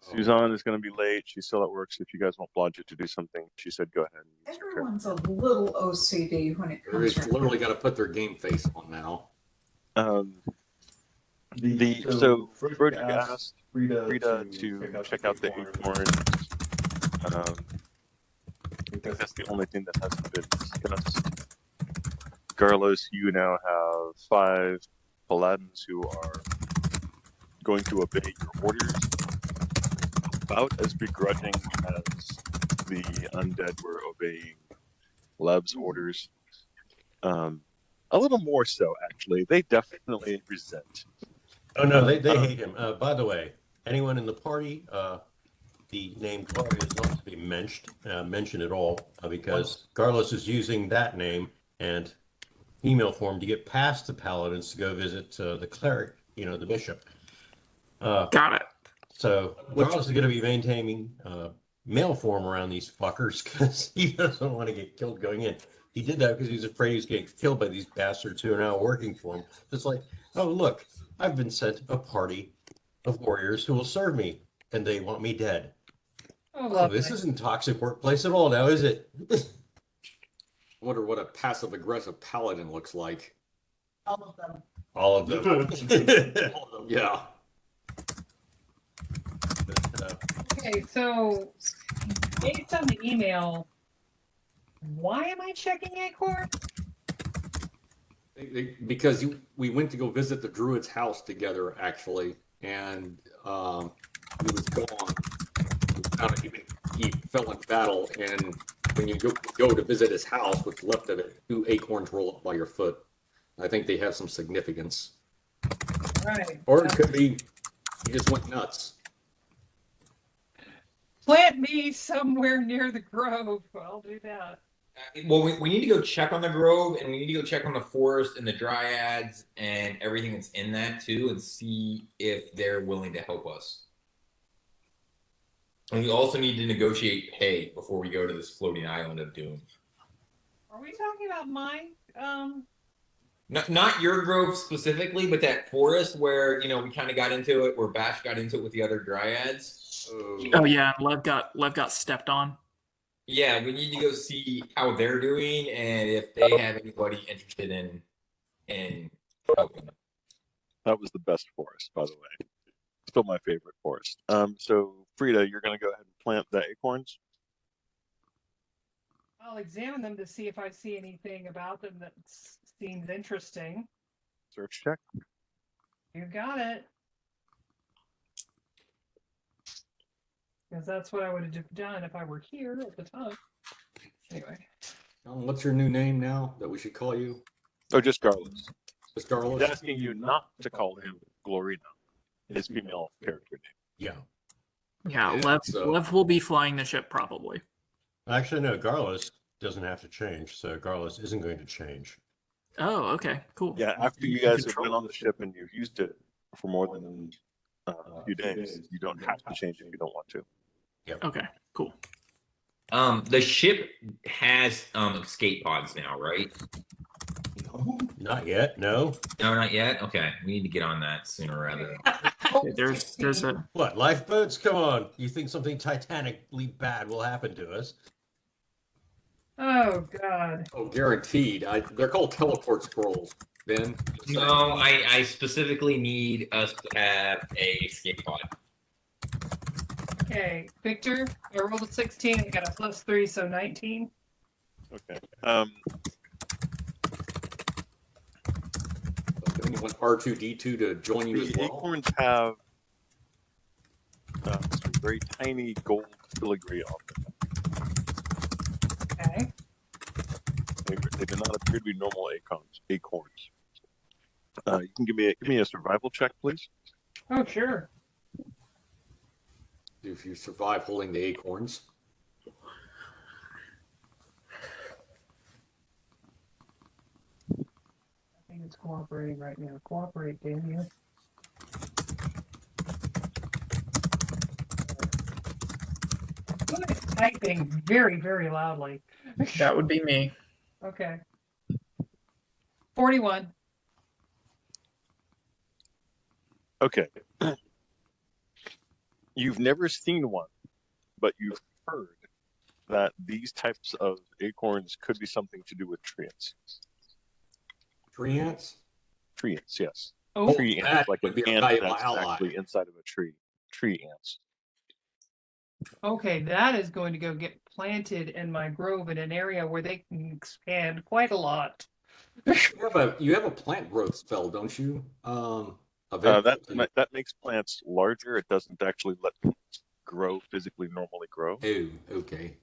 Suzanne is going to be late. She's still at work, so if you guys want Blodgett to do something, she said go ahead and use her turn. Everyone's a little OCD when it comes They've literally got to put their game face on now. So Frederick asked Frida to check out the acorns. I think that's the only thing that hasn't been discussed. Carlos, you now have 5 paladins who are going to obey your orders, about as begrudging as the undead were obeying Leb's orders. A little more so, actually. They definitely resent. Oh no, they hate him. By the way, anyone in the party, the name Gloria is not to be mentioned at all, because Carlos is using that name and email form to get past the paladins to go visit the cleric, the bishop. Got it. So Carlos is going to be maintaining mail form around these fuckers because he doesn't want to get killed going in. He did that because he was afraid he was getting killed by these bastards who are now working for him. It's like, oh look, I've been sent a party of warriors who will serve me, and they want me dead. Oh, this isn't toxic workplace at all now, is it? I wonder what a passive-aggressive paladin looks like. All of them. All of them. All of them. Yeah. Okay, so based on the email, why am I checking Acorn? Because we went to go visit the druid's house together, actually, and he was gone. He fell in battle, and when you go to visit his house, what's left of it, 2 acorns roll up by your foot. I think they have some significance. Right. Or it could be he just went nuts. Plant me somewhere near the grove. I'll do that. Well, we need to go check on the grove, and we need to go check on the forest and the dryads and everything that's in that too, and see if they're willing to help us. And we also need to negotiate pay before we go to this floating island of doom. Are we talking about mine? Not your grove specifically, but that forest where we kind of got into it, where Bash got into it with the other dryads. Oh yeah, Lev got stepped on. Yeah, we need to go see how they're doing and if they have anybody interested in helping. That was the best forest, by the way. Still my favorite forest. So Frida, you're going to go ahead and plant the acorns. I'll examine them to see if I see anything about them that seems interesting. Search check. You got it. Because that's what I would have done if I were here at the time. Anyway. What's your new name now that we should call you? Oh, just Carlos. Just Carlos? He's asking you not to call him Glorina, his female character name. Yeah, so- Lev will be flying the ship probably. Actually, no, Carlos doesn't have to change, so Carlos isn't going to change. Oh, okay, cool. Yeah, after you guys have been on the ship and you've used it for more than a few days, you don't have to change it if you don't want to. Okay, cool. The ship has escape pods now, right? Not yet, no. No, not yet. Okay, we need to get on that sooner rather than Okay, there's a What, lifeboats? Come on. You think something titanically bad will happen to us? Oh, God. Oh, guaranteed. They're called teleport scrolls, Ben. No, I specifically need us to have a escape pod. Okay, Victor, I rolled a 16. I got a +3, so 19. Okay. Then you want R2D2 to join you as The well. acorns have some very tiny gold filigree on them. Okay. They do not appear to be normal acorns. You can give me a survival check, please. Oh, sure. If you survive holding the acorns. I think it's cooperating right now. Cooperate, damn you. Who is typing very, very loudly? that would be me. Okay. 41. Okay. You've never seen one, but you've heard that these types of acorns could be something to do with tree ants. Tree ants? Tree ants, yes. Oh, Tree ants, that like an would be a ant valuable that's ally. actually inside of a tree. Tree ants. okay, that is going to go get planted in my grove in an area where they can expand quite a lot. You have a plant growth spell, don't you? Eventually. That makes plants larger. It doesn't actually let them grow physically normally grow. Oh, okay.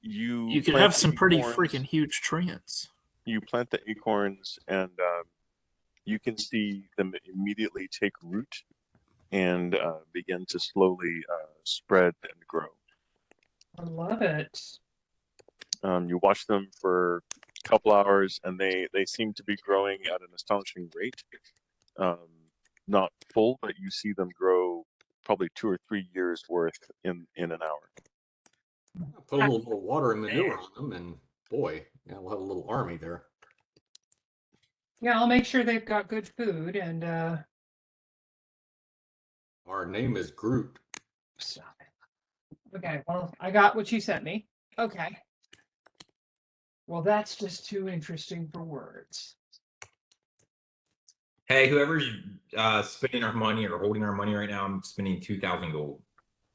You could plant have the some pretty acorns, freaking huge tree ants. You plant the acorns, and you can see them immediately take root and begin to slowly spread and grow. I love it. You watch them for a couple hours, and they seem to be growing at an astonishing rate. Not full, but you see them grow probably 2 or 3 years worth in an hour. Put a little more water and manure on them, and boy, yeah, we'll have a little army there. Yeah, I'll make sure they've got good food and Our name is Groot. stop it. Okay, well, I got what you sent me. Okay. Well, that's just too interesting for words. Hey, whoever's spending our money or holding our money right now, I'm spending 2,000 gold.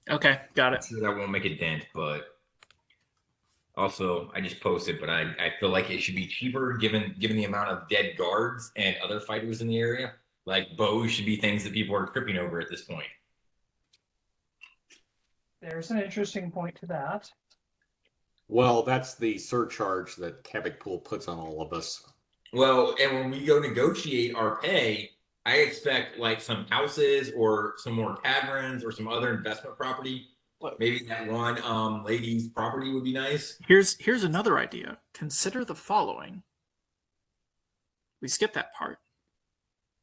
Okay, got I'm it. sure that won't make a dent, but also I just posted, but I feel like it should be cheaper given the amount of dead guards and other fighters in the area. Like bows should be things that people are tripping over at this point. There's an interesting point to that. Well, that's the surcharge that Kevik Pool puts on all of us. Well, and when we go negotiate our pay, I expect like some houses or some more taverns or some other investment property. Maybe that one lady's property would be nice. Here's another idea. Consider the following. We skip that part.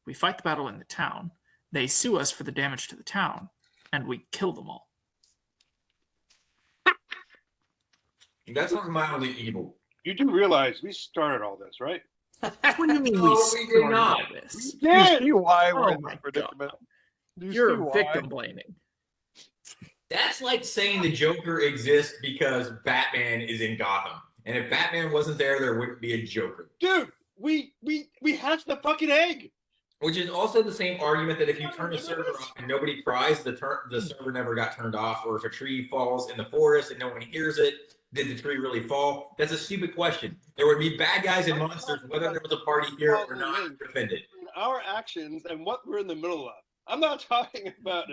We fight the battle in the town. They sue us for the damage to the town, and we kill them all. That's not mildly evil. You do realize we started all this, right? What do you mean No, we we did started not. all this? Do you see why we're Oh in my this predicament? Do you You're see why? victim blaming. That's like saying the Joker exists because Batman is in Gotham. And if Batman wasn't there, there wouldn't be a Joker. Dude, we hatched the fucking egg. Which is also the same argument that if you turn a server off and nobody cries, the server never got turned off. Or if a tree falls in the forest and no one hears it, did the tree really fall? That's a stupid question. There would be bad guys and monsters whether there was a party here or not defended. Our actions and what we're in the middle of. I'm not talking about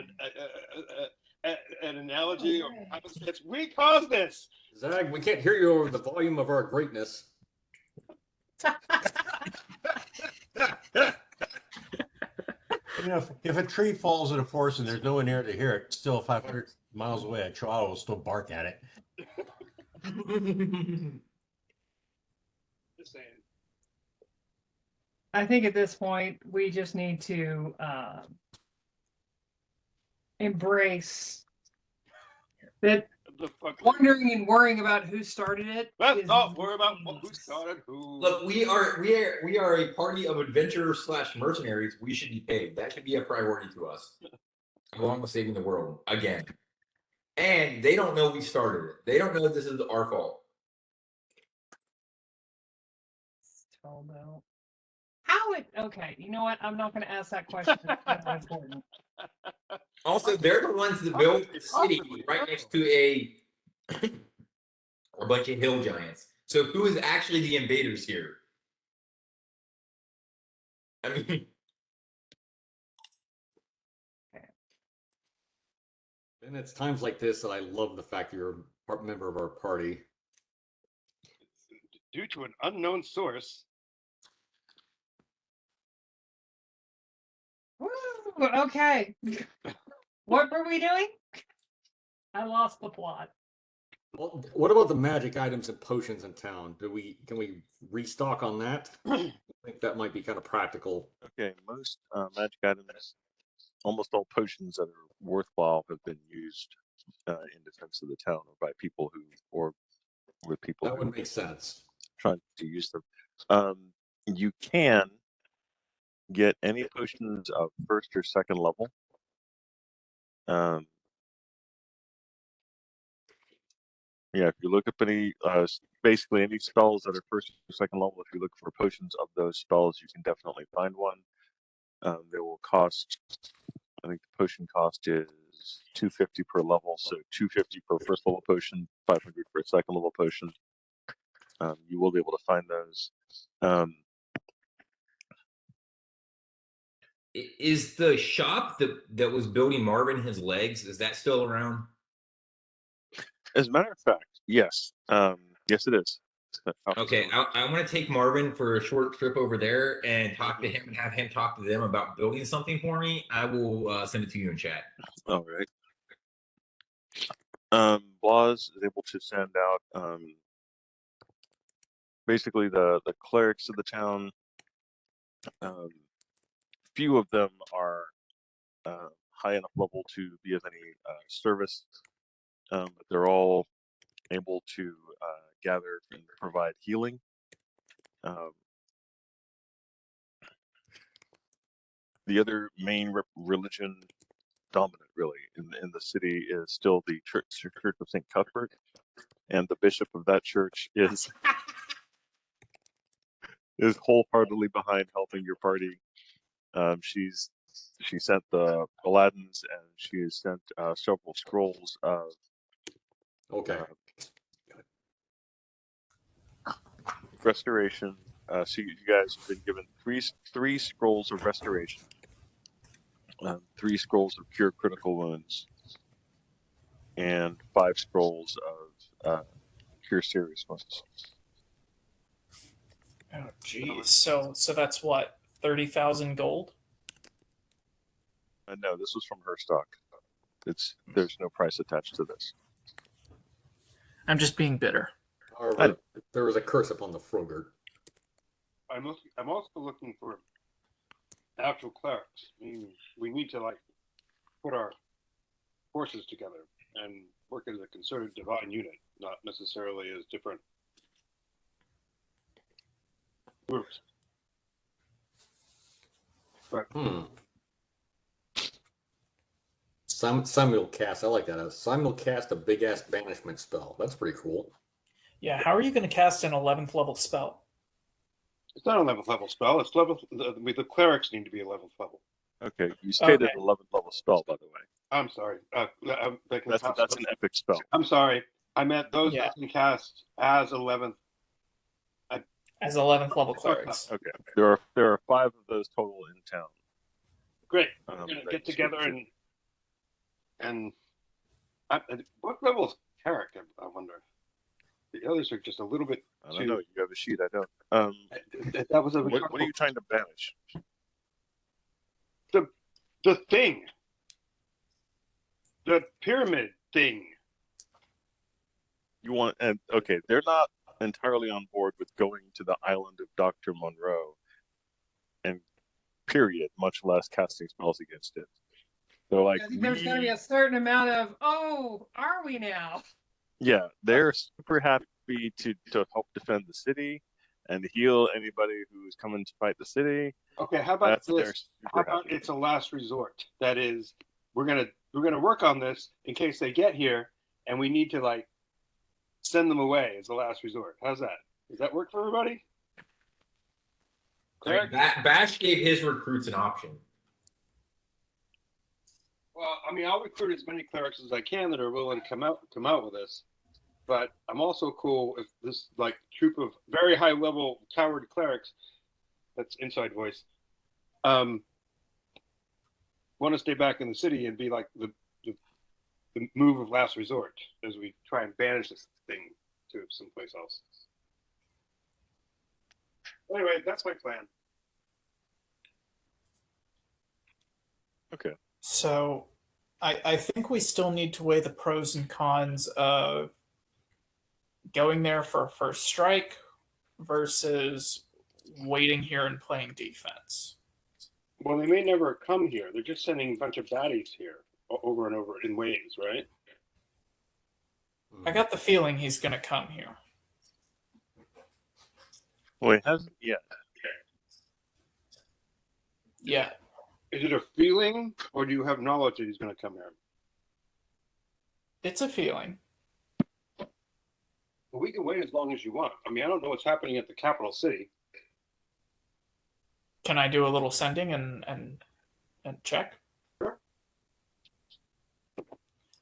an analogy or happenstance. We caused this. Zag, we can't hear you over the volume of our greatness. You know, if a tree falls in a forest and there's no one there to hear it, still 500 miles away, a chihuahua will still bark at it. Just saying. I think at this point we just need to embrace that The fuck. wondering and worrying about who started it. Let's is not worry about who started who. Look, we are a party of adventurers / mercenaries. We should be paid. That should be a priority to us, along with saving the world again. And they don't know we started it. They don't know this is our fault. How it? Okay, you know what? I'm not going to ask that question. That's not important. Also, they're the ones that built the city right next to a bunch of hill giants. So who is actually the invaders here? I mean, And it's times like this that I love the fact that you're a member of our party. Due to an unknown source. Woo, okay. What were we doing? I lost the plot. Well, what about the magic items and potions in town? Can we restock on that? I think that might be kind of practical. Okay, most magic items, almost all potions that are worthwhile have been used in defense of the town or by people who, or with people That who would make sense. trying to use them. You can get any potions of first or second level Yeah, if you look up any, basically any spells that are first or second level, if you look for potions of those spells, you can definitely find one. They will cost, I think the potion cost is 250 per level, so 250 per first level potion, 500 for a second level potion. You will be able to find those. Is the shop that was building Marvin his legs, is that still around? As a matter of fact, yes. Yes, it is. Okay, I want to take Marvin for a short trip over there and talk to him and have him talk to them about building something for me. I will send it to you in chat. All right. Boz is able to send out basically the clerics of the town. Few of them are high enough level to be of any service, but they're all able to gather and provide healing. The other main religion dominant, really, in the city is still the Church of St. Cuthbert, and the bishop of that church is wholeheartedly behind helping your party. She sent the Paladins, and she has sent several scrolls of Okay. restoration. So you guys have been given three scrolls of restoration, 3 scrolls of cure critical wounds, and 5 scrolls of cure serious wounds. Oh, geez. So that's what, 30,000 gold? No, this was from her stock. There's no price attached to this. I'm just being bitter. However, there was a curse upon the Frogurt. I'm also looking for actual clerics. I mean, we need to like put our forces together and work as a concerted divine unit, not necessarily as different groups. But Simulcast, I like that. Simulcast a big ass banishment spell. That's pretty cool. Yeah, how are you going to cast an 11th level spell? it's not a 11th level spell. It's level. The clerics need to be 11th level. Okay, you stated Okay. 11th level spell, by the way. I'm sorry. That's an epic spell. I'm sorry. I meant those Yeah. that can cast as 11th. As 11th level clerics. Okay, there are 5 of those total in town. Great. We're gonna that get you together should- and what level is Carrick? I wonder. The others are just a little bit. I don't know. You have a sheet. I don't. That was a What are you trying to banish? the thing. The pyramid thing. You want and okay, they're not entirely on board with going to the island of Dr. Monroe, and period, much less casting spells against it. They're like, I think there's going to be a certain amount of, oh, are we now? yeah, they're super happy to help defend the city and heal anybody who's coming to fight the city. Okay, how about They're this? super How about happy. it's a last resort? That is, we're gonna work on this in case they get here, and we need to like send them away as a last resort. How's that? Does that work for everybody? I mean, Bash gave his recruits an option. Well, I mean, I'll recruit as many clerics as I can that are willing to come out with us. But I'm also cool if this like troop of very high level coward clerics, that's inside voice, want to stay back in the city and be like the move of last resort as we try and banish this thing to someplace else. Anyway, that's my plan. Okay. So I think we still need to weigh the pros and cons of going there for a first strike versus waiting here and playing defense. Well, they may never come here. They're just sending a bunch of baddies here over and over in waves, right? I got the feeling he's going to come here. Well, it hasn't yet. Yeah. Is it a feeling, or do you have knowledge that he's going to come here? It's a feeling. But we can wait as long as you want. I mean, I don't know what's happening at the capital city. Can I do a little sending and check?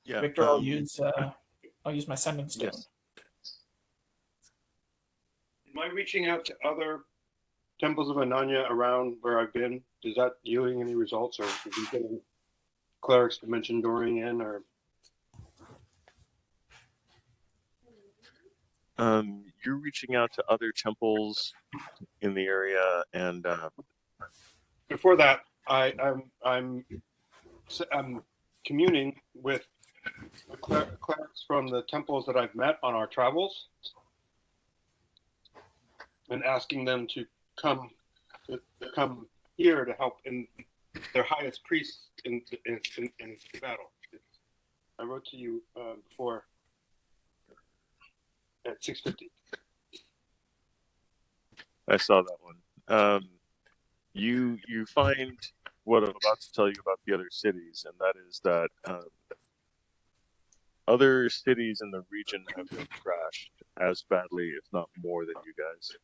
Yeah. Victor, I'll use my sending stone. Yes. Am I reaching out to other temples of Ananya around where I've been? Is that yielding any results, or are you getting clerics to mention Dorian or? You're reaching out to other temples in the area, and Before that, I'm communing with the clerics from the temples that I've met on our travels, and asking them to come here to help in their highest priests in the battle. I wrote to you before at 6:50. I saw that one. You find what I'm about to tell you about the other cities, and that is that other cities in the region have been trashed as badly, if not more, than you guys.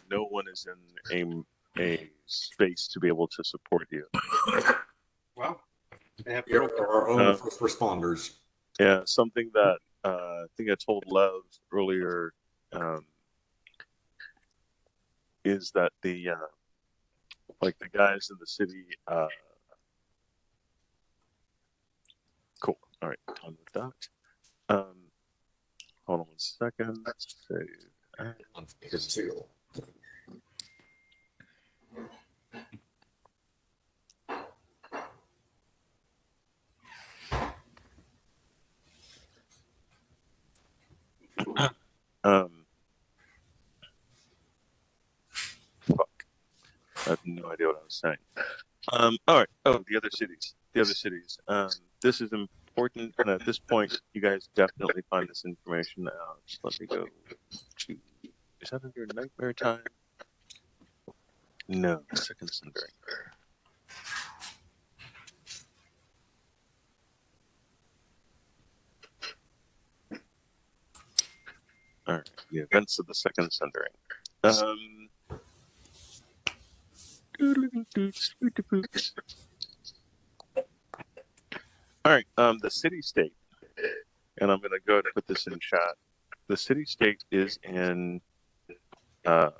No one is in a space to be able to support you. Well, they have We are our own first responders. Yeah, something that I think I told Lev earlier is that the guys in the city. Cool. All right, on with that. Hold on 1 second. Let's save. His seal. Fuck. I have no idea what I was saying. All right. Oh, the other cities. This is important, and at this point, you guys definitely find this information out. Just let me go to. Is that under nightmare time? No, second sundering. All right. The events of the second sundering. All right, the city-state, and I'm going to go ahead and put this in chat. The city-state is in, I'm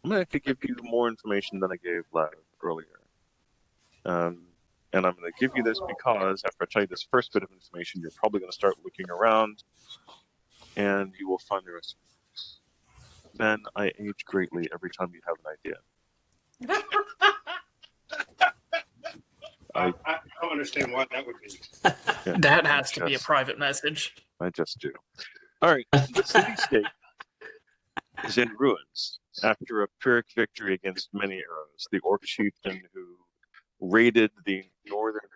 going to give you more information than I gave Lev earlier. And I'm going to give you this because after I tell you this first bit of information, you're probably going to start looking around, and you will find the rest. Ben, I age greatly every time you have an idea. I don't understand why that would be. Yeah, That has to be a private message. I just do. All right, the city-state is in ruins after a Pyrrhic victory against many arrows. The orc chieftain who raided the northern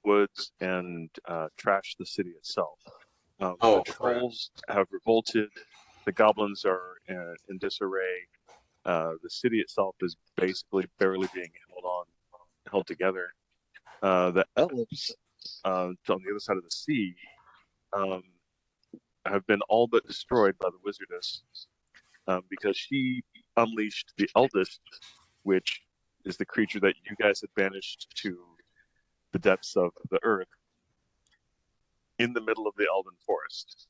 woods and trashed the city itself. The trolls have revolted. The goblins are in disarray. The city itself is basically barely being held together. The elves on the other side of the sea have been all but destroyed by the wizardess because she unleashed the eldest, which is the creature that you guys had banished to the depths of the earth in the middle of the elven forest.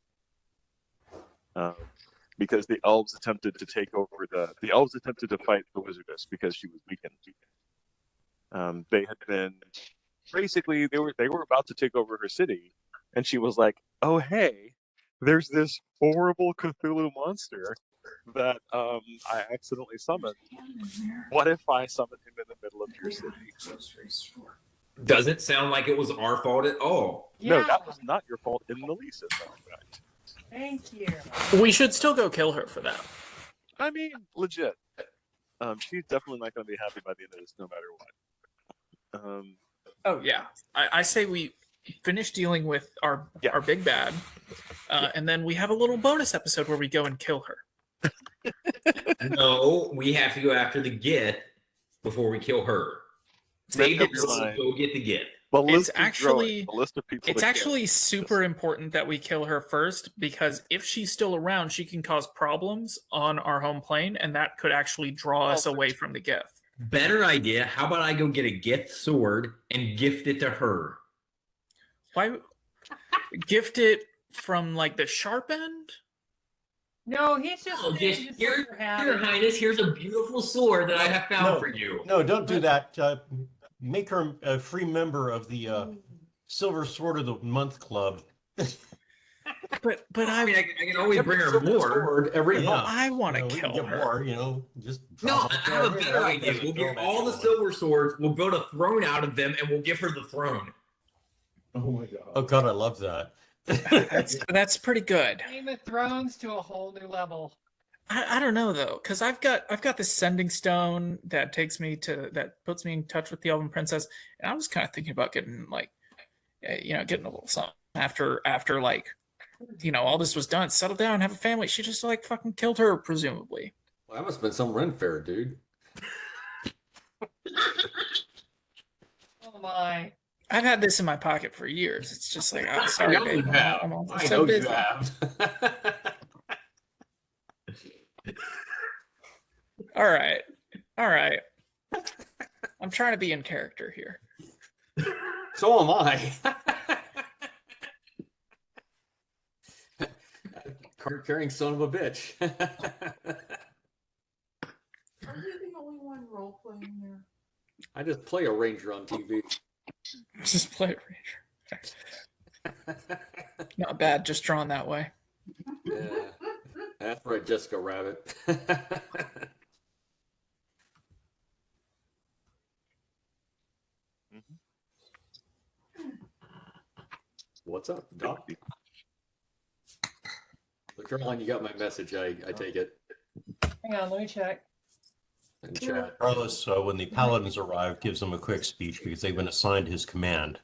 Because the elves attempted to take over the elves attempted to fight the wizardess because she was weakened. They had been basically they were about to take over her city, and she was like, "Oh hey, there's this horrible Cthulhu monster that I accidentally summoned. What if I summoned him in the middle of your city?" Doesn't sound like it was our fault at all. No, that was not your fault in the least, as a matter of fact. Thank you. We should still go kill her for that. I mean, legit. She's definitely not going to be happy by the end of this, no matter what. Oh yeah, I say we finish dealing with our big bad, and then we have a little bonus episode where we go and kill her. No, we have to go after the gift before we kill her. Save the girl, go get the gift. The list It's is growing. actually The list of people. it's that can't actually do this. super important that we kill her first, because if she's still around, she can cause problems on our home plane, and that could actually draw us away from the gift. Better idea. How about I go get a gift sword and gift it to her? Why gift it from like the sharp end? No, he's just Oh, saying just here, let her have Your it. Highness, here's a beautiful sword that I have found for you. No, don't do that. Make her a free member of the Silver Sword of the Month Club. But I mean, I can always bring her Silver more. sword every Yeah. month. I want to we can kill get her. more, just No, drop I have a better idea. We'll get all the silver swords. We'll build a throne out of them, and we'll give her the throne. Oh my god. Oh god, I love that. That's pretty good. Game of Thrones to a whole new level. I don't know though, because I've got this sending stone that puts me in touch with the Elven Princess, and I was kind of thinking about getting like, getting a little something after like, all this was done, settle down, have a family. She just like fucking killed her, presumably. Well, that must have been some Ren Fair, dude. Oh my. I've had this in my pocket for years. It's just like, I'm sorry, I know you babe. have. I'm I so know busy. you have. All right. I'm trying to be in character here. So am I. Card carrying son of a bitch. Are you the only one role playing here? I just play a ranger on TV. Just play Ranger. Not bad, just drawn that way. Yeah, that's right, Jessica Rabbit. What's up, Doc? So Caroline, you got my message. I take it Hang on, let me check. in chat. Carlos, when the paladins arrive, gives them a quick speech because they've been assigned his command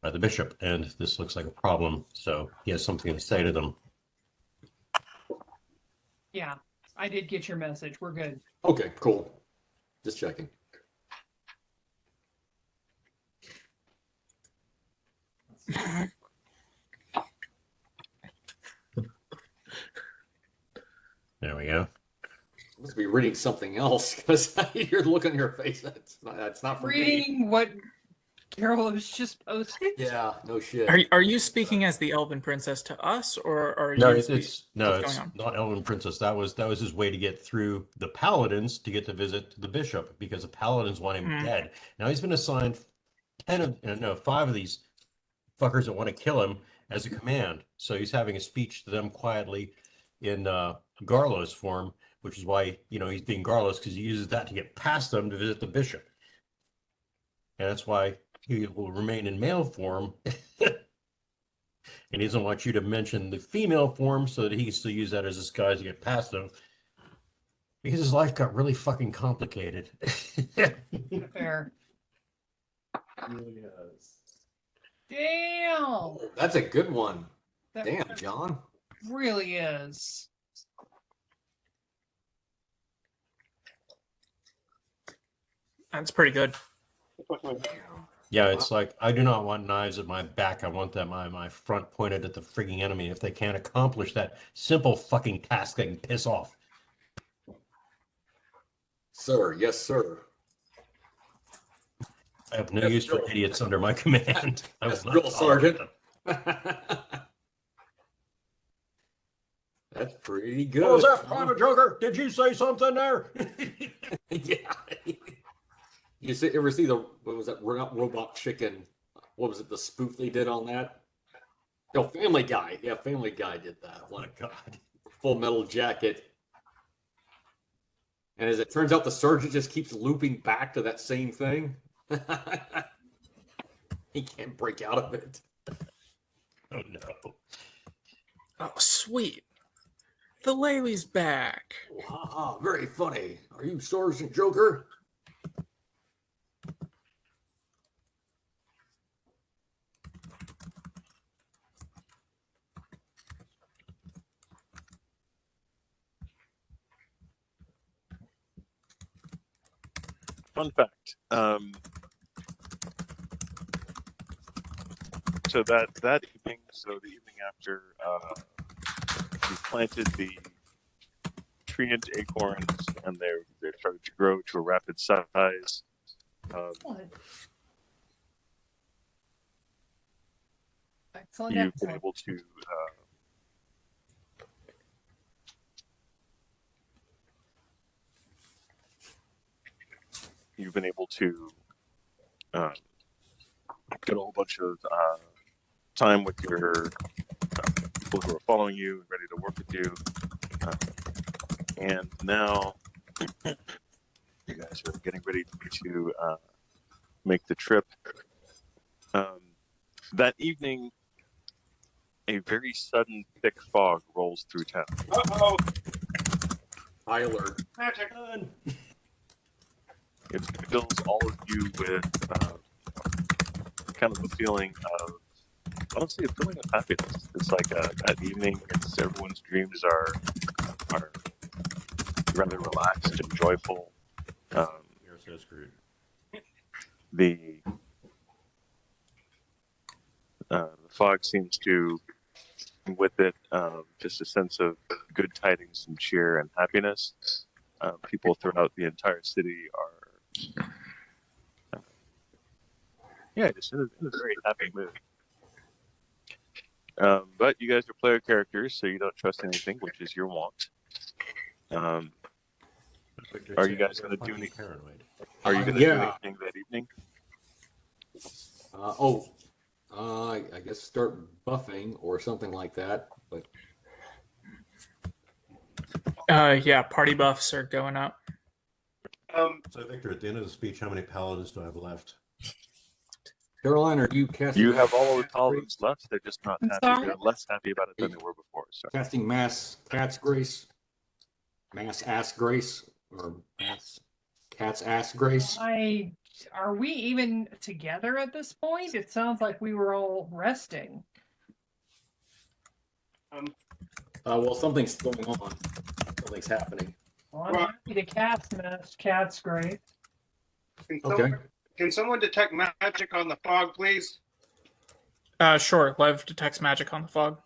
by the bishop, and this looks like a problem. So he has something to say to them. Yeah, I did get your message. We're good. Okay, cool. Just checking. There we go. I must be reading something else because you're looking at your face. That's not for me. Reading what Carol was just posting. Yeah, no shit. Are you speaking as the Elven Princess to us, or are No, you? it's going on? not Elven Princess. That was his way to get through the paladins to get to visit the bishop because the paladins want him dead. Now he's been assigned 5 of these fuckers that want to kill him as a command. So he's having a speech to them quietly in Garlos form, which is why he's being Garlos, because he uses that to get past them to visit the bishop, and that's why he will remain in male form. And he doesn't want you to mention the female form so that he can still use that as a disguise to get past them. Because his life got really fucking complicated. Fair. Damn. That's a good one. That Damn, John. really is. That's pretty good. Yeah, it's like, I do not want knives at my back. I want them my front pointed at the frigging enemy. If they can't accomplish that simple fucking task, they can piss off. Sir, yes, sir. I have no use for idiots under my command. I will not Drill tolerate sergeant. them. That's pretty good. What was that, Private Joker? Did you say something there? Yeah. Ever see what was that Robot Chicken? What was it, the spoof they did on that? No, Family Guy. Yeah, Family Guy did that. Oh my God. Full Metal Jacket. And as it turns out, the sergeant just keeps looping back to that same thing. He can't break out of it. Oh no. Oh, sweet. The Laylee's back. Oh, ha, very funny. Are you Sergeant Joker? Fun fact. So that evening, so the evening after, we planted the tree into acorns, and they're started to grow to a rapid size. Excellent. Excellent. You've been Excellent. able to get a whole bunch of time with your people who are following you, ready to work with you, and now you guys are getting ready to make the trip. That evening, a very sudden thick fog rolls through town. Uh-oh. High alert. Magic. It fills all of you with kind of a feeling of, honestly, a feeling of happiness. It's like that evening, everyone's dreams are rather relaxed and joyful. You're so screwed. The fog seems to bring with it just a sense of good tidings and cheer and happiness. People throughout the entire city are, just in a very happy mood. But you guys are player characters, so you don't trust anything, which is your want. Are you guys going to do anything? Paranoid. Are you going to do anything that evening? I guess start buffing or something like that. But Yeah, party buffs are going up. So, Victor, at the end of the speech, how many paladins do I have left? Caroline, are you casting? You have all of the paladins left. They're just not I'm happy. sorry? They're less happy about it than they were before. So Casting mass cat's grace, mass ass grace, or mass cat's ass grace. Are we even together at this point? It sounds like we were all resting. Well, something's going on. Something's happening. Well, I'm happy to cast Mass Cat's great. Can someone detect magic on the fog, please? Sure. Lev detects magic on the fog.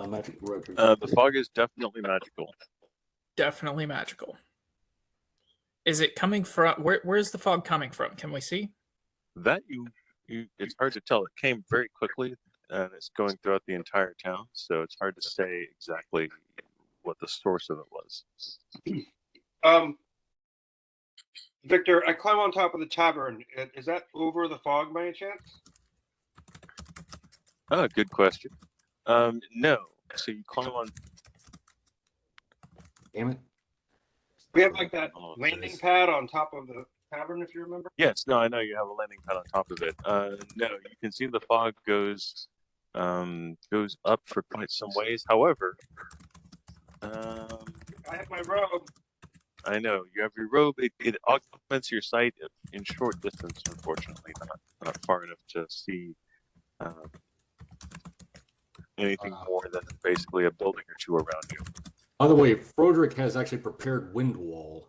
Magic rotary. the fog is definitely magical. Definitely magical. Is it coming from where's the fog coming from? Can we see? That you it's hard to tell. It came very quickly, and it's going throughout the entire town, so it's hard to say exactly what the source of it was. Victor, I climb on top of the tavern. Is that over the fog by any chance? Oh, good question. No. So you climb on. Damn it. We have like that Oh, landing nice. pad on top of the tavern, if you remember. Yes, no, I know you have a landing pad on top of it. No, you can see the fog goes up for quite some ways. However, I have my robe. I know you have your robe. It augments your sight in short distance, unfortunately, not far enough to see anything more than basically a building or two around you. By the way, Froderick has actually prepared Wind Wall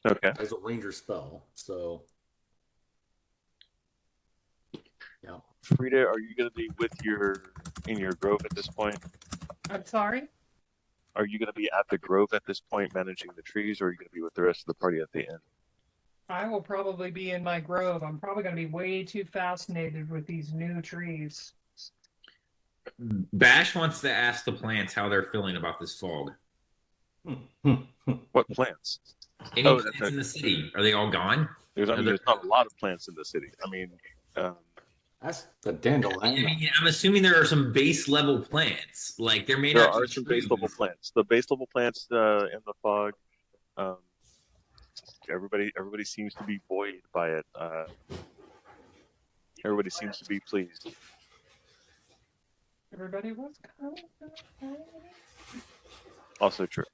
Okay. as a ranger spell. So, yeah. Frida, are you going to be in your grove at this point? I'm sorry? Are you going to be at the grove at this point, managing the trees, or are you going to be with the rest of the party at the inn? I will probably be in my grove. I'm probably going to be way too fascinated with these new trees. Bash wants to ask the plants how they're feeling about this fog. What plants? Any plants in the city? Are they all gone? There's not a lot of plants in the city. I mean, That's the dandelion. I'm assuming there are some base level plants. Like there may not there be are some trees. base level plants. The base level plants in the fog. Everybody seems to be buoyed by it. Everybody seems to be pleased. Everybody was coming. Also true.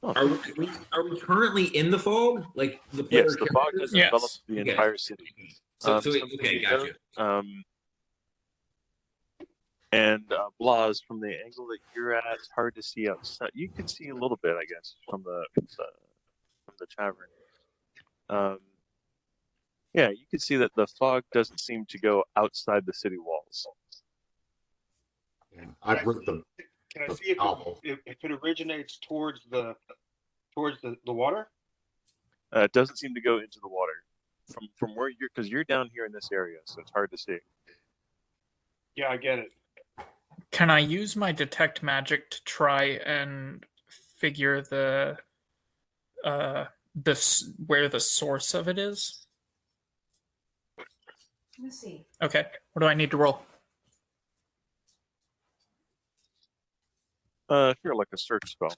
Are we currently in the fog? Like the player Yes, the fog has Yes. enveloped the entire city. So Something okay, you gotcha. note, And Blas, from the angle that you're at, it's hard to see outside. You can see a little bit, I guess, from the tavern. Yeah, you can see that the fog doesn't seem to go outside the city walls. And I've read Can I the see if novel. if it originates towards the water? It doesn't seem to go into the water from where you're, because you're down here in this area, so it's hard to see. Yeah, I get it. Can I use my detect magic to try and figure where the source of it is? Let me see. Okay. What do I need to roll? Here, like a search spell.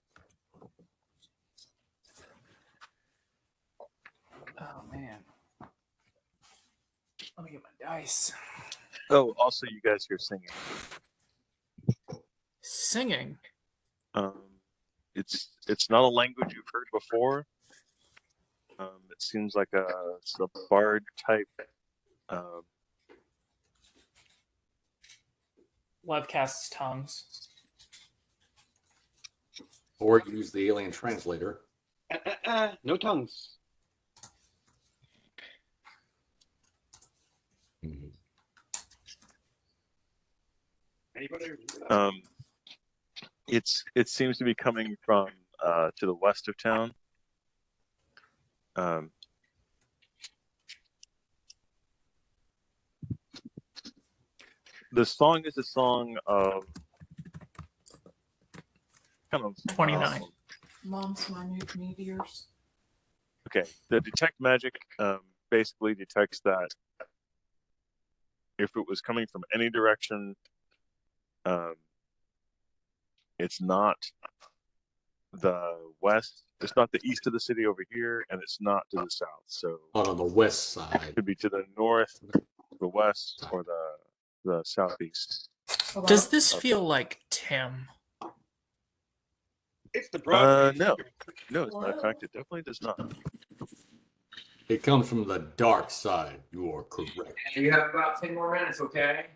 Oh man. Let me get my dice. Oh, also, you guys hear singing. Singing. It's not a language you've heard before. It seems like it's a bard type. Love casts tongues. Or use the alien translator. No tongues. Mhm. Anybody? It seems to be coming from to the west of town. The song is a song of kind of 29. Mom's minute meteors. Okay, the detect magic basically detects that if it was coming from any direction, it's not the west, it's not the east of the city over here, and it's not to the south. So On the west it side. could be to the north, the west, or the southeast. Hello? Does this feel like Tim? It's the broad. No, as a matter of fact, it definitely does not. It comes from the dark side. You are correct. You have about 10 more minutes, okay?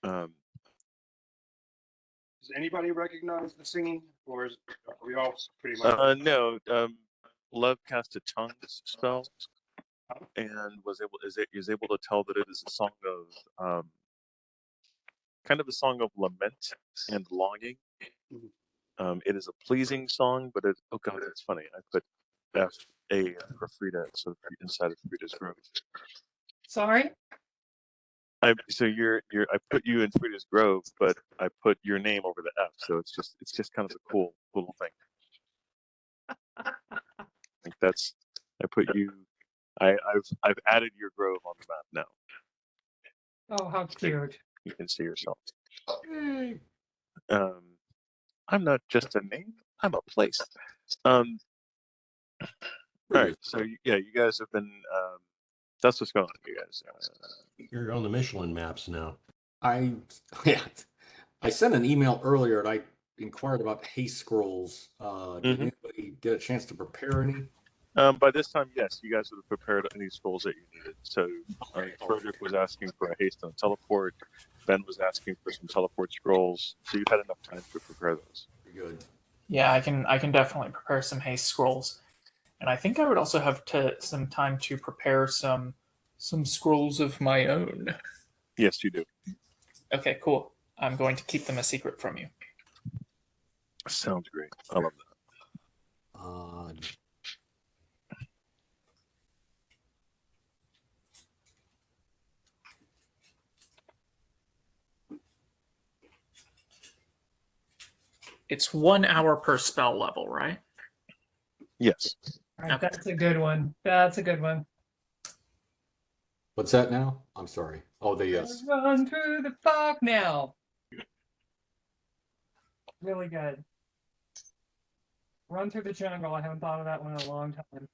Um, Does anybody recognize the singing, or are we all pretty much? no, Love cast a tongues spell, and is able to tell that it is a song of kind of a song of lament and longing. It is a pleasing song, but oh god, it's funny. I put F-A for Frida, so inside of Frida's Grove. Sorry? I put you in Frida's Grove, but I put your name over the F, so it's just kind of a cool little thing. Like I put you. I've added your grove on the map now. Oh, how cute. You can see yourself. Yay. I'm not just a name. I'm a place. All right. So yeah, you guys have been. That's what's going on, you guys. You're on the Michelin maps now. I sent an email earlier and I inquired about haste scrolls. Did anybody get a chance to prepare any? By this time, yes, you guys would have prepared any scrolls that you needed. So Frederick was asking for a haste and a teleport. Ben was asking for some teleport scrolls. So you've had enough time to prepare those. Good. Yeah, I can definitely prepare some haste scrolls, and I think I would also have some time to prepare some scrolls of my own. Yes, you do. Okay, cool. I'm going to keep them a secret from you. Sounds great. I love that. It's 1 hour per spell level, right? Yes. All right, Okay. that's a good one. That's a good one. What's that now? I'm sorry. Oh, the yes. Run through the fog now. Really good. Run through the jungle. I haven't thought of that one in a long time.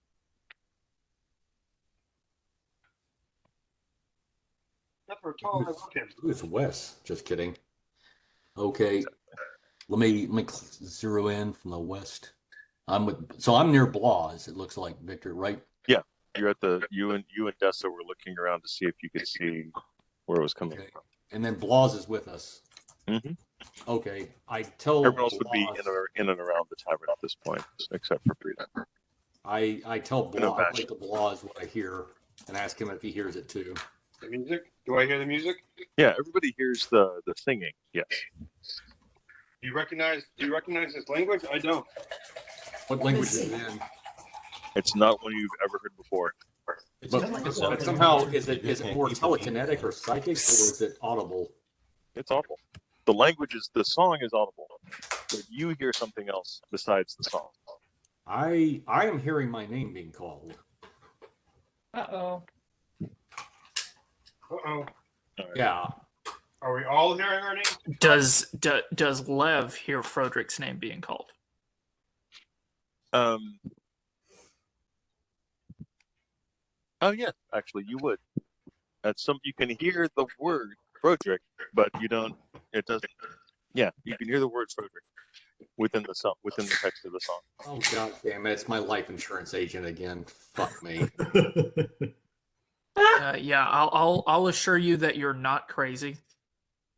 Not for a tall Rockin. It's Wes. Just kidding. Okay. let me zero in from the west. So I'm near Blas. It looks like, Victor, right? Yeah, you're at the you and Dessa were looking around to see if you could see where it was coming Okay. from. And then Blas is with us. Mm-hmm. Okay, I tell Everyone else would be Blas- in and around the tavern at this point, except for Frida. I tell And Blas, I Abash. write to Blas what I hear and ask him if he hears it too. The music? Do I hear the music? Yeah, everybody hears the singing. Yes. Do you recognize this language? I don't. What language is it in? It's not one you've ever heard before. It's But, kinda like but something somehow, you is it more telekinetic or psychic, or is it audible? It's awful. The language is the song is audible, but you hear something else besides the song. I am hearing my name being called. Uh-oh. Uh-oh. All right. Yeah. Are we all hearing our name? Does Lev hear Frodrick's name being called? Oh yeah, actually, you would. You can hear the word Frodrick, but you don't. It doesn't. Yeah, you can hear the word Frodrick within the song, within the text of the song. Oh god damn it! It's my life insurance agent again. Fuck me. Yeah, I'll assure you that you're not crazy,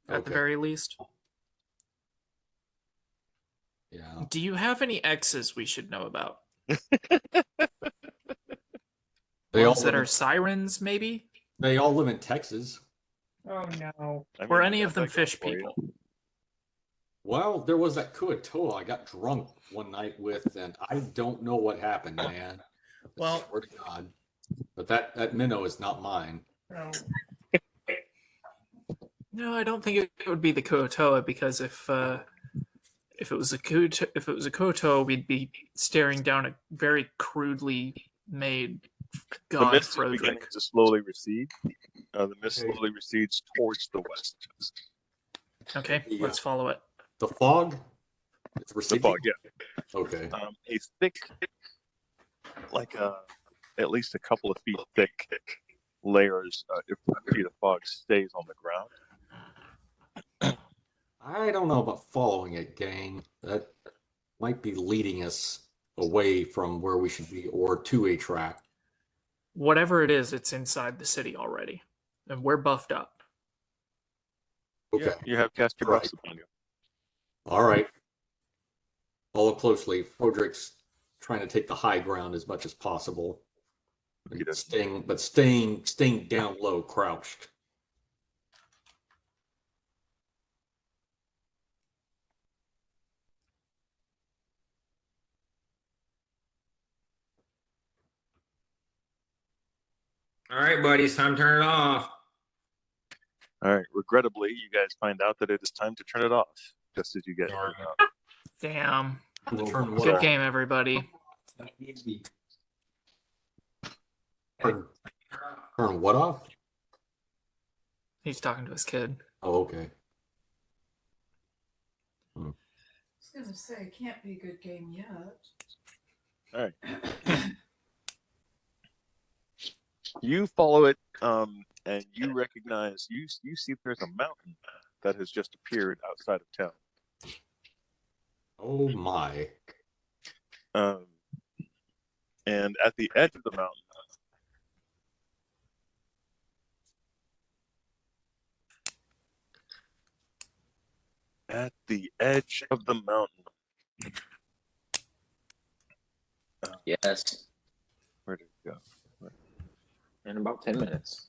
at the Okay. very least. Yeah. Do you have any exes we should know about? They all Ones that live are in, sirens, maybe? they all live in Texas. Oh no. I mean, Or you any got of them that going fish for you. people? Well, there was that Kuatoa I got drunk one night with, and I don't know what happened, man. Well- I swear to God. But that minnow is not mine. No. No, I don't think it would be the Kuotoa, because if it was a Kuotoa, we'd be staring down a very crudely made The god mist is beginning Frodrick. to slowly recede. The mist Okay. slowly recedes towards the west. Okay, Yeah. let's follow it. The fog? It's The receding? fog, yeah. Okay. A thick, like at least a couple of feet thick layers, if feet of fog stays on the ground. I don't know about following it, gang. That might be leading us away from where we should be or to a track. Whatever it is, it's inside the city already. And we're buffed up. Okay. Yeah, you have cast your Right. buffs upon you. All right. Follow closely. Fodrick's trying to take the high ground as much as possible. He does. Staying down low, crouched. All right, buddies, time to turn it off. All right. Regrettably, you guys find out that it is time to turn it off just as you get. Damn. To turn what Good off? game, everybody. Turn what off? He's talking to his kid. Oh, okay. I was gonna say, it can't be a good game yet. All right. You follow it, and you recognize you see there's a mountain that has just appeared outside of town. Oh my. And at the edge of the mountain, Yes, where did it go? in about 10 minutes.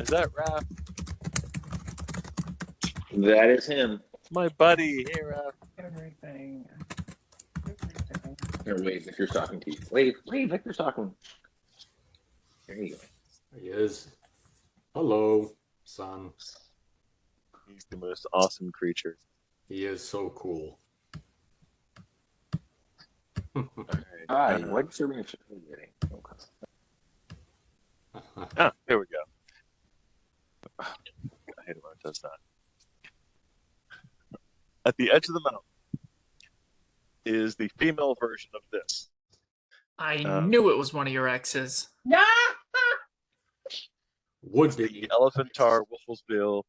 Is that Raph? That is him. My buddy. Hey, Raph. Everything. Here, wait, Victor's talking to you. Wait, Victor's talking. There you go. There he is. Hello, son. He's the most awesome creature. He is so cool. All right. Hi, what serving are you getting? Okay. Ah, there we go. I hate it when it does that. At the edge of the mountain is the female version of this. I knew it was one of your exes. No! Would The be. Elephantar Wolfsbill.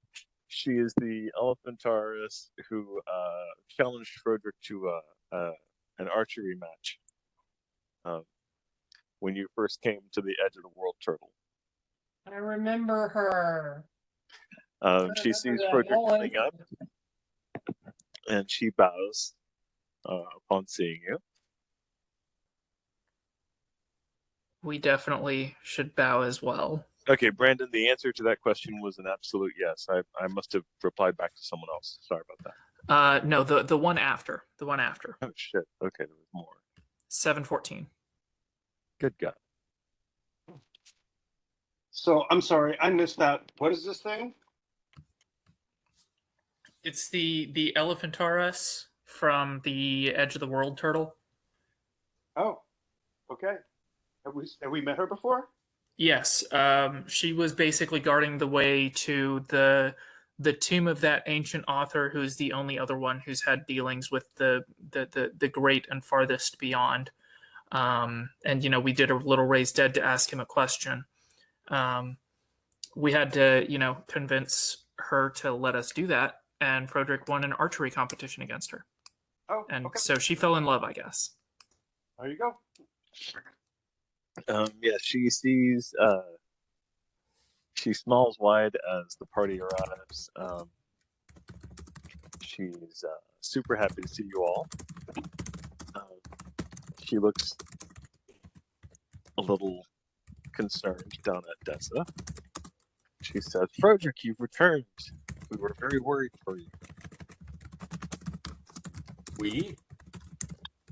She is the Elephantaress who challenged Frederick to an archery match when you first came to the edge of the world turtle. I remember her. She sees Frederick coming up, and she bows upon seeing you. We definitely should bow as well. Okay, Brandon, the answer to that question was an absolute yes. I must have replied back to someone else. Sorry about that. No, the one after. The one after. Oh, shit. Okay, there was more. 714. Good God. So I'm sorry, I missed that. What is this thing? It's the Elephantaress from the Edge of the World turtle. Oh, okay. Have we met her before? Yes, she was basically guarding the way to the tomb of that ancient author, who's the only other one who's had dealings with the great and farthest beyond. And we did a little raised dead to ask him a question. We had to convince her to let us do that, and Frederick won an archery competition against her. Oh, And okay. so she fell in love, I guess. There you go. Yeah, she sees, she smiles wide as the party arrives. She's super happy to see you all. She looks a little concerned down at Dessa. She says, Frederick, you've returned. We were very worried for you. We?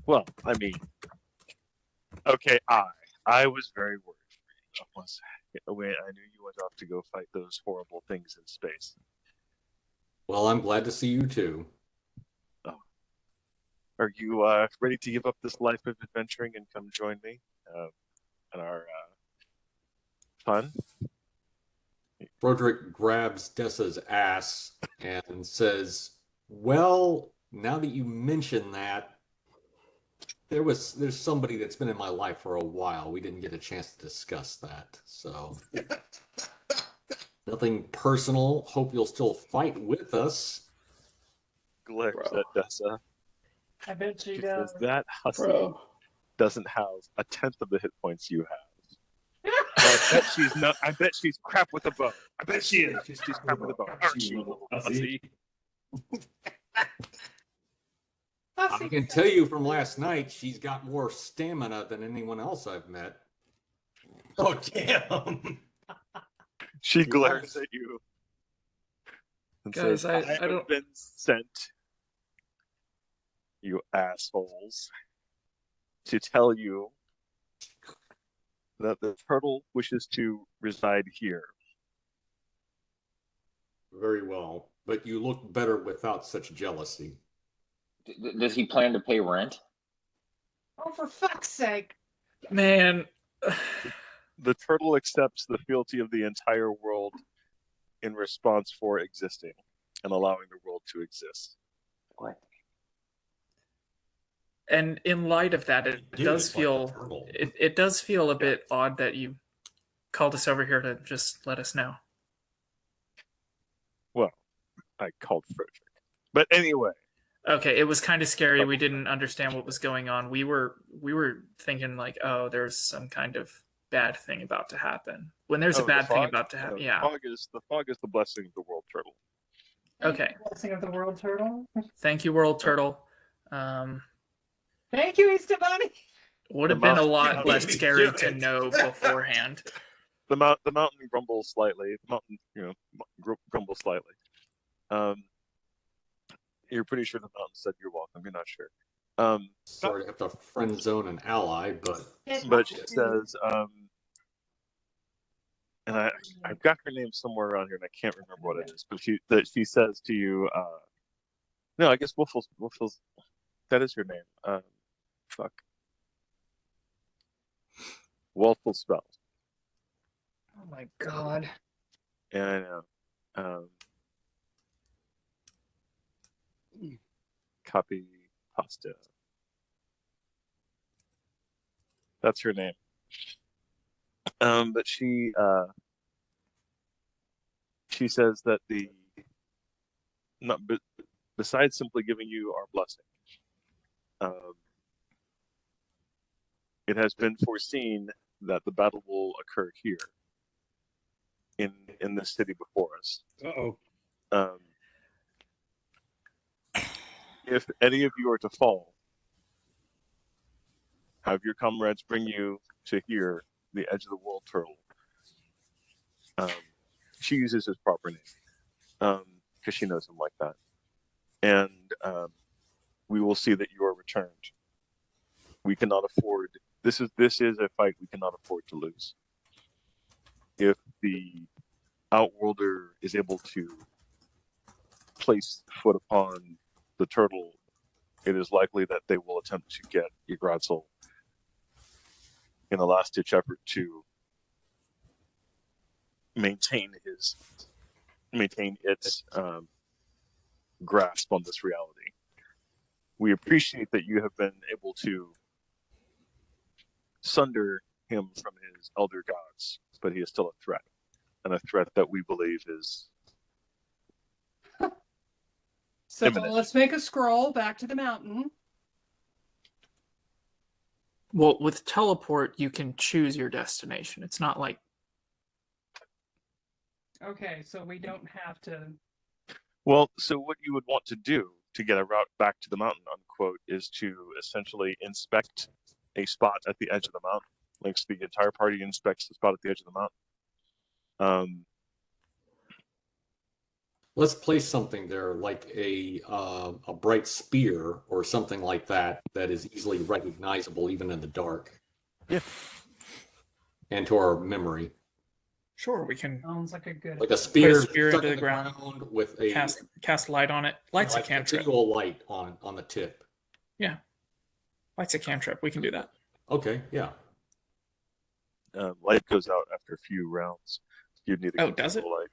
Well, I mean, okay, I was very worried for you. I knew you went off to go fight those horrible things in space. Well, I'm glad to see you too. Oh. Are you ready to give up this life of adventuring and come join me in our fun? Frederick grabs Dessa's ass and says, well, now that you mention that, there's somebody that's been in my life for a while. We didn't get a chance to discuss that. So nothing personal. Hope you'll still fight with us. Glares at Dessa. I bet she She does. says that hussy doesn't have a tenth of the hit points you have. I bet she's crap with a bow. I bet she is. She's crap with a bow. Aren't you, little hussy? I can tell you from last night, she's got more stamina than anyone else I've met. Oh, damn. She glares at you and Guys, says, I I don't- have been sent, you assholes, to tell you that the turtle wishes to reside here. Very well, but you look better without such jealousy. Does he plan to pay rent? Oh, for fuck's sake. Man, The turtle accepts the fealty of the entire world in response for existing and allowing the world to exist. What? and in light of that, it Dude, does it's like a feel turtle. it does feel a bit odd that you called us over here to just let us know. Well, I called Frederick. But anyway, Okay, it was kind of scary. We didn't understand what was going on. We were thinking like, oh, there's some kind of bad thing about to happen. When there's a the bad thing fog? about to happen, No, yeah. the fog is the blessing of the world turtle. Okay. Blessing of the world turtle. Thank you, World Turtle. Thank you, Easter Bunny. Would The have been a mountain- lot less Maybe scary do to it. know beforehand. The mountain grumbles slightly. The mountain, grumbles slightly. You're pretty sure the mountain said you're welcome. You're not sure. Sorry to have to friend zone an ally, but But she says, and I've got her name somewhere around here, and I can't remember what it is. But she says to you, no, I guess Wolfels, that is her name. Fuck. Wolfel spell. Oh my god. And I know. Copy pasta. That's her name. But she she says that besides simply giving you our blessing, it has been foreseen that the battle will occur here in the city before us. Uh-oh. If any of you are to fall, have your comrades bring you to here, the edge of the world turtle. She uses his proper name because she knows him like that. And we will see that you are returned. We cannot afford, this is a fight we cannot afford to lose. If the Outworlder is able to place foot upon the turtle, it is likely that they will attempt to get Yggdrasil in a last-ditch effort to maintain its grasp on this reality. We appreciate that you have been able to sunder him from his elder gods, but he is still a threat, and a threat that we believe is So imminent. let's make a scroll back to the mountain. Well, with teleport, you can choose your destination. It's not like Okay, so we don't have to. Well, so what you would want to do to get a route back to the mountain, unquote, is to essentially inspect a spot at the edge of the mountain. Like, so the entire party inspects the spot at the edge of the mountain. Let's place something there, like a bright spear or something like that, that is easily recognizable even in the dark. Yeah. And to our memory, sure we can Sounds like a good. like a spear, spear stuck into in the ground, with a cast light on it. Lights like a cantrip. continual light on the tip. Yeah, lights a cantrip. We can do that. Okay, yeah. Light goes out after a few rounds. You'd need a Oh, does it? continual light.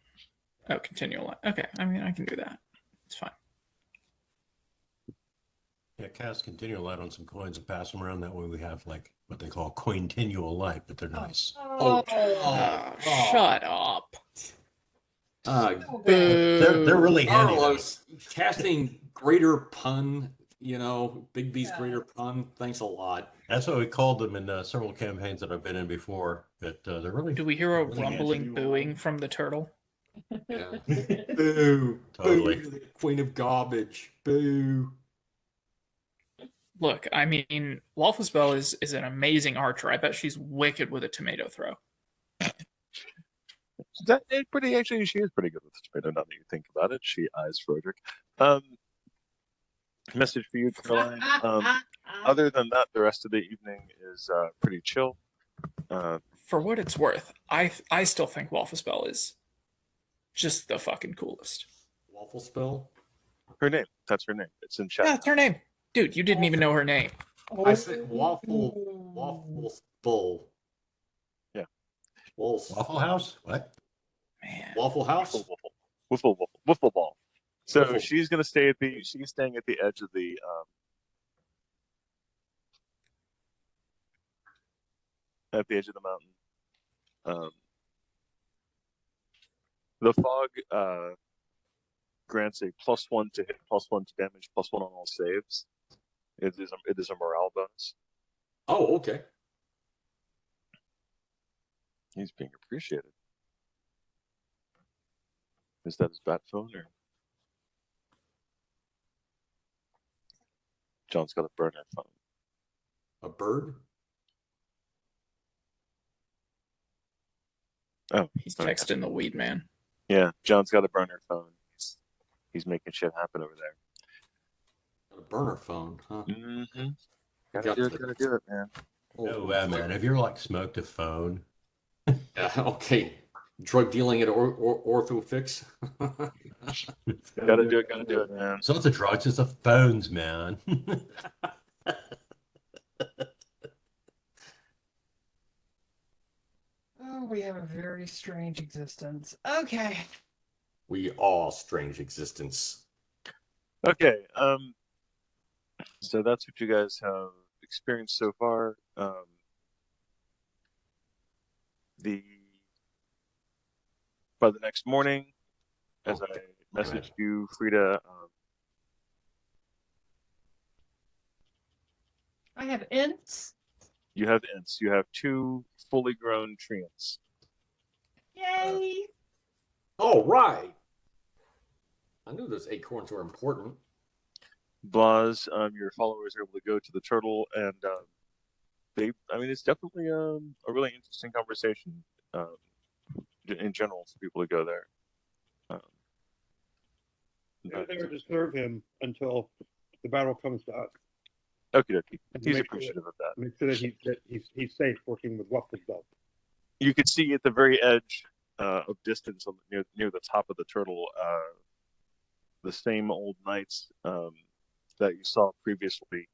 Oh, continual light. Okay, I mean I can do that. It's fine. Yeah, cast continual light on some coins and pass them around. That way we have like what they call continual light, but they're nice. Shut up. They're really handy. Carlos, casting greater pun, Big B's greater pun. Thanks a lot. That's what we called them in several campaigns that I've been in before. But they're really. Do we hear a really rumbling handy. booing from the turtle? Yeah. Boo. Totally. Boo to the Queen of Garbage. Boo. Look, I mean, Wafflespell is an amazing archer. I bet she's wicked with a tomato throw. Actually, she is pretty good with the tomato. Now that you think about it, she eyes Frederick. Message for you, Caroline. Other than that, the rest of the evening is pretty chill. For what it's worth, I still think Wafflespell is just the fucking coolest. Waffle spell? Her name. That's her name. It's in chat. Yeah, that's her name. Dude, you didn't even know her name. I said waffle bull. Yeah. Waffle House? What? Man. Waffle House? Wiffle ball. So Wiffle. she's staying at the edge of the mountain. The fog grants a +1 to hit, +1 to damage, +1 on all saves. It is a morale bonus. Oh, okay. He's being appreciated. Is that his bat phone or? John's got a burner phone. A bird? Oh, He's okay. texting the weed man. Yeah, John's got a burner phone. He's making shit happen over there. A burner phone, huh? Mm-hmm. Got Gotta the- do it, man. Oh, man. Have you ever like smoked a phone? Yeah, okay. Drug dealing at Orthofix. Gotta do it, man. It's not the drugs, it's the phones, man. Oh, we have a very strange existence. Okay. We are strange existence. Okay, so that's what you guys have experienced so far. By the next morning, as I Okay. messaged you, Frida. I have ints. You have ints. You have 2 fully grown treants. Yay! All right. I knew those acorns were important. Blas, your followers are able to go to the turtle, and I mean, it's definitely a really interesting conversation in general for people to go there. They're there to serve him until the battle comes to us. Okie dokie. And to He's make sure appreciative of that. Make sure that he's safe working with Lufthansa. You could see at the very edge of distance near the top of the turtle the same old knights that you saw previously,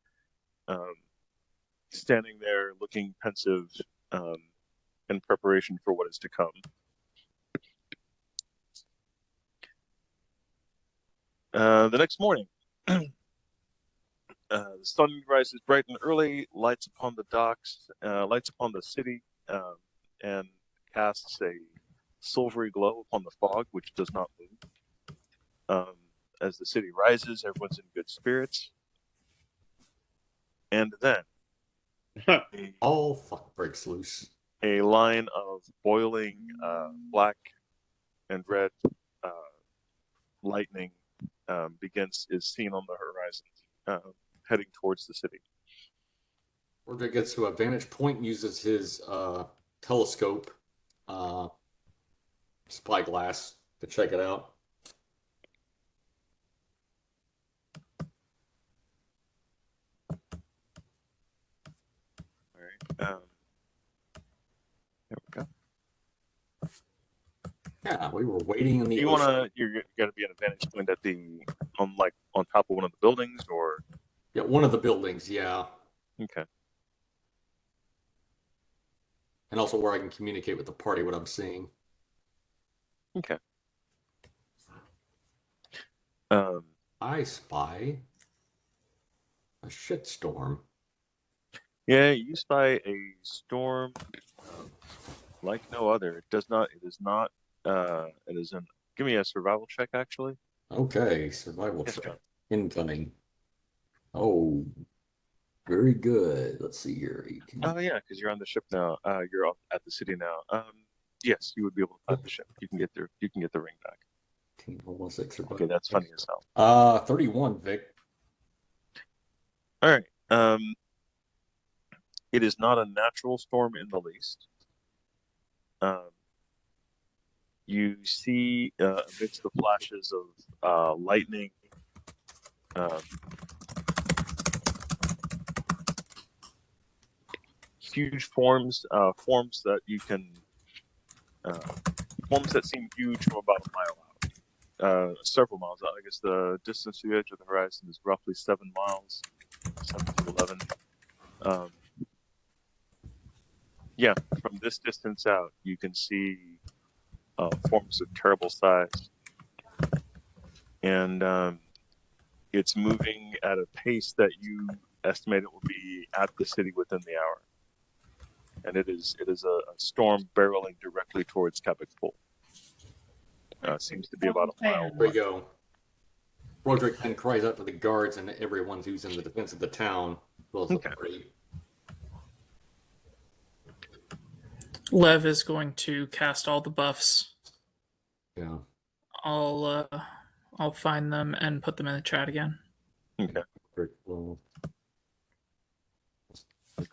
standing there looking pensive in preparation for what is to come. The next morning, the sun rises bright and early, lights upon the docks, lights upon the city, and casts a silvery glow upon the fog, which does not move. As the city rises, everyone's in good spirits. And then All fuck breaks loose. a line of boiling black and red lightning is seen on the horizon, heading towards the city. Roger gets to a vantage point and uses his telescope spyglass to check it out. All right. There we go. Yeah, we were waiting in the You're gonna be at a vantage point at on top of one of the buildings, or Yeah, one of the buildings, yeah. okay. And also where I can communicate with the party what I'm seeing. Okay. I spy a shitstorm. Yeah, you spy a storm like no other. It is not. It is an. Give me a survival check, actually. Okay, survival Yes, check. John. Incoming. Oh, very good. Let's see here. Oh yeah, because you're on the ship now. You're at the city now. Yes, you would be able to find the ship. You can get there. You can get the ring back. Okay, that's funny as hell. 31, Vic. All right. It is not a natural storm in the least. You see amidst the flashes of lightning, huge forms that you can forms that seem huge from about a mile out, several miles out. I guess the distance to the edge of the horizon is roughly 7 miles, 7 to 11. Yeah, from this distance out, you can see forms of terrible size, and it's moving at a pace that you estimate it will be at the city within the hour. And it is a storm barreling directly towards Quebec Pool. Seems to be about a mile. There we go. Roderick then cries out to the guards and everyone who's in the defense of the town. Okay. Lev is going to cast all the buffs. Yeah. I'll find them and put them in the chat again. Okay. Well,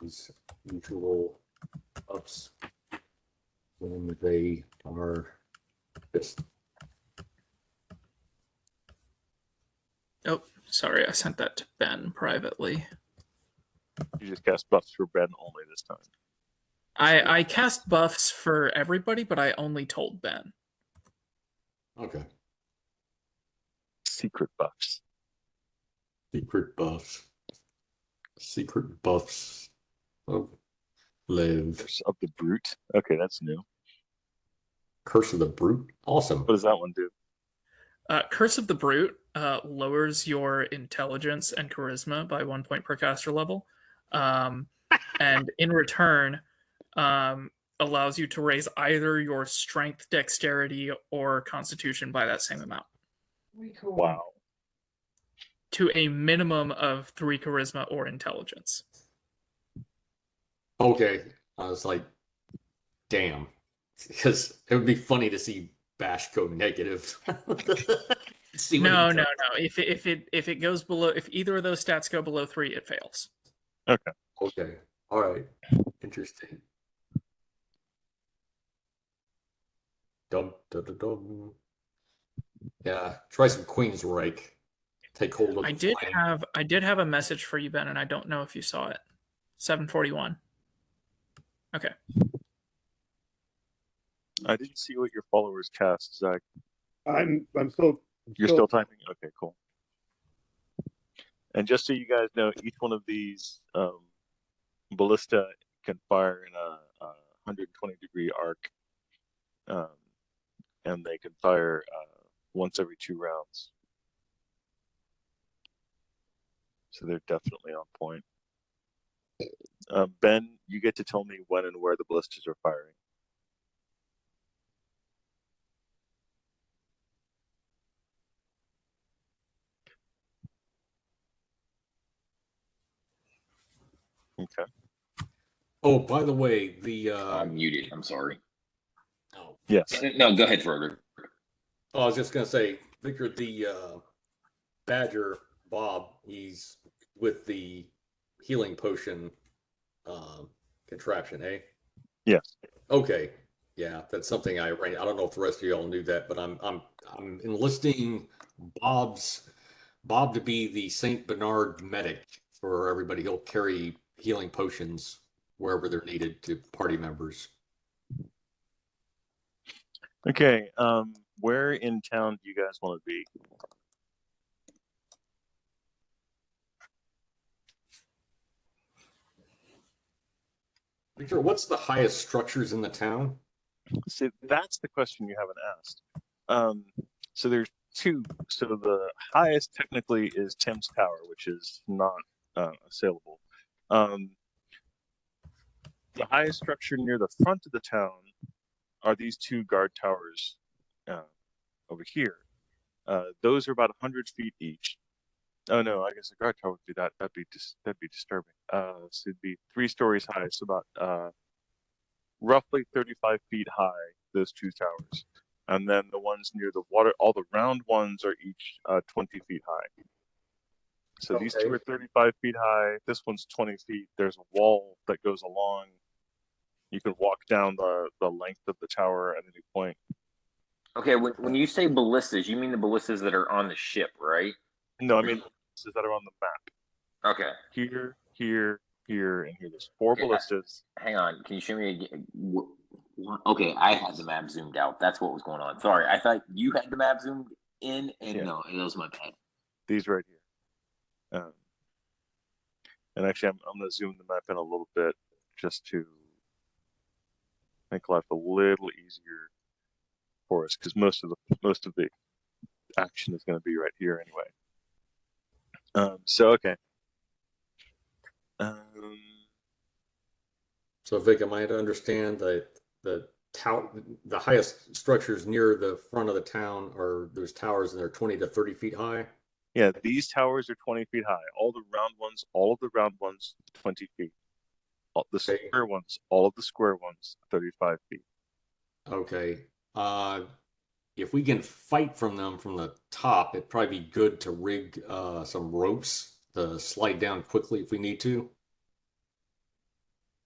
these usual ups when they are just. Oh, sorry, I sent that to Ben privately. You just cast buffs for Ben only this time. I cast buffs for everybody, but I only told Ben. Okay. Secret buffs. Secret buffs. Secret buffs of Live. Curse of the Brute. Okay, that's new. Curse of the Brute. Awesome. What does that one do? Curse of the Brute lowers your intelligence and charisma by 1 point per caster level. And in return, allows you to raise either your strength, dexterity, or constitution by that same amount Pretty cool. Wow. to a minimum of 3 charisma or intelligence. Okay. I was like, damn. Because it would be funny to see Bash go negative. See what No, he no, does. no. If it goes below, if either of those stats go below 3, it fails. Okay. Okay. All right. Interesting. Dum, dum, dum, dum. Yeah. Try some Queensryche. Take hold of I the did have a message for you, Ben, and I don't know if you saw it. 741. Okay. I didn't see what your followers cast, Zach. I'm still. You're still typing? Okay, cool. And just so you guys know, each one of these ballista can fire in a 120-degree arc, and they can fire once every 2 rounds. So they're definitely on point. Ben, you get to tell me when and where the ballistas are firing. Okay. Oh, by the way, the I'm muted. I'm sorry. oh, Yes. No, go ahead, Froder. I was just gonna say, Victor, the Badger Bob, he's with the healing potion contraption, eh? Yes. Okay. Yeah, that's something I ran. I don't know if the rest of y'all knew that, but I'm enlisting Bob to be the Saint Bernard medic for everybody. He'll carry healing potions wherever they're needed to party members. Okay. Where in town do you guys want to be? Victor, what's the highest structures in the town? See, that's the question you haven't asked. So there's 2. So the highest technically is Tim's Tower, which is not assailable. The highest structure near the front of the town are these 2 guard towers over here. Those are about 100 feet each. Oh no, I guess a guard tower would do that. That'd be disturbing. So it'd be 3 stories high, so about roughly 35 feet high. Those 2 towers, and then the ones near the water, all the round ones are each 20 feet high. So these 2 are 35 feet high. This one's 20 feet. There's a wall that goes along. You can walk down the length of the tower at any point. Okay, when you say ballistas, you mean the ballistas that are on the ship, right? No, I mean ballistas that are on the map. Okay. Here, here, here, and here. There's 4 ballistas. Hang on. Can you show me again? Okay, I had the map zoomed out. That's what was going on. Sorry, I thought you had the map zoomed in, and no, it was my bad. These right here. And actually, I'm going to zoom the map in a little bit just to make life a little easier for us, because most of the action is going to be right here anyway. So okay. So Vic, am I to understand that the highest structures near the front of the town are those towers, and they're 20 to 30 feet high? Yeah, these towers are 20 feet high. All of the round ones, 20 feet. All the square ones, all of the square ones, 35 feet. Okay. If we can fight from them from the top, it'd probably be good to rig some ropes to slide down quickly if we need to.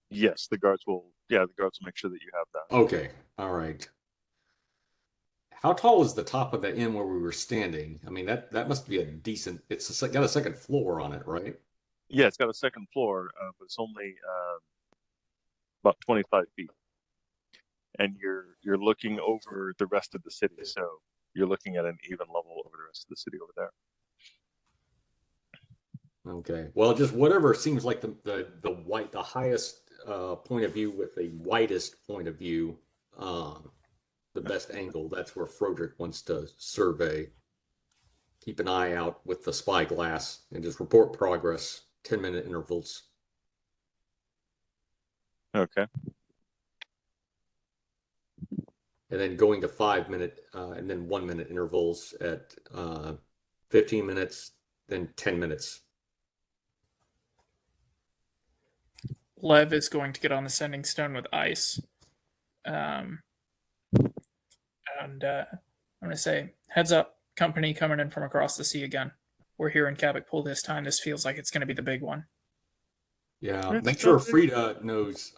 Yes, the guards will make sure that you have that. Okay. All right. How tall is the top of the inn where we were standing? I mean, that must be a decent. It's got a second floor on it, right? Yeah, it's got a second floor, but it's only about 25 feet, and you're looking over the rest of the city. So you're looking at an even level over the rest of the city over there. Okay. Well, just whatever seems like the highest point of view with the widest point of view, the best angle. That's where Froderick wants to survey. Keep an eye out with the spyglass and just report progress. 10-minute intervals. Okay. and then going to 5 minute and then 1 minute intervals at 15 minutes, then 10 minutes. Lev is going to get on the sending stone with ice. And I'm going to say, heads up, company coming in from across the sea again. We're here in Cabot Pool this time. This feels like it's going to be the big one. Yeah, make sure Frida knows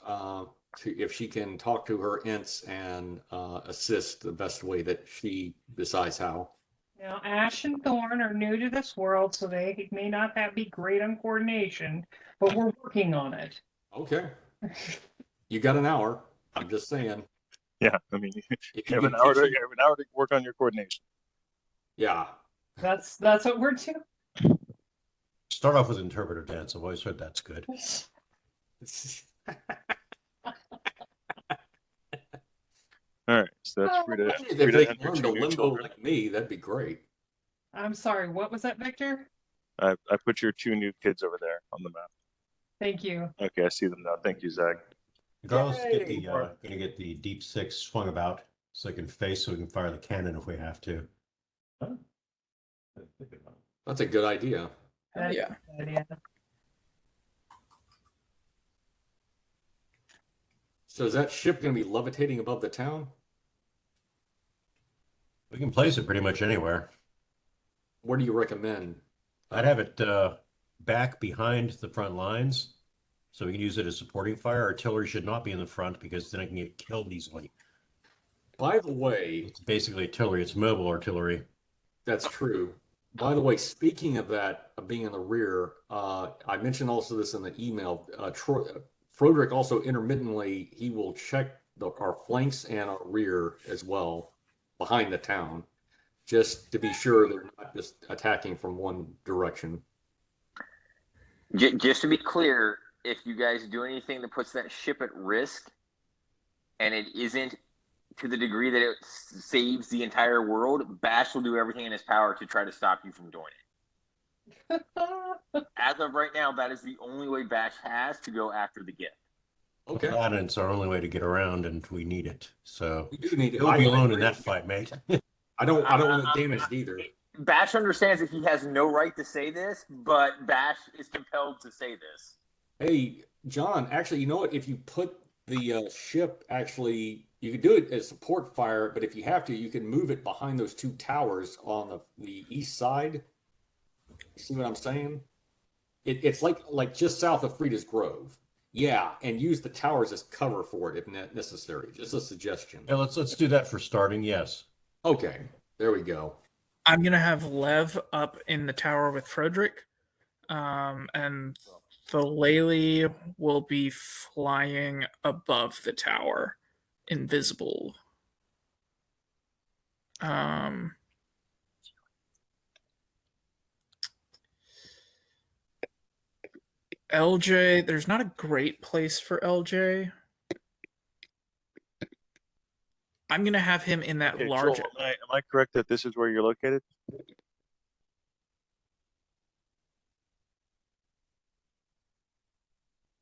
if she can talk to her ints and assist the best way that she decides how. Now, Ash and Thorn are new to this world, so they may not be great on coordination, but we're working on it. Okay. You got an hour. I'm just saying. Yeah, I mean, you If have you an can hour teach to it- work on your coordination. Yeah. That's what we're doing. Start off with interpreter dance. I've always heard that's good. All right, so that's Frida. If Frida they and her learn to two new limbo children. like me, that'd be great. I'm sorry, what was that, Victor? I put your 2 new kids over there on the map. Thank you. Okay, I see them now. Thank you, Zach. Carlos, gonna get the deep 6 swung about so I can face so we can fire the cannon if we have to. That's a good idea. That is Yeah. a good idea. So is that ship going to be levitating above the town? We can place it pretty much anywhere. What do you recommend? I'd have it back behind the front lines so we can use it as supporting fire. Artillery should not be in the front because then it can get killed easily. By the way, It's basically artillery. It's mobile artillery. that's true. By the way, speaking of that, of being in the rear, I mentioned also this in the email. Froderick also intermittently, he will check our flanks and our rear as well behind the town, just to be sure they're not just attacking from one direction. Just to be clear, if you guys do anything that puts that ship at risk, and it isn't to the degree that it saves the entire world, Bash will do everything in his power to try to stop you from doing it. As of right now, that is the only way Bash has to go after the gift. Okay. It's our only way to get around, and we need it. So We do need it. you'll be alone in that fight, mate. I don't want it damaged either. Bash understands that he has no right to say this, but Bash is compelled to say this. Hey, John, actually, you know what? If you put the ship, actually, you could do it as support fire, but if you have to, you can move it behind those 2 towers on the east side. See what I'm saying? It's like just south of Frida's Grove. Yeah, and use the towers as cover for it if necessary. Just a suggestion. Yeah, let's do that for starting. Yes. Okay, there we go. I'm going to have Lev up in the tower with Frederick. And the Lely will be flying above the tower, invisible. LJ, there's not a great place for LJ. I'm going to have him in that Okay, large... Joel, am I correct that this is where you're located?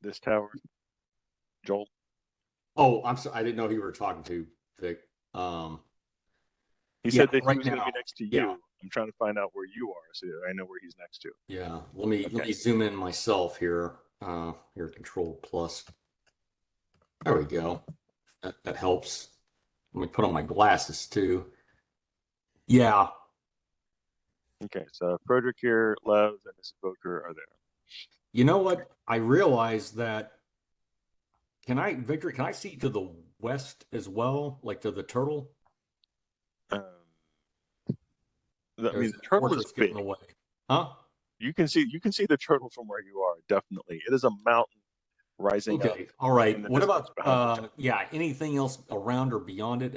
This tower? Joel? Oh, I'm sorry. I didn't know who you were talking to, Vic. He Yeah, said that right he was going to be now. next to you. Yeah. I'm trying to find out where you are so that I know where he's next to. Yeah, let me zoom in myself here. Here, Control Plus. There we go. That helps. Let me put on my glasses too. Yeah. Okay, so Frederick here, Lev, and Mrs. Boker are there. You know what? I realized that. Victor, can I see to the west as well, like to the turtle? I mean, There's the a turtle fortress is big. getting away. Huh? You can see the turtle from where you are. Definitely, it is a mountain rising up. Okay. All right. in the What distance behind the about turtle. yeah, anything else around or beyond it?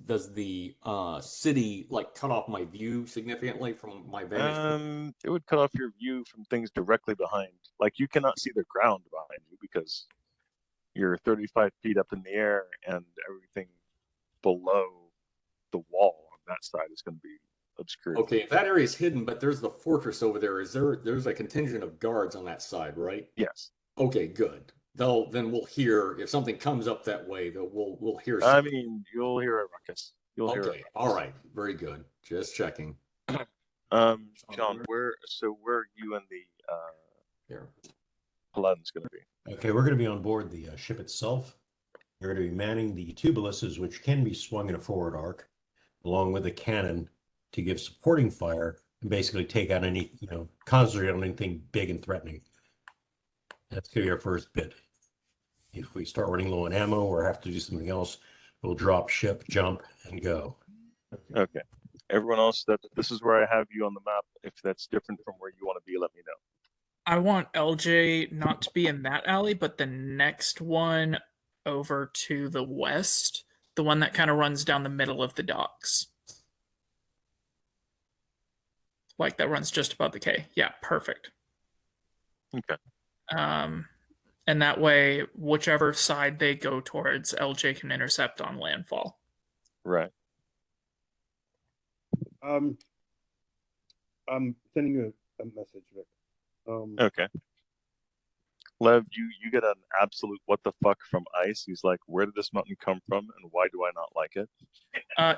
Does the city like cut off my view significantly from my vantage point? It would cut off your view from things directly behind. Like you cannot see the ground behind you because you're 35 feet up in the air, and everything below the wall on that side is going to be obscured. Okay, if that area is hidden, but there's the fortress over there. There's a contingent of guards on that side, right? Yes. Okay, good. then we'll hear if something comes up that way. We'll hear. I Something. mean, you'll hear a ruckus. You'll hear a Okay, ruckus. all right, very good. Just checking. John, where are you and the Here. Paladins going to be? Okay, we're going to be on board the ship itself. We're going to be manning the two ballistas, which can be swung in a forward arc, along with a cannon to give supporting fire and basically take out any, concentrate on anything big and threatening. That's going to be our first bit. If we start running low on ammo or have to do something else, we'll drop ship, jump, and go. Okay. Everyone else, this is where I have you on the map. If that's different from where you want to be, let me know. I want LJ not to be in that alley, but the next one over to the west, the one that kind of runs down the middle of the docks. Like that runs just above the K. Yeah, perfect. Okay. And that way, whichever side they go towards, LJ can intercept on landfall. Right. I'm sending you a message, Vic. Okay. Lev, you get an absolute what the fuck from Ice. He's like, where did this mountain come from, and why do I not like it?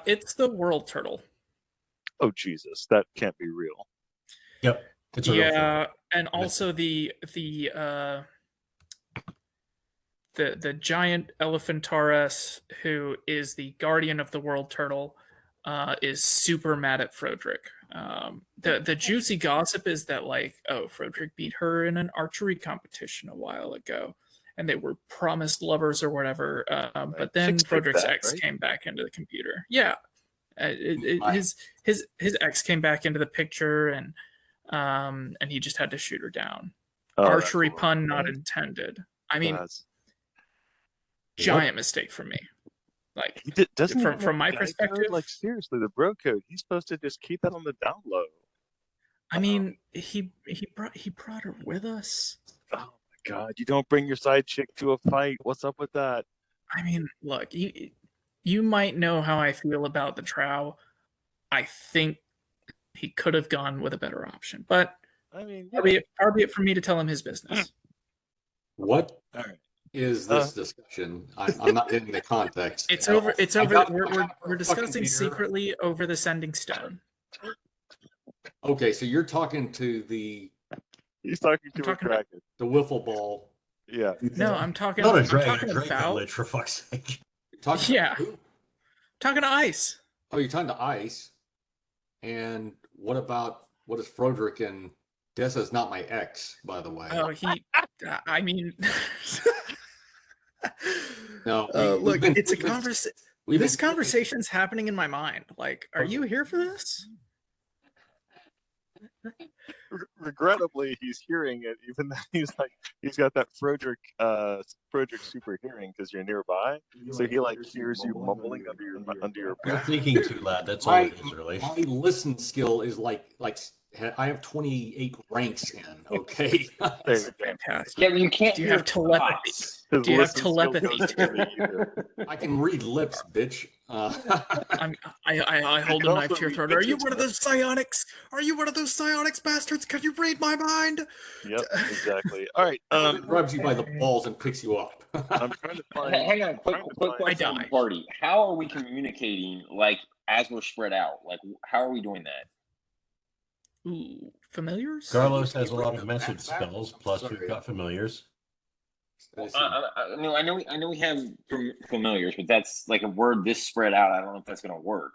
It's the world turtle. Oh Jesus, that can't be real. Yep. It's a real thing. Yeah, and also the giant Elephantaurus, who is the guardian of the world turtle, is super mad at Frodrick. The juicy gossip is that Frodrick beat her in an archery competition a while ago, and they were promised lovers or whatever. But then Frodrick's ex came back into the computer. Yeah, his ex came back into the picture, and he just had to shoot her down. Archery pun not intended. I mean, giant mistake for me. Like, from my perspective, like seriously, the bro code. He's supposed to just keep that on the down low. I mean, he brought her with us. Oh my god! You don't bring your side chick to a fight. What's up with that? I mean, look, you might know how I feel about the Trow. I think he could have gone with a better option, but I mean, far be it for me to tell him his business. What is this discussion? I'm not getting the context. It's over. It's over. We're discussing secretly over the sending stone. Okay, so you're talking to the. He's talking to a dragon. The wiffle ball. Yeah. No, I'm talking. Not a dragon. I'm talking about lich, for fuck's sake. Talking talking to Ice. Oh, you're talking to Ice. And what is Frodrick and Dessa's not my ex, by the way. Oh, I mean. No, look, it's a conversation. This conversation's happening in my mind. Like, are you here for this? Regrettably, he's hearing it, even though he's got that Frodrick super hearing because you're nearby. So he hears you mumbling under your You're breath. thinking too loud. That's all it is, really. My listen skill is like I have 28 ranks in. Okay. Fantastic. Yeah, you can't. Do you have telepathy? Do you have telepathy too? I can read lips, bitch. I hold a knife to your throat. Are you one of those psionics? Are you one of those psionics bastards? Can you read my mind? Yep, exactly. All right. Grabs you by the balls and picks you up. I'm trying to find. Hang on, quick question, party. How are we communicating? As we're spread out, how are we doing that? Ooh, familiars? Carlos has a lot of message spells, plus we've got familiars. I know we have familiars, but that's a word this spread out. I don't know if that's going to work.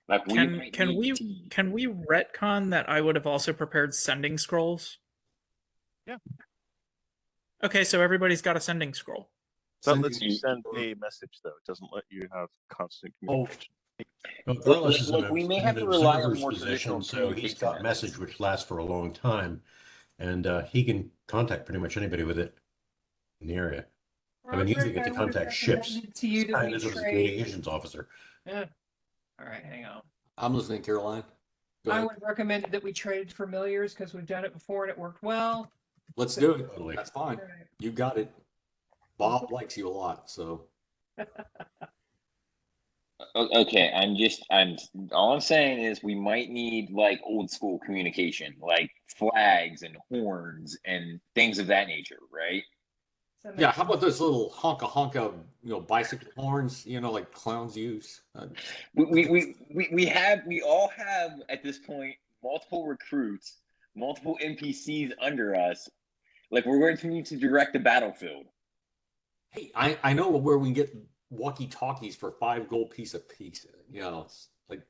Can we retcon that I would have also prepared sending scrolls? Yeah. Okay, so everybody's got a sending scroll. That lets you send a message, though. It doesn't let you have constant communication. Well, Carlos is in we may have to rely on more position, so he's got message which lasts for a long time, and he can contact pretty much anybody with it in the area. I mean, he's get to contact ships. To you This was a communications officer. Yeah. All right, hang on. I'm listening, Caroline. Go I ahead. would recommend that we traded familiars because we've done it before and it worked well. Let's do it. Totally. That's fine. All right. You got it. Bob likes you a lot, so. Okay, all I'm saying is we might need old school communication, like flags and horns and things of that nature, right? Yeah, how about those little honka, bicycle horns, like clowns use? We all have at this point multiple recruits, multiple NPCs under us. Like we're going to need to direct the battlefield. Hey, I know where we can get walkie-talkies for 5 gold piece a piece. Like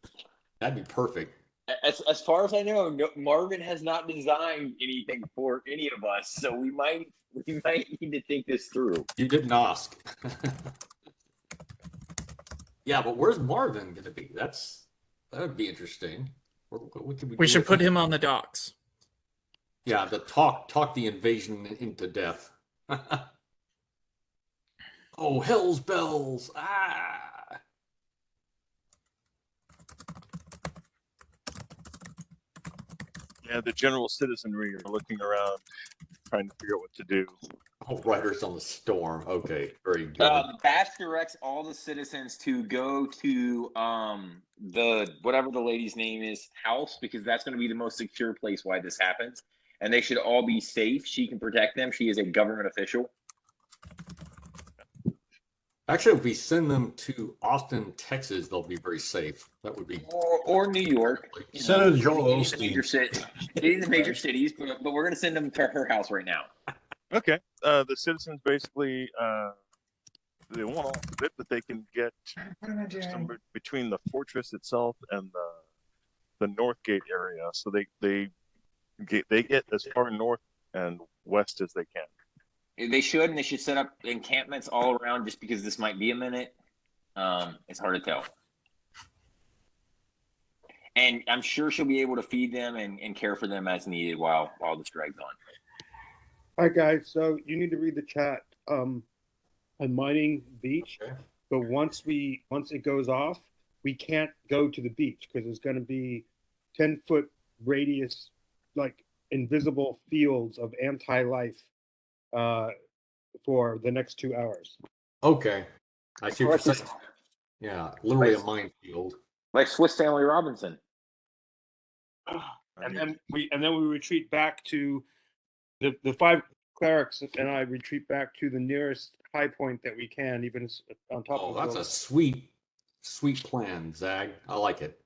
that'd be perfect. As far as I know, Marvin has not designed anything for any of us, so we might need to think this through. You didn't ask. Yeah, but where's Marvin going to be? That would be interesting. What could We should put him on the docks. Yeah, the talk the invasion into death. Oh, hell's bells! Ah. Yeah, the general citizenry are looking around, trying to figure out what to do. Oh, Riders on the Storm. Okay, very good. Bash directs all the citizens to go to the whatever the lady's name is house, because that's going to be the most secure place while this happens, and they should all be safe. She can protect them. She is a government official. Actually, if we send them to Austin, Texas, they'll be very safe. That would be or New York. Senator Joel Osteen. In the major cities, but we're going to send them to her house right now. Okay. The citizens basically they want all of it, but they can get somewhere between the fortress itself and the North Gate area. So they get as far north and west as they can. They should set up encampments all around, just because this might be a minute. It's hard to tell. And I'm sure she'll be able to feed them and care for them as needed while this drags on. All right, guys. So you need to read the chat on Mining Beach. Okay. But once it goes off, we can't go to the beach because there's going to be 10-foot radius, like invisible fields of anti-life for the next 2 hours. Okay. I see what you're saying. Yeah, literally a minefield. Like Swiss Family Robinson. And then we retreat back to the 5 clerics, and I retreat back to the nearest high point that we can, even on top of the that's building. a sweet plan, Zag. I like it.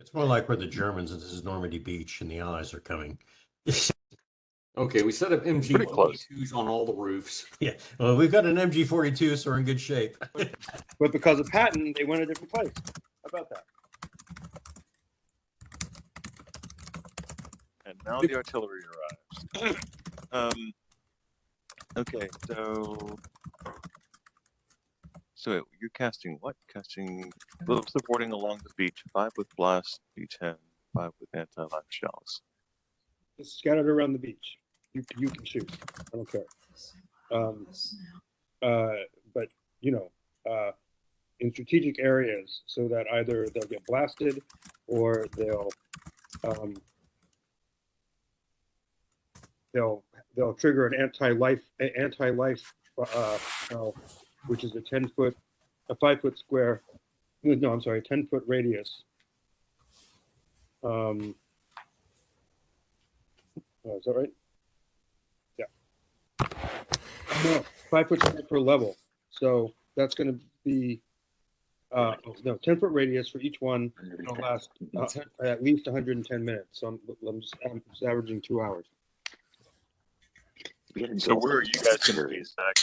It's more like we're the Germans and this is Normandy Beach and the Allies are coming. Okay, we set up MG42s on all the roofs. Yeah, well, we've got an MG42, so we're in good shape. But because of Patton, they went a different place. How about that? And now the artillery arrives. Okay, so you're casting what? Casting little supporting along the beach. 5 with blast, D10, 5 with anti-life shells. Just scattered around the beach. You can shoot. I don't care. But in strategic areas, so that either they'll get blasted or they'll trigger an anti-life, which is a 5-foot square. No, I'm sorry, 10-foot radius. Is that right? Yeah. No, 5-foot square per level. So that's going to be 10-foot radius for each one. It'll last at least 110 minutes. So I'm just averaging 2 hours. So where are you guys going to be, Zach?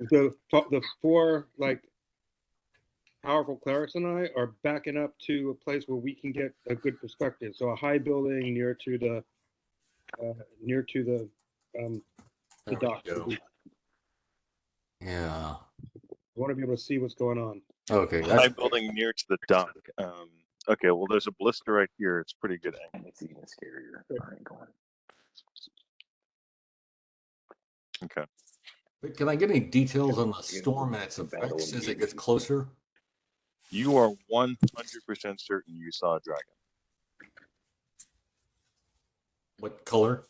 The 4 powerful clerics and I are backing up to a place where we can get a good perspective. So a high building near to the dock. Yeah. I want to be able to see what's going on. Okay. High building near to the dock. Okay, well, there's a blister right here. It's pretty good angle. It's even scarier. All right, go on. Okay. But can I get any details on the storm and its effects as it gets closer? You are 100% certain you saw a dragon. What color?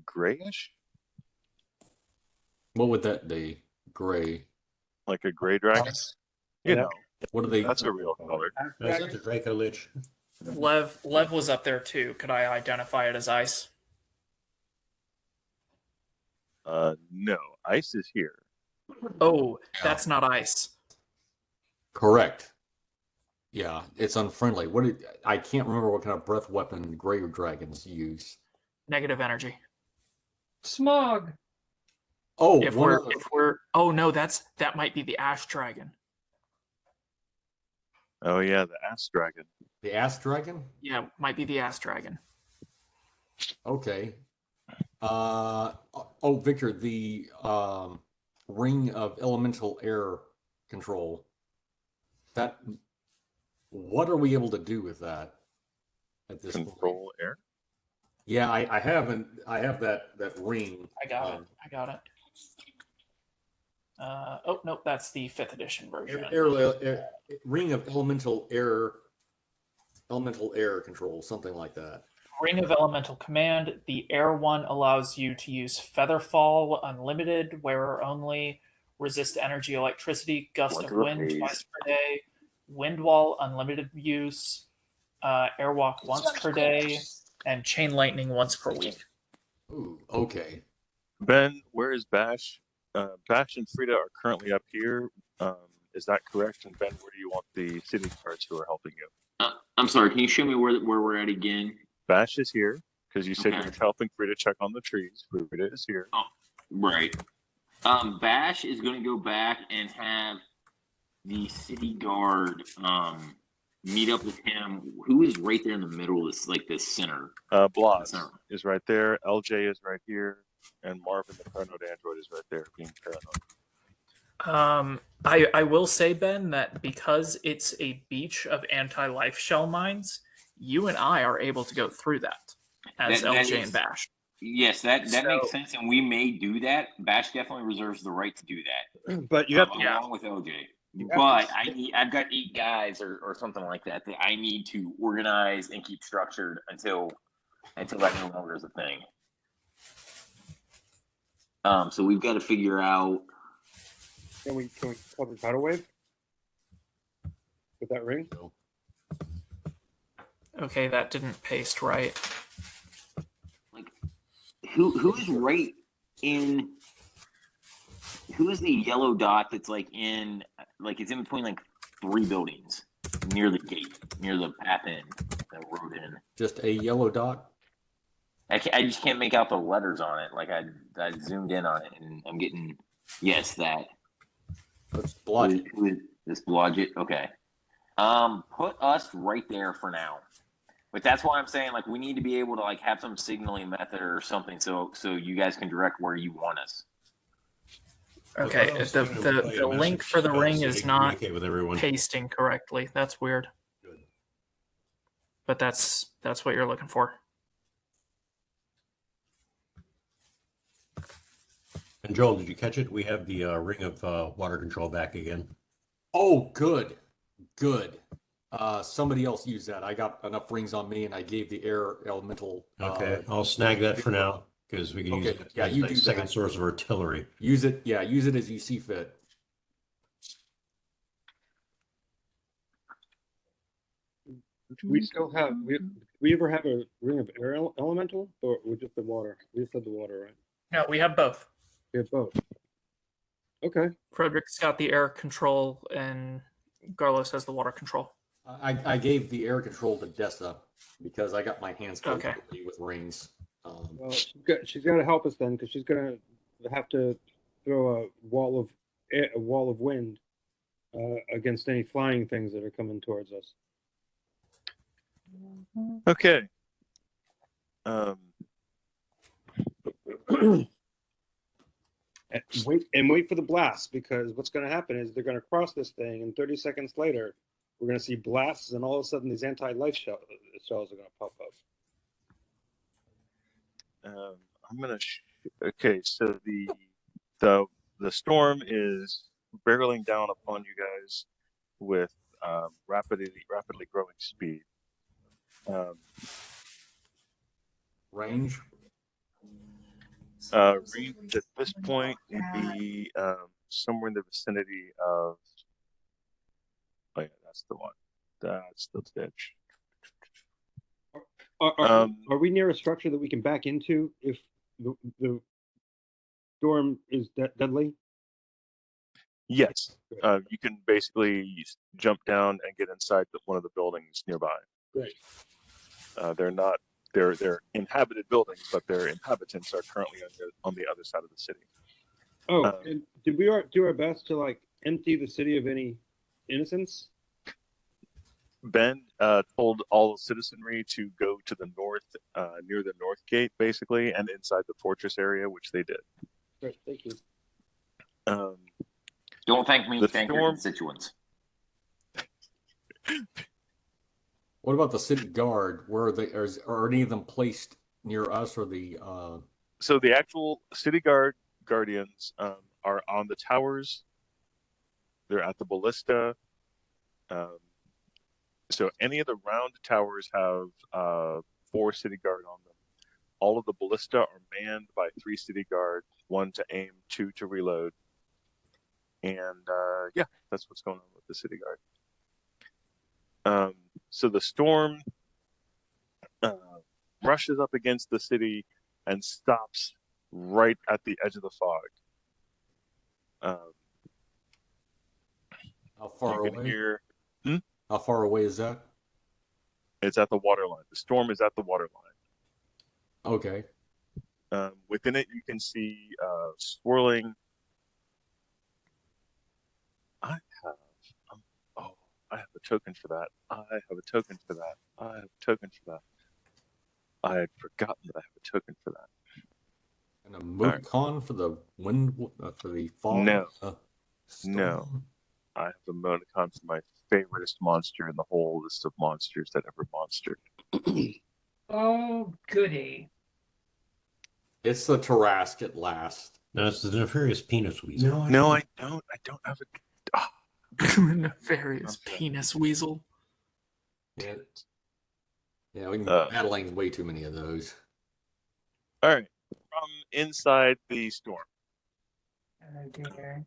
Grayish? What would that be? Gray. Like a gray dragon? You know, What are they? that's a real color. That's a Draco Lich. Lev was up there too. Could I identify it as ice? No, ice is here. Oh, that's not ice. Correct. Yeah, it's unfriendly. I can't remember what kind of breath weapon Grave Dragons use. Negative energy. Smog. Oh, If one we're other- if we're oh no, that might be the ash dragon. Oh yeah, the ass dragon. the Ass Dragon? Yeah, might be the ash dragon. Okay. Oh, Victor, the ring of elemental air control. What are we able to do with that at this point? Control air. Yeah, I have that ring. I got it. I got it. Oh nope, that's the 5th edition version. Ring of elemental air control, something like that. Ring of Elemental Command. The Air one allows you to use Featherfall Unlimited, Wearer Only, Resist Energy Electricity, Gust of Wind twice per day, Wind Wall Unlimited use, Airwalk once per day, and Chain Lightning once per week. Ooh, okay. Ben, where is Bash? Bash and Frida are currently up here. Is that correct? And Ben, where do you want the city guards who are helping you? I'm sorry. Can you show me where we're at again? Bash is here because you said Okay. you were helping Frida check on the trees. Frida is here. Oh, right. Bash is going to go back and have the city guard meet up with him. Who is right there in the middle of this, like this center? Blas Center. is right there. LJ is right here, and Marvin, the paranoid android, is right there, being paranoid. I will say, Ben, that because it's a beach of anti-life shell mines, you and I are able to go through that as That LJ is- and Bash. Yes, that So- makes sense, and we may do that. Bash definitely reserves the right to do that. But you have to, Yeah. Along with LJ. You have But to- I've got 8 guys or something like that that I need to organize and keep structured until that no longer is a thing. So we've got to figure out. can we call the tidal wave with that ring? Okay, that didn't paste right. Who is right in who is the yellow dot that's like it's in between like 3 buildings near the gate, near the path in, the road in. Just a yellow dot. I just can't make out the letters on it. Like I zoomed in on it and I'm getting that. Let's blotch it. Who is this Blodgett? Okay. Put us right there for now. But that's why I'm saying like we need to be able to like have some signaling method or something so you guys can direct where you want us. Okay, the link for the ring is not with everyone. pasting correctly. That's weird. Good. But that's what you're looking for. And Joel, did you catch it? We have the ring of water control back again. Oh, good. Somebody else used that. I got enough rings on me, and I gave the air elemental. Okay, I'll snag that for now because we can use Okay, it yeah, as you a do second that. source of artillery. Use it. Yeah, use it as you see fit. We still have. We ever have a ring of air elemental, or we just the water? We just had the water, right? No, we have both. We have both. Okay. Frederick's got the air control, and Garlos has the water control. I gave the air control to Dessa because I got my hands covered Okay. with rings. Well, she's got to help us then, because she's gonna have to throw a wall of wind against any flying things that are coming towards us. Okay. And wait for the blast, because what's going to happen is they're going to cross this thing, and 30 seconds later, we're going to see blasts, and all of a sudden these anti-life shells are going to pop up. I'm gonna. Okay, so the storm is barreling down upon you guys with rapidly growing speed. Range. Range at this point would be somewhere in the vicinity of. Oh yeah, that's the one. That's the bitch. Are we near a structure that we can back into if the storm is deadly? Yes, you can basically jump down and get inside one of the buildings nearby. Great. They're inhabited buildings, but their inhabitants are currently on the other side of the city. Oh, and did we do our best to like empty the city of any innocents? Ben told all the citizenry to go to the north, near the north gate, basically, and inside the fortress area, which they did. Great, thank you. Don't thank me, The thank your storm- constituents. What about the city guard? Where are they? Are any of them placed near us or the? So the actual city guardians are on the towers. They're at the ballista. So any of the round towers have 4 city guard on them. All of the ballista are manned by 3 city guard, 1 to aim, 2 to reload. And yeah, that's what's going on with the city guard. So the storm rushes up against the city and stops right at the edge of the fog. How far You can away? hear How far away is that? it's at the water line. The storm is at the water line. Okay. Within it, you can see swirling. I have a token for that. I have a token for that. I have a token for that. I had forgotten that I have a token for that. And a Mocon for the wind, for the fall? No. Storm? No. I have a emoticon for my favoriteest monster in the whole list of monsters that ever monstered. Oh, goody. It's the Tarask at last. No, it's the nefarious penis weasel. No, I don't. I don't have a. Nefarious penis weasel. Yeah, yeah, we can Uh, be battling way too many of those. All right. From inside the storm. Oh, dear.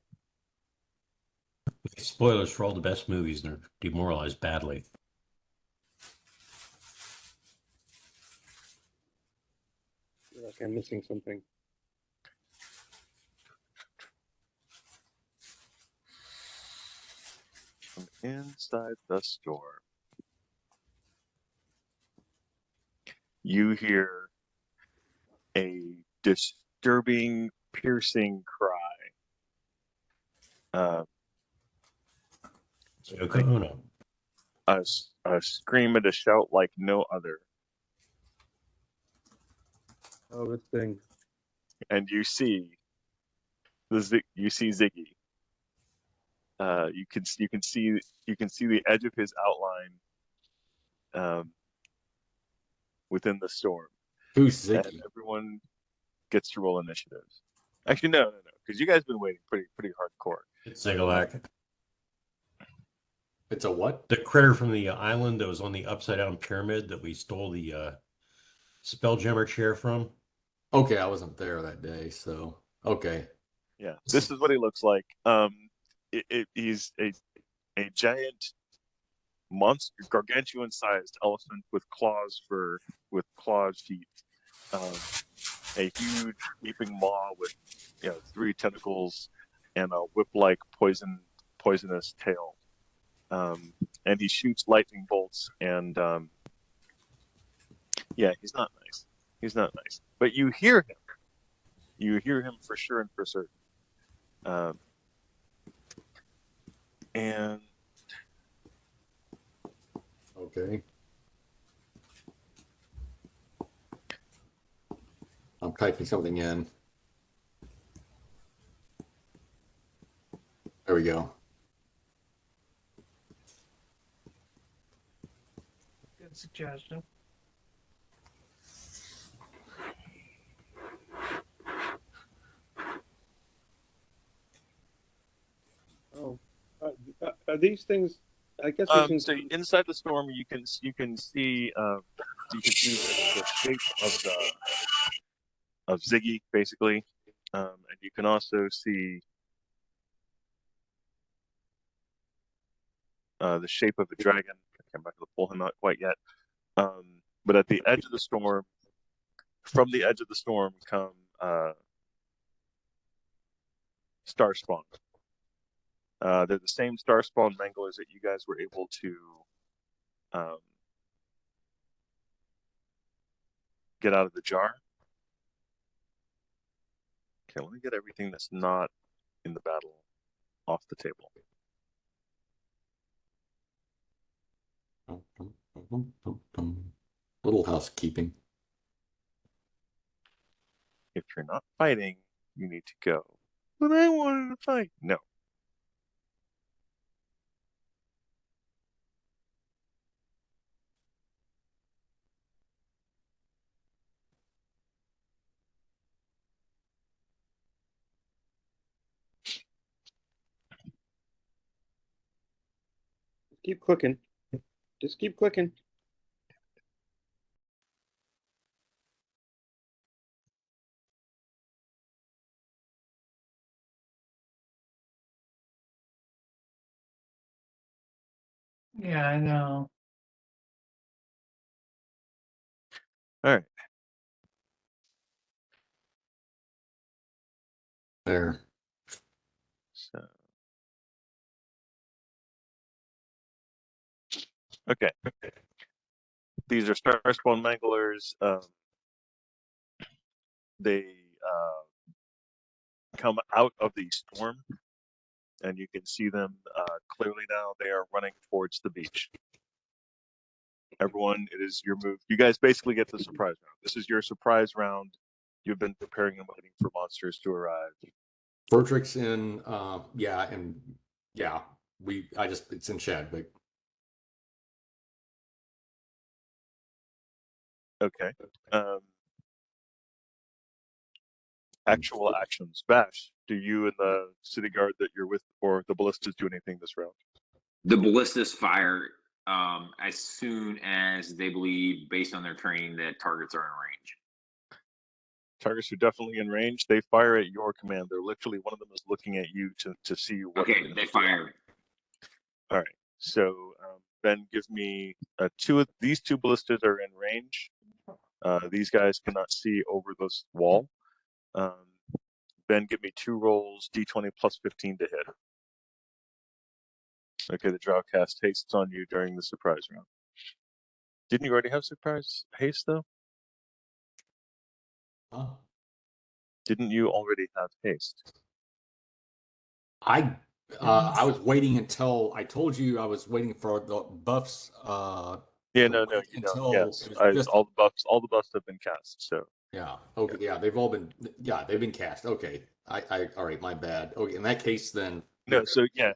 Spoilers for all the best movies, they're demoralized badly. I feel like I'm missing something. From inside the storm. You hear a disturbing, piercing cry. Yoko Ono. A scream and a shout like no other. Oh, this thing. And you see Ziggy. You can see the edge of his outline within the storm. Who's And Ziggy? everyone gets to roll initiatives. Actually, no, because you guys have been waiting pretty hardcore. It's Ziggalak. It's a what? The critter from the island that was on the upside down pyramid that we stole the Spelljammer chair from. Okay, I wasn't there that day, so okay. Yeah, this is what he looks like. He's a giant monster, gargantuan-sized elephant with clawed feet. A huge gaping maw with 3 tentacles and a whip-like poisonous tail. And he shoots lightning bolts, and yeah, he's not nice. He's not nice. But you hear him. You hear him for sure and for certain. And Okay. I'm typing something in. There we go. Good suggestion. Oh, are these things? I guess these things. so inside the storm, you can see the shape of Ziggy, basically, and you can also see the shape of the dragon. I'm not going to pull him out quite yet, but at the edge of the storm, from the edge of the storm, come star spawn. They're the same star spawn manglers that you guys were able to get out of the jar. Okay, let me get everything that's not in the battle off the table. Little housekeeping. If you're not fighting, you need to go. But I wanted to fight. No. Keep clicking. Just keep clicking. Yeah, I know. All right. There. So. Okay. These are star spawn manglers. They come out of the storm, and you can see them clearly now. They are running towards the beach. Everyone, it is your move. You guys basically get the surprise round. This is your surprise round. You've been preparing and waiting for monsters to arrive. Frederick's in, it's in Chadwick. Okay. Actual actions. Bash, do you and the city guard that you're with or the ballistas do anything this round? The ballistas fire as soon as they believe, based on their training, that targets are in range. Targets are definitely in range. They fire at your command. They're literally, one of them is looking at you to see what. Okay, they fire. All right. So Ben, give me these two ballistas are in range. These guys cannot see over this wall. Ben, give me 2 rolls, d20 plus 15 to hit. Okay, the drow cast hastes on you during the surprise round. Didn't you already have surprise haste though? Oh. Didn't you already have haste? I was waiting until I told you I was waiting for the buffs. No, you don't. Yes, all the buffs have been cast. So yeah, okay, yeah, they've been cast. Okay, all right, my bad. Okay, in that case, then no. So yeah,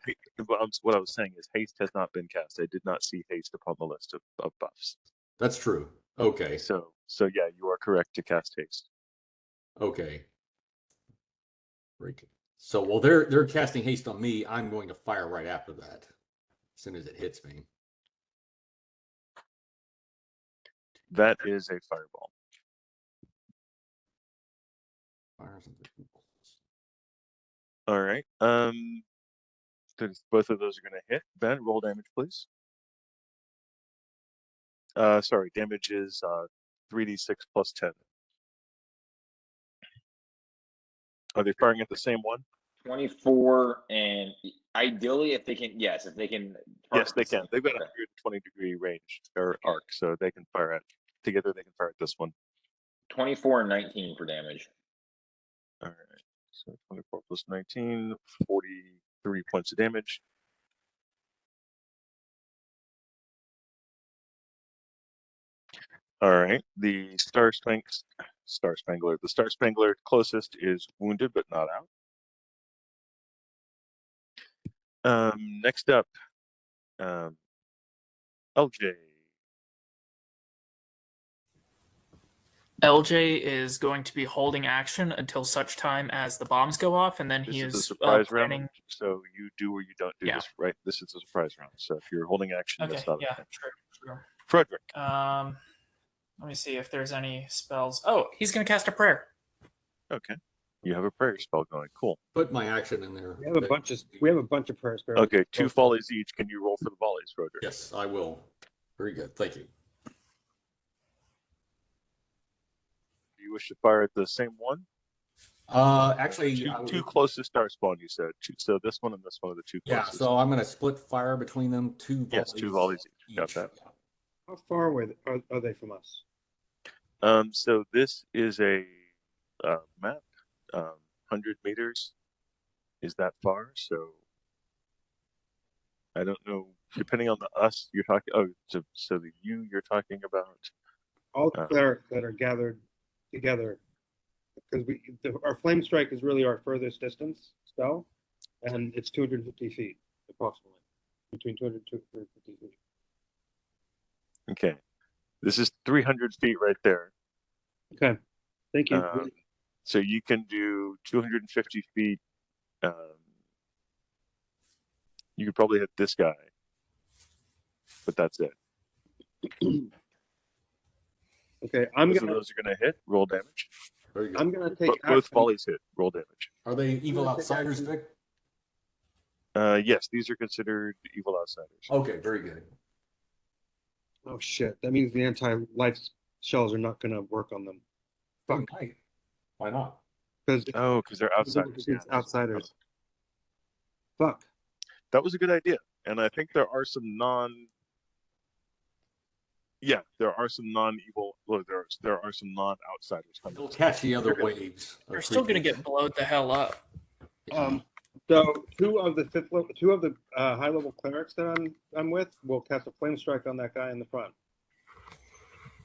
what I was saying is haste has not been cast. I did not see haste upon the list of buffs. That's true. Okay. So yeah, you are correct to cast haste. Okay. Very good. So while they're casting haste on me, I'm going to fire right after that, as soon as it hits me. That is a fireball. All right. Both of those are going to hit. Ben, roll damage, please. Sorry, damage is 3d6 plus 10. Are they firing at the same one? 24, and ideally, if they can. Yes, they can. They've got 120 degree range or arc, so they can fire at together. They can fire at this one. 24 and 19 for damage. All right, so 24 plus 19, 43 points of damage. All right, the Star Spangler. The Star Spangler closest is wounded but not out. Next up, LJ. LJ is going to be holding action until such time as the bombs go off, and then he is a surprise planning... round. So you do or you don't do Yeah. this, right? This is a surprise round. So if you're holding action, Okay, that's not yeah, true. Frederick. Let me see if there's any spells. Oh, he's going to cast a prayer. Okay, you have a prayer spell going. Cool. Put my action in there. We have a bunch of prayer spells. Okay, 2 volleys each. Can you roll for the volleys, Frederick? Yes, I will. Very good. Thank you. Do you wish to fire at the same one? Actually, two closest star spawn. You said so. This one and this one are the two yeah. closest. So I'm going to split fire between them. Two volleys. Yes, 2 volleys each. Got that. How far away are they from us? So this is a map. 100 meters is that far. So I don't know. Depending on the us you're talking. Oh, so the you're talking about. All the clerics that are gathered together, because our flame strike is really our furthest distance spell, and it's 250 feet approximately, between 200 and 250 feet. Okay, this is 300 feet right there. Okay, thank you. So you can do 250 feet. You could probably hit this guy, but that's it. Okay, Those are going to hit. Roll damage. Very good. I'm gonna take Both volleys hit. Roll damage. Are they evil outsiders, Vic? Yes, these are considered evil outsiders. Okay, very good. Oh shit! That means the anti-life shells are not gonna work on them. Fuck. Why not? Because they're outsiders. It's outsiders. Fuck. That was a good idea, and I think there are some there are some non-evil. Well, there are some non-outsiders coming. They'll catch the other waves. They're still going to get blowed the hell up. So two of the high-level clerics that I'm with will cast a flame strike on that guy in the front.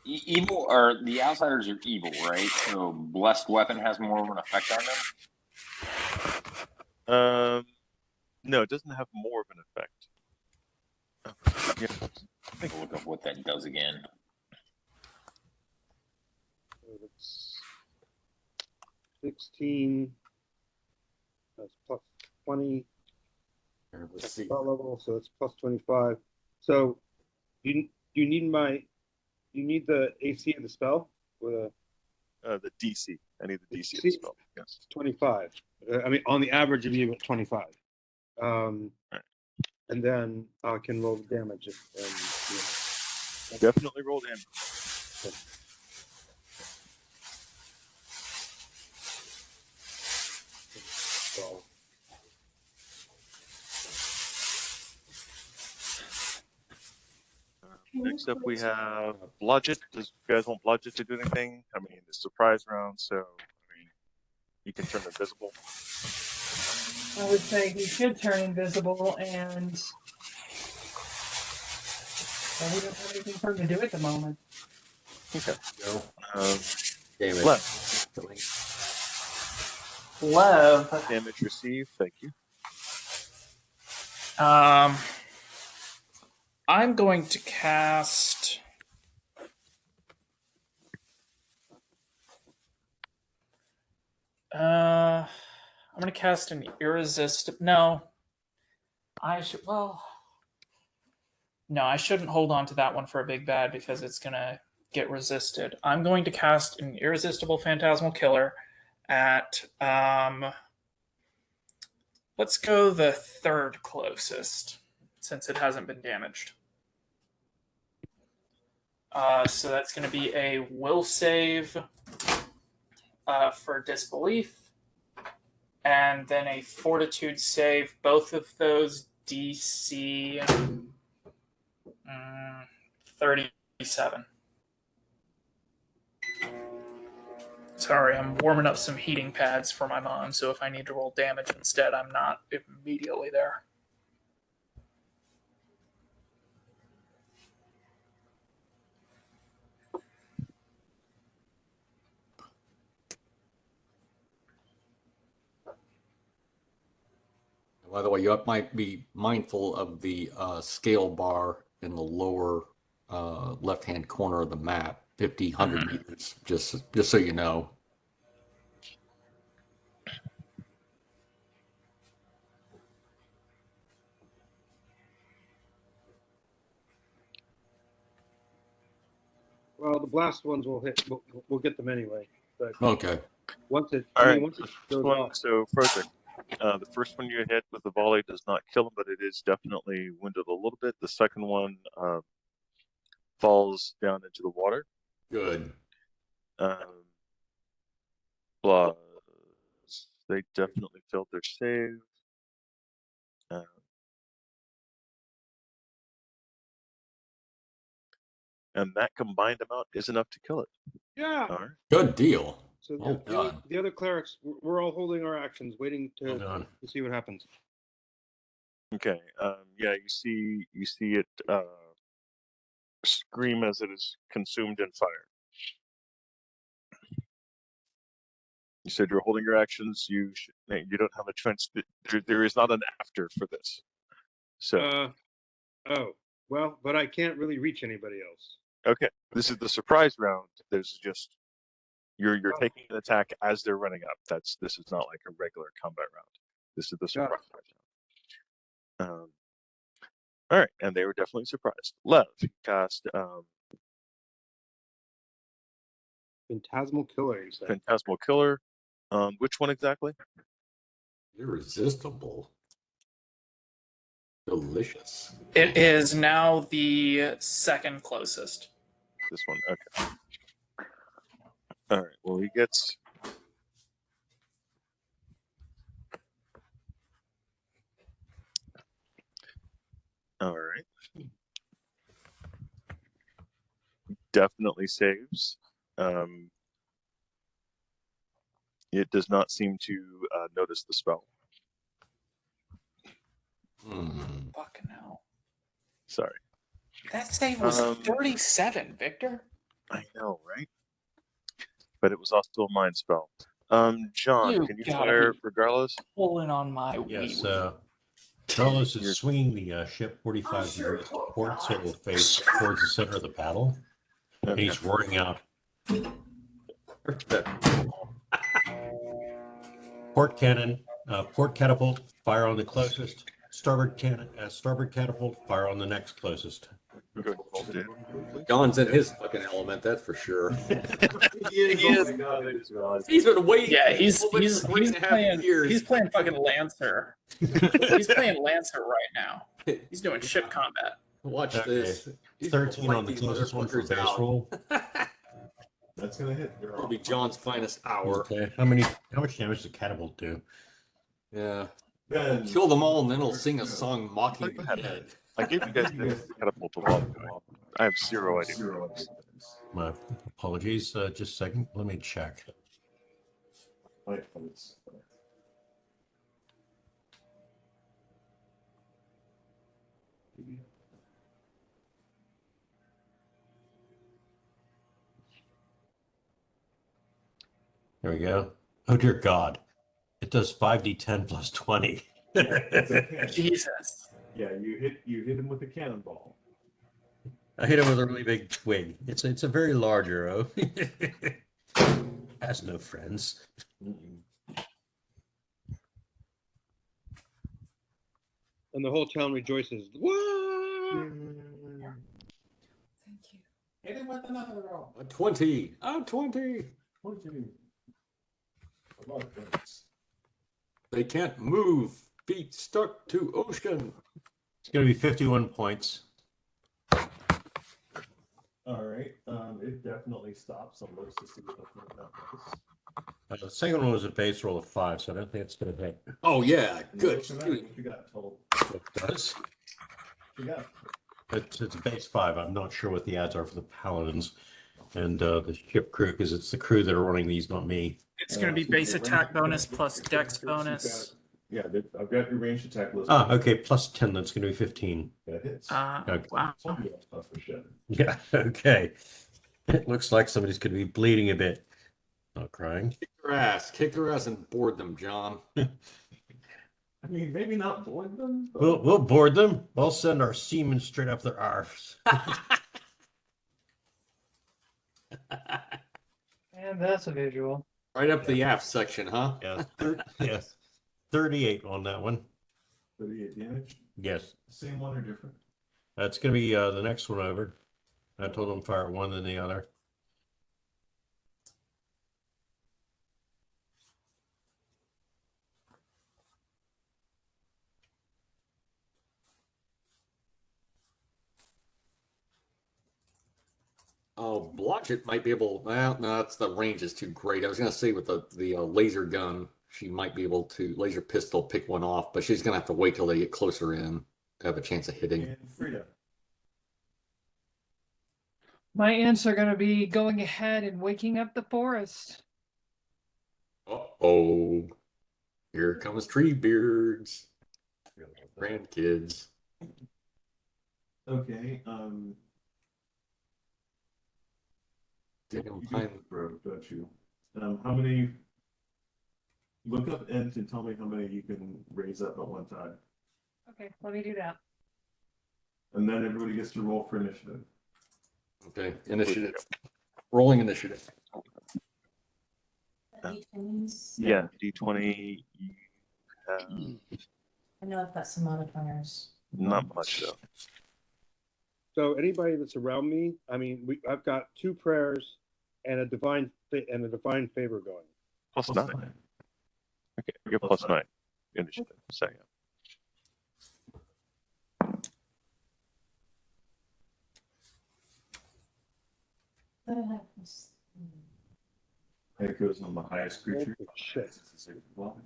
Evil, or the outsiders are evil, right? So blessed weapon has more of an effect on them. No, it doesn't have more of an effect. Take a look up what that does again. So it's 16. That's plus 20. Let's see. Spell level, so it's plus 25. So you need the AC of the spell with the DC. I need the DC of the spell. Yes. 25. I mean, on the average, it'd be 25. And then I can roll the damage. Definitely roll damage. So, next up, we have Bludget. Does you guys want Bludget to do anything? I mean, it's surprise round, so you can turn invisible. I would say he should turn invisible, and we don't have anything for him to do at the moment. Okay. No. Damage. Lev. Damage received. Thank you. I'm going to cast. I'm going to cast an irresistible. No, I should. Well, no, I shouldn't hold on to that one for a big bad because it's going to get resisted. I'm going to cast an irresistible phantasmal killer at. Let's go the third closest since it hasn't been damaged. So that's going to be a will save for disbelief, and then a fortitude save. Both of those DC 37. Sorry, I'm warming up some heating pads for my mom, so if I need to roll damage instead, I'm not immediately there. By the way, you might be mindful of the scale bar in the lower left-hand corner of the map, 50, 100 meters, just so you know. well, the blast ones will hit. We'll get them anyway. But Okay. once it goes off. So further, the first one you hit with the volley does not kill him, but it is definitely wounded a little bit. The second one falls down into the water. Good. they definitely failed their save. And that combined amount is enough to kill it. Yeah. All right. Good deal. So Oh, God. the other clerics, we're all holding our actions, waiting Hold on. to see what happens. Okay. Yeah, you see it scream as it is consumed in fire. You said you're holding your actions. You don't have a chance. There is not an after for this. So Oh, well, but I can't really reach anybody else. okay, this is the surprise round. There's just you're taking an attack as they're running up. This is not like a regular combat round. This is the Got it. surprise round. All right, and they were definitely surprised. Lev cast Phantasmal Killer, you said. Phantasmal Killer. Which one exactly? Irresistible. Delicious. It is now the second closest. This one. Okay. All right. Well, he gets. All right. Definitely saves. It does not seem to notice the spell. Fucking hell. Sorry. That save was 37, Victor. I know, right? But it was also a mind spell. John, You can you gotta fire be regardless? pulling on my Yes, wee. Carlos is swinging the ship 45 degrees to port, so it will face towards the center of the battle. And Okay. he's roaring out, port cannon, port catapult, fire on the closest. Starboard cannon, starboard catapult, fire on the next closest. Go ahead and roll damage. John's in his fucking element, that's for sure. He is. Oh my God, I just realized. He's been waiting. Yeah, he's for three and a half playing. years. He's playing fucking Lancer. He's playing Lancer right now. He's doing ship combat. Watch Okay. this. 13 on the closest one for base roll. That's gonna hit. Probably John's finest hour. Okay. How much damage does the catapult do? Yeah. Kill them all and then he'll sing a song mocking I the dead. gave you guys the catapult a while ago. I have zero idea. My apologies. Just a second. Let me check. There we go. Oh dear God. It does 5d10 plus 20. Jesus. Yeah, you hit him with a cannonball. I hit him with a really big twig. It's a very large arrow. Has no friends. And the whole town rejoices. Whoa! Thank you. Hit him with another roll. A 20. A 20. 20. They can't move. Feet stuck to ocean. It's going to be 51 points. All right. It definitely stops and looks to see what The second one was a base roll of 5, so I don't think it's going to hit. Oh, yeah. Good. you got total. It does. You got. It's a base 5. I'm not sure what the odds are for the paladins and the ship crew, because it's the crew that are running these, not me. It's going to be base attack bonus plus dex bonus. Yeah, I've got your ranged attack list. Ah, okay, plus 10. That's going to be 15. That hits. Okay. Wow. Yeah, okay. It looks like somebody's going to be bleeding a bit. Not crying. Kick their ass and board them, John. I mean, maybe not board them. But... We'll board them. We'll send our seamen straight up their arse. And that's a visual. Right up the aft section, huh? Yeah, yes. 38 on that one. 38 damage. Yes. Same one or different? That's going to be the next one over. I told them fire one than the other. Oh, Blodgett might be able. Well, no, that's the range is too great. I was going to say with the laser gun she might be able to laser pistol pick one off, but she's gonna have to wait till they get closer in to have a chance of hitting. And Frida. My ants are going to be going ahead and waking up the forest. Uh-oh. Here comes tree beards. Grandkids. Okay. Daniel You Pine. do Grove, don't you? How many? Look up int and tell me how many you can raise up at one time, Okay, let me do that. and then everybody gets to roll for initiative. Okay, initiative. Rolling initiative. Yeah, D20. You have I know I've got some modifiers. not much though. So anybody that's around me, I mean, I've got 2 prayers and a divine favor going. Plus 9. Okay, you're plus 9 initiative. So yeah. But I have this. It goes on the highest creature. Oh, shit. Well,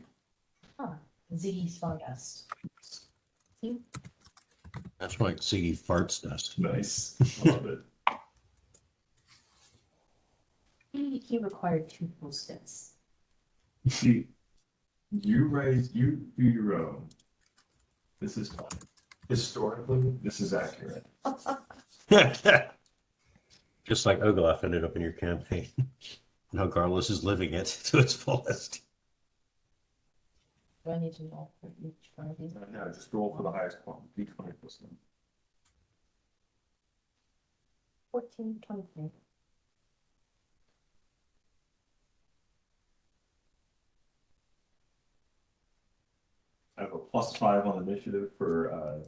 Huh. Ziggy's Fogast. See? That's what Ziggy farts does. nice. I love it. He required 2 full steps. See, you do your own. This is fine. Historically, this is accurate. Just like Ogloff ended up in your campaign. Now Garlos is living it to its fullest. Do I need to roll for each one of these? No, just roll for the highest one. D20 plus 1. 14, 23. I have a +5 on initiative for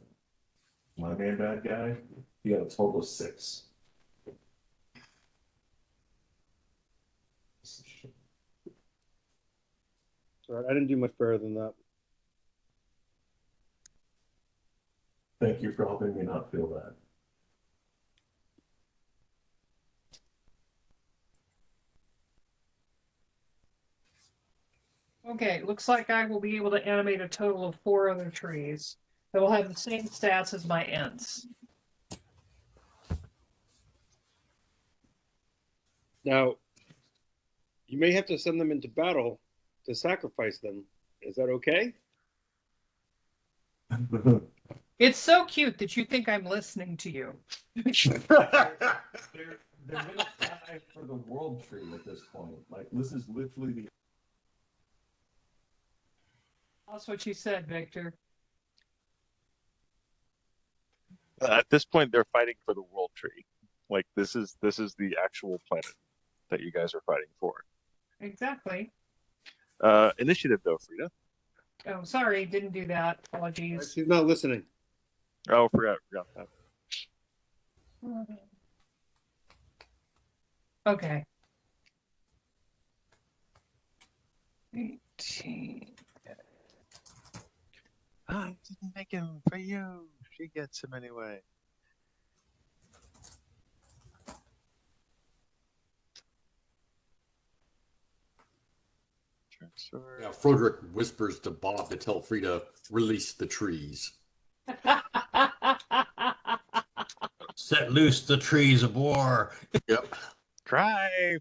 my man bad guy. You got a total of 6. Sorry, I didn't do much better than that. Thank you for helping me not feel that. Okay, looks like I will be able to animate a total of 4 other trees that will have the same stats as my ents. Now, you may have to send them into battle to sacrifice them. Is that okay? It's so cute that you think I'm listening to you. They're gonna die for the world tree at this point. Like, this is literally the. That's what you said, Victor. At this point, they're fighting for the world tree. Like this is the actual planet that you guys are fighting for. Exactly. Initiative though, Frida. Oh, sorry, didn't do that. Apologies. She's not listening. Oh, forgot that. Okay. 18. I didn't make him for you. She gets him anyway. Transfer. Now, Frederick whispers to Bob to tell Frida, release the trees. Set loose the trees of war. Yep. Cry.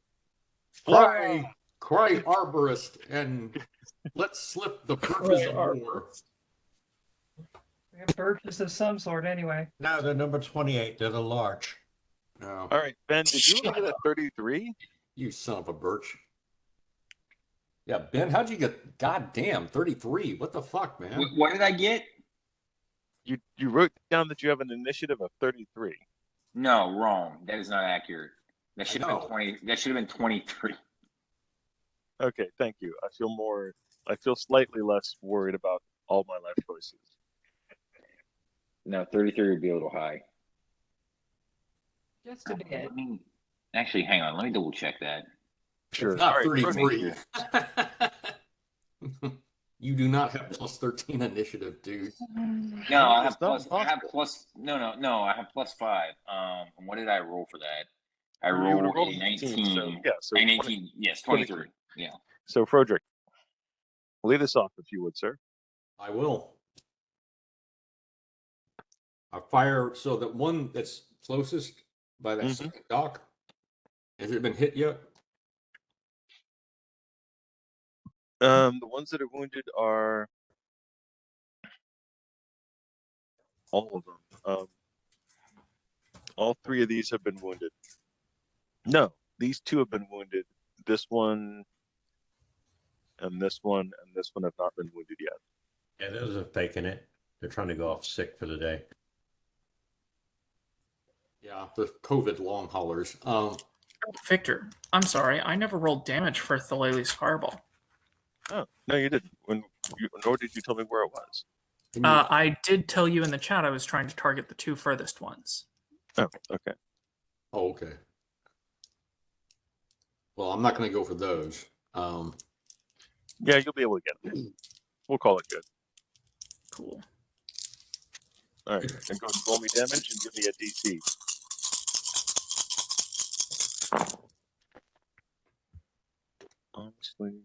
Cry, arborist, and let's slip the purpose of war. We have birches of some sort anyway. Now they're number 28. They're the larch. No, All right, Ben, did you get a 33? you son of a birch. Yeah, Ben, how'd you get, goddamn, 33? What the fuck, man? What did I get? You wrote down that you have an initiative of 33. No, wrong. That is not accurate. That should have know. been 20. That should have been 23. Okay, thank you. I feel slightly less worried about all my life choices. No, 33 would be a little high. Just a bit. Actually, hang on. Let me double check that. Sure. It's not All right, 33. You do not have plus 13 initiative, dude. No, I have It's not plus. I have possible. plus. No. I have plus 5. And what did I roll for that? I You would've rolled rolled a 19, 19. so, yeah, so 19. Yes, 23. Yeah. So Frederick, Lead us off, if you would, sir. I will. I fire, so the one that's closest by that second dock, has it been hit yet? The ones that are wounded are all of them. All three of these have been wounded. No, these two have been wounded. This one and this one and this one have not been wounded yet. Yeah, those are faking it. They're trying to go off sick for the day. Yeah, the COVID long haulers. Victor, I'm sorry, I never rolled damage for Thaleli's fireball. Oh, no, you didn't. Nor did you tell me where it was. I did tell you in the chat I was trying to target the two furthest ones. Oh, okay. Oh, okay. Well, I'm not going to go for those. Yeah, you'll be able to get them. We'll call it good. Cool. All right, and go roll me damage and give me a DC. Honestly,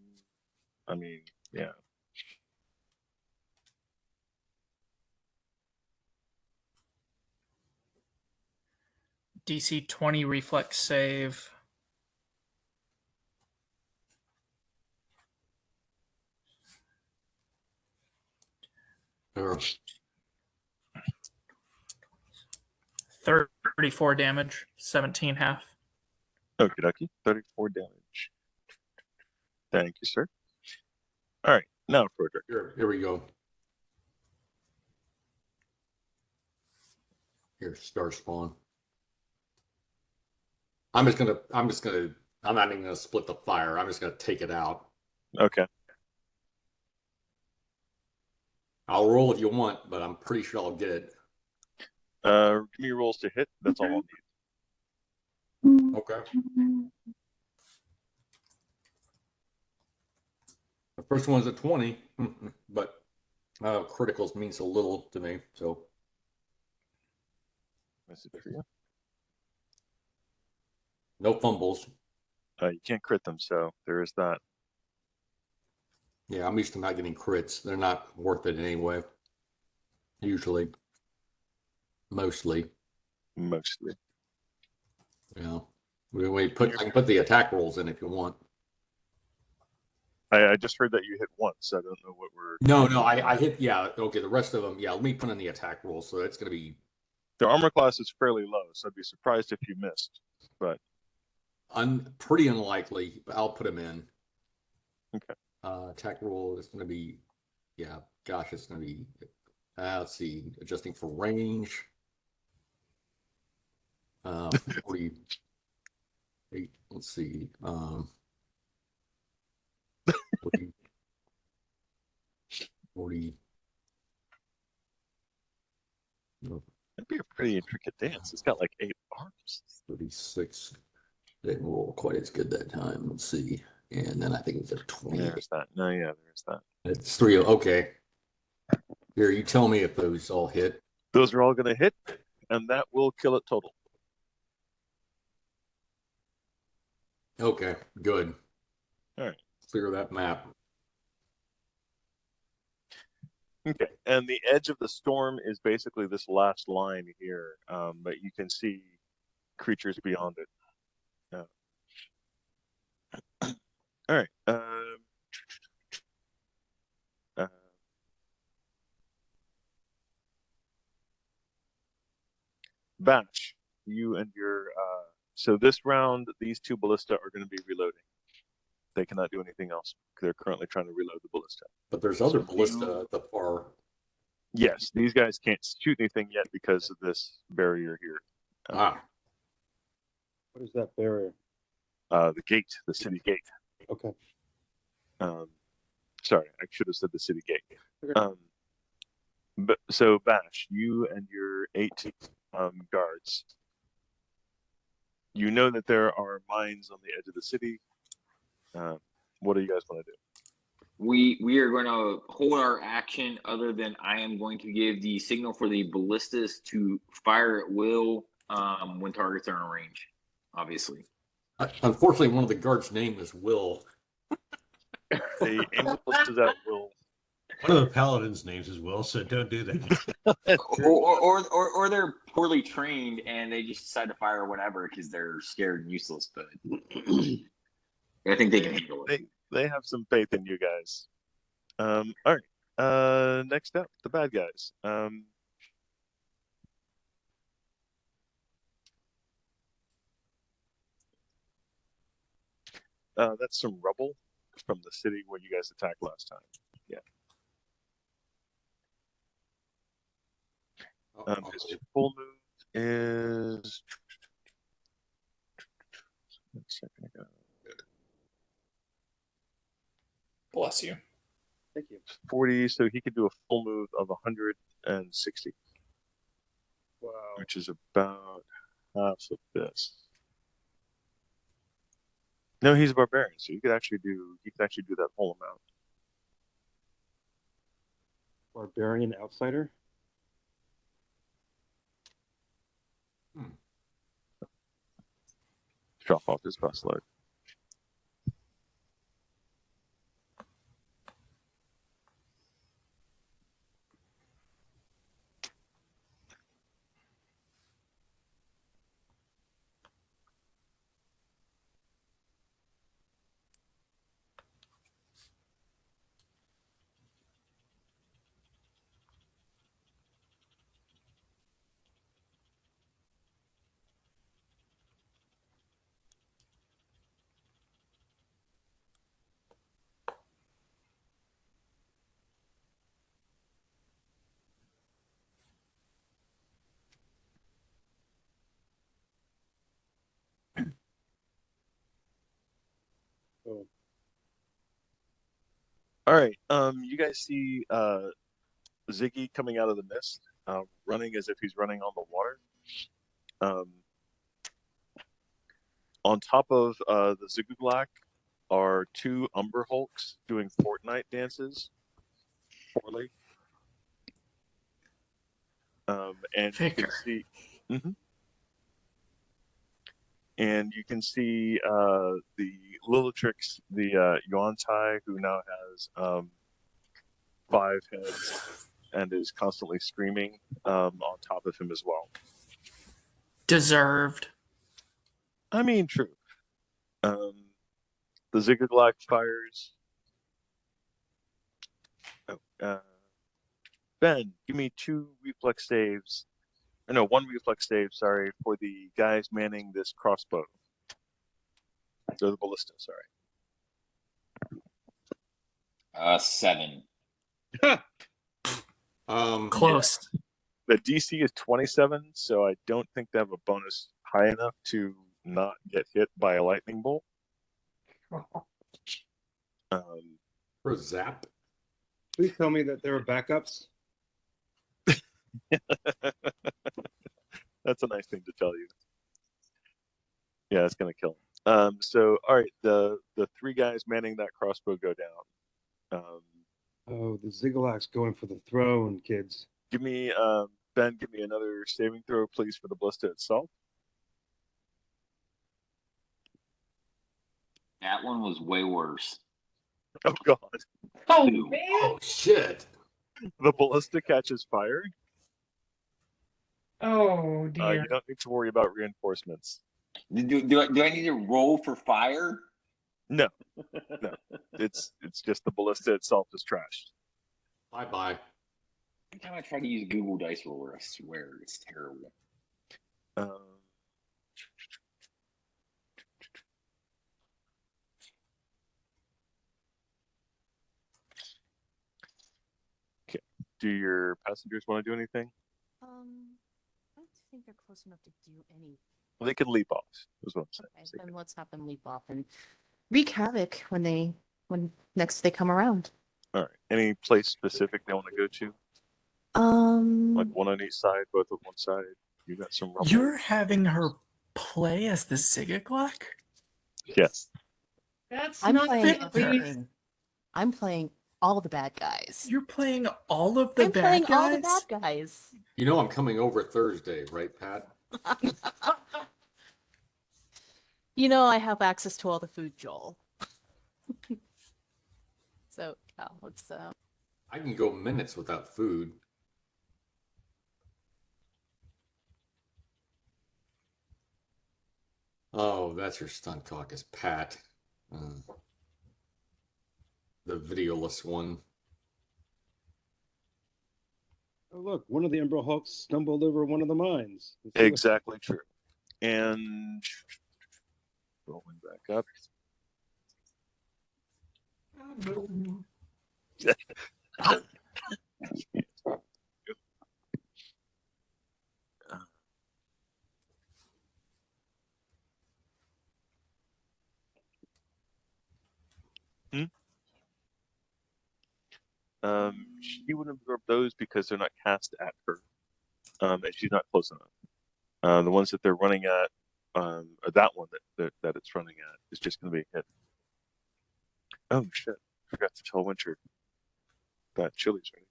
I mean, yeah. DC 20 reflex save. Or 34 damage, 17 half. Okie dokie, 34 damage. Thank you, sir. All right, now Frederick. here we go. Here, star spawn. I'm not even gonna split the fire. I'm just gonna take it out. Okay. I'll roll if you want, but I'm pretty sure I'll get it. Give me rolls to hit. That's all I'll need. Okay. The first one's a 20, but criticals means a little to me, so. That's it for you. No fumbles. You can't crit them, so there is that. Yeah, I'm used to not getting crits. They're not worth it anyway. Usually. Mostly. Mostly. Yeah. I can put the attack rolls in if you want. I just heard that you hit once. I don't know what we're. No, I hit. Yeah, okay. The rest of them. Yeah, let me put in the attack rolls. So it's gonna be. The armor class is fairly low, so I'd be surprised if you missed. But pretty unlikely. But I'll put them in. Okay. Attack roll is gonna be. Yeah, gosh, it's gonna be. Let's see. Adjusting for range. 48. Let's see. 40. That'd be a pretty intricate dance. It's got like 8 arms. 36. Didn't roll quite as good that time. Let's see. And then I think it's a 20. There's that. No, yeah, there's that. It's 3. Okay. Here, you tell me if those all hit. Those are all going to hit, and that will kill it total. Okay, good. All right. Clear that map. Okay, and the edge of the storm is basically this last line here, but you can see creatures beyond it. All right. Bash, you and your so this round, these two ballista are going to be reloading. They cannot do anything else. They're currently trying to reload the ballista. But there's other ballista at the far. Yes, these guys can't shoot anything yet because of this barrier here. Ah. What is that barrier? The gate, the city gate. Okay. Sorry, I should have said the city gate. But so Bash, you and your 8 guards. You know that there are mines on the edge of the city. What do you guys want to do? We are going to hold our action other than I am going to give the signal for the ballistas to fire at will when targets are in range, obviously. Unfortunately, one of the guards' name is Will. They aim the ballistas at will. One of the paladins' names is Will, so don't do that. Or they're poorly trained and they just decide to fire whatever because they're scared and useless. But I think they can handle it. They have some faith in you guys. All right. Next up, the bad guys. That's some rubble from the city where you guys attacked last time. Yeah. His full move is. 1 second ago. Bless you. Thank you. 40, so he could do a full move of 160, Wow. which is about half of this. No, he's a barbarian, so he could actually do that whole amount. Barbarian outsider. Drop off his bus load. Oh. All right. You guys see Ziggy coming out of the mist, running as if he's running on the water. On top of the Zigguglak are 2 Umber Hulks doing Fortnite dances. Poorly. And you can see, and you can see the Lilitrix, the Yuan-Tai, who now has 5 heads and is constantly screaming on top of him as well. Deserved. I mean, true. The Zigguglak fires. Ben, give me 2 reflex saves. Or no, 1 reflex save, sorry, for the guys manning this crossbow. Or the ballista, sorry. 7. Close. The DC is 27, so I don't think they have a bonus high enough to not get hit by a lightning bolt. For a zap. Please tell me that there are backups. That's a nice thing to tell you. Yeah, it's gonna kill him. So all right, the 3 guys manning that crossbow go down. Oh, the Zigguglak's going for the throne, kids. Give me Ben, give me another saving throw, please, for the ballista itself. That one was way worse. Oh god. Oh, 2. man. Oh shit! The ballista catches fire. Oh, dear. You don't need to worry about reinforcements. Do I need to roll for fire? No. It's just the ballista itself is trashed. Bye. Every time I try to use Google Dice Roller, I swear it's terrible. Okay. Do your passengers want to do anything? I don't think they're close enough to do any. Well, they could leap off, is what I'm saying. Okay, then let's have them leap off and wreak havoc when next they come around. All right. Any place specific they want to go to? Like one on each side, both on one side. You got some rubble. You're having her play as the Zigguglak? Yes. That's I'm not playing fair. everything. I'm playing all the bad guys. You're playing all of the I'm bad playing guys? all the bad guys. You know I'm coming over Thursday, right, Pat? You know I have access to all the food, Joel. Yeah, let's I can go minutes without food. Oh, that's your stunt cock is Pat. The videoless one. Oh, look, one of the Umber Hulks stumbled over one of the mines. Let's see what- Exactly true. And rolling back up. She would absorb those because they're not cast at her, and she's not close enough. The ones that they're running at, or that one that it's running at, is just going to be a hit. Oh shit! Forgot to tell Winter that chili's ready.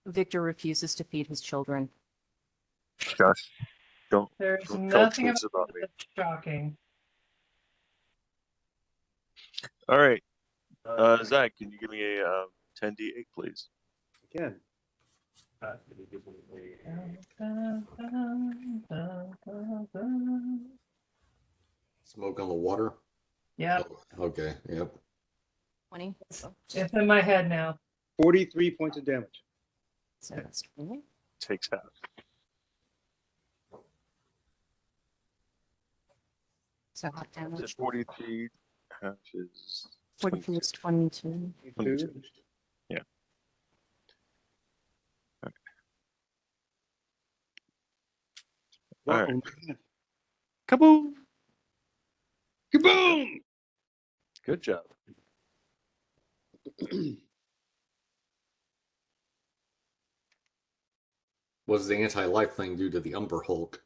Victor refuses to feed his children. Shush! Don't There's tell nothing kids about me. that's shocking. All right, Zach, can you give me a 10d8, please? Again. Smoke on the water. Yeah, Oh, okay. Yep. 20. it's in my head now. 43 points of damage. So that's 20. Takes half. So hot Is it damage. 43? Half is 43 is 22. 22. Yeah. Okay. All right. Kaboom! Kaboom! Good job. What does the anti-life thing do to the Umber Hulk?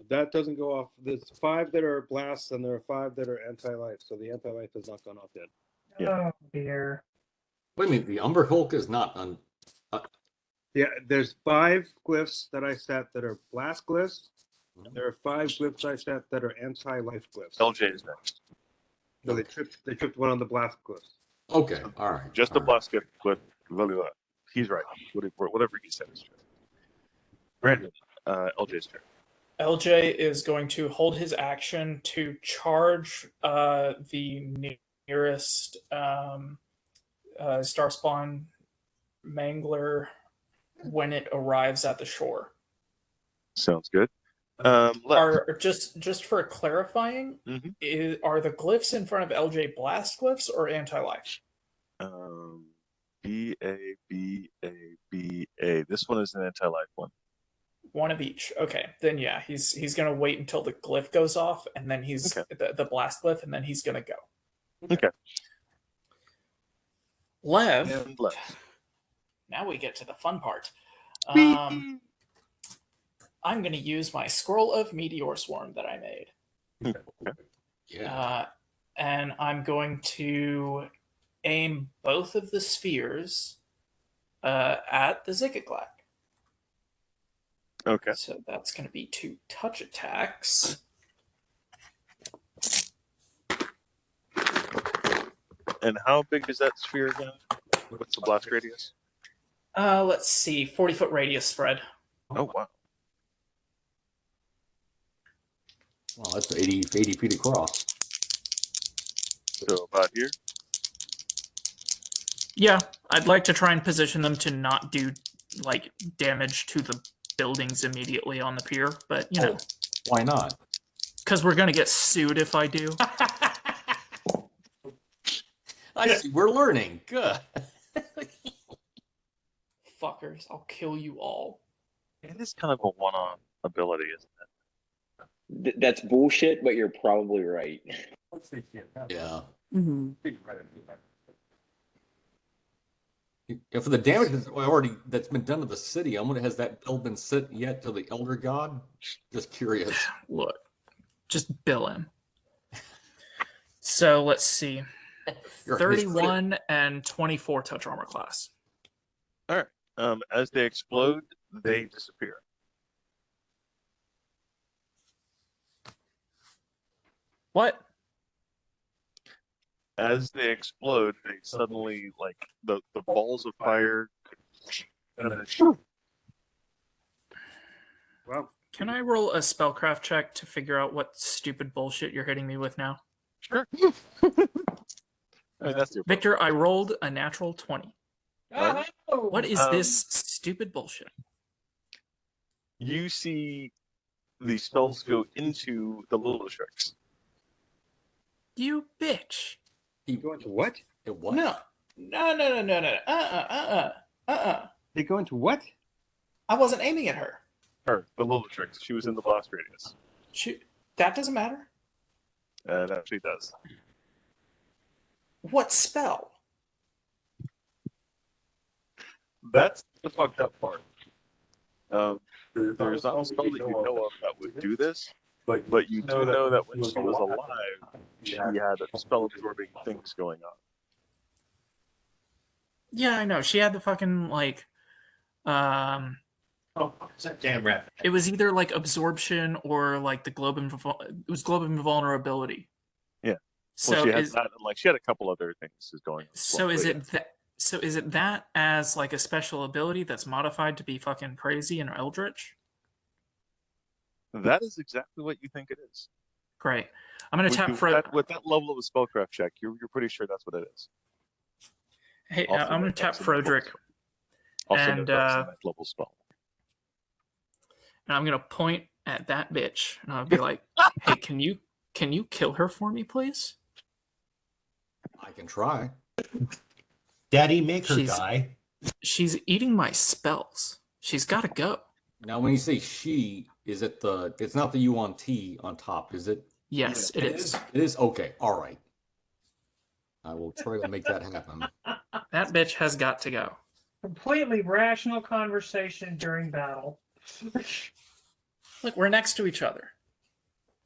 That doesn't go off. There's 5 that are blasts, and there are 5 that are anti-life. So the anti-life has not gone off yet. Yeah. Oh dear. Wait a minute, the Umber Hulk is not on. Yeah, there's 5 glyphs that I set that are blast glyphs. And there are 5 glyphs I set that are anti-life glyphs. LJ is next. So they tripped one on the blast glyphs. Okay, all right. Just all a right. blast gift, but he's right. Whatever he said is true. Brandon, LJ's turn. LJ is going to hold his action to charge the nearest star spawn mangler when it arrives at the shore. Sounds good. Left. Are just for clarifying, Mhm. are the glyphs in front of LJ blast glyphs or anti-life? B A B A B A. This one is an anti-life one. One of each. Okay, then yeah, he's gonna wait until the glyph goes off, and then he's Okay. the blast glyph, and then he's gonna go. Okay. Lev. And left. Now we get to the fun part. Whee! I'm going to use my scroll of meteor swarm that I made. Okay. Yeah. And I'm going to aim both of the spheres at the Zikaglac. Okay. So that's going to be 2 touch attacks. And how big is that sphere again? What's the blast radius? Let's see, 40-foot radius spread. Oh wow. Well, that's 80 feet across. So about here. Yeah, I'd like to try and position them to not do like damage to the buildings immediately on the pier, but you know, Why not? because we're gonna get sued if I do. I see. We're learning. Good. Fuckers, I'll kill you all. It is kind of a one-on ability, isn't it? That's bullshit, but you're probably right. Yeah. Mm-hmm. Yeah, for the damage that's been done to the city, I'm wondering, has that bill been sent yet to the Elder God? Just curious. Look, just bill him. So let's see. You're 31 and 24 touch armor class. All right. As they explode, they disappear. What? As they explode, they suddenly, like, the balls of fire. Wow. Can I roll a spellcraft check to figure out what stupid bullshit you're hitting me with now? Sure. I mean, that's your Victor, I rolled a natural 20. Alright. Oh, What is this stupid bullshit? You see the spells go into the little tricks. You bitch. You go into what? It was. No. They go into what? I wasn't aiming at her. Her, the little tricks. She was in the blast radius. That doesn't matter. It actually does. What spell? That's the fucked up part. There's not a spell that you know of that would do this, but you do know that when she was alive, she had spell absorbing things going on. Yeah, I know. She had the fucking like Oh, it's that damn rat. it was either like absorption or like the globe of it was globe of invulnerability. Yeah. So Well, she had is that, and like she had a couple other things going on. so is it that so is it that as like a special ability that's modified to be fucking crazy and eldritch? That is exactly what you think it is. Great. I'm gonna tap with that level of a spellcraft check, you're pretty sure that's what it is. Hey, Also I'm gonna note tap that's in Frederick, Also, and note that's a ninth level spell. and I'm gonna point at that bitch, and I'll be like, "Hey, can you kill her for me, please?" I can try. Daddy, make her die. She's eating my spells. She's got to go. Now, when you say she, is it it's not the U on T on top, is it? Yes, it is. It is? Okay, all right. I will try to make that happen. That bitch has got to go. completely rational conversation during battle. Look, we're next to each other.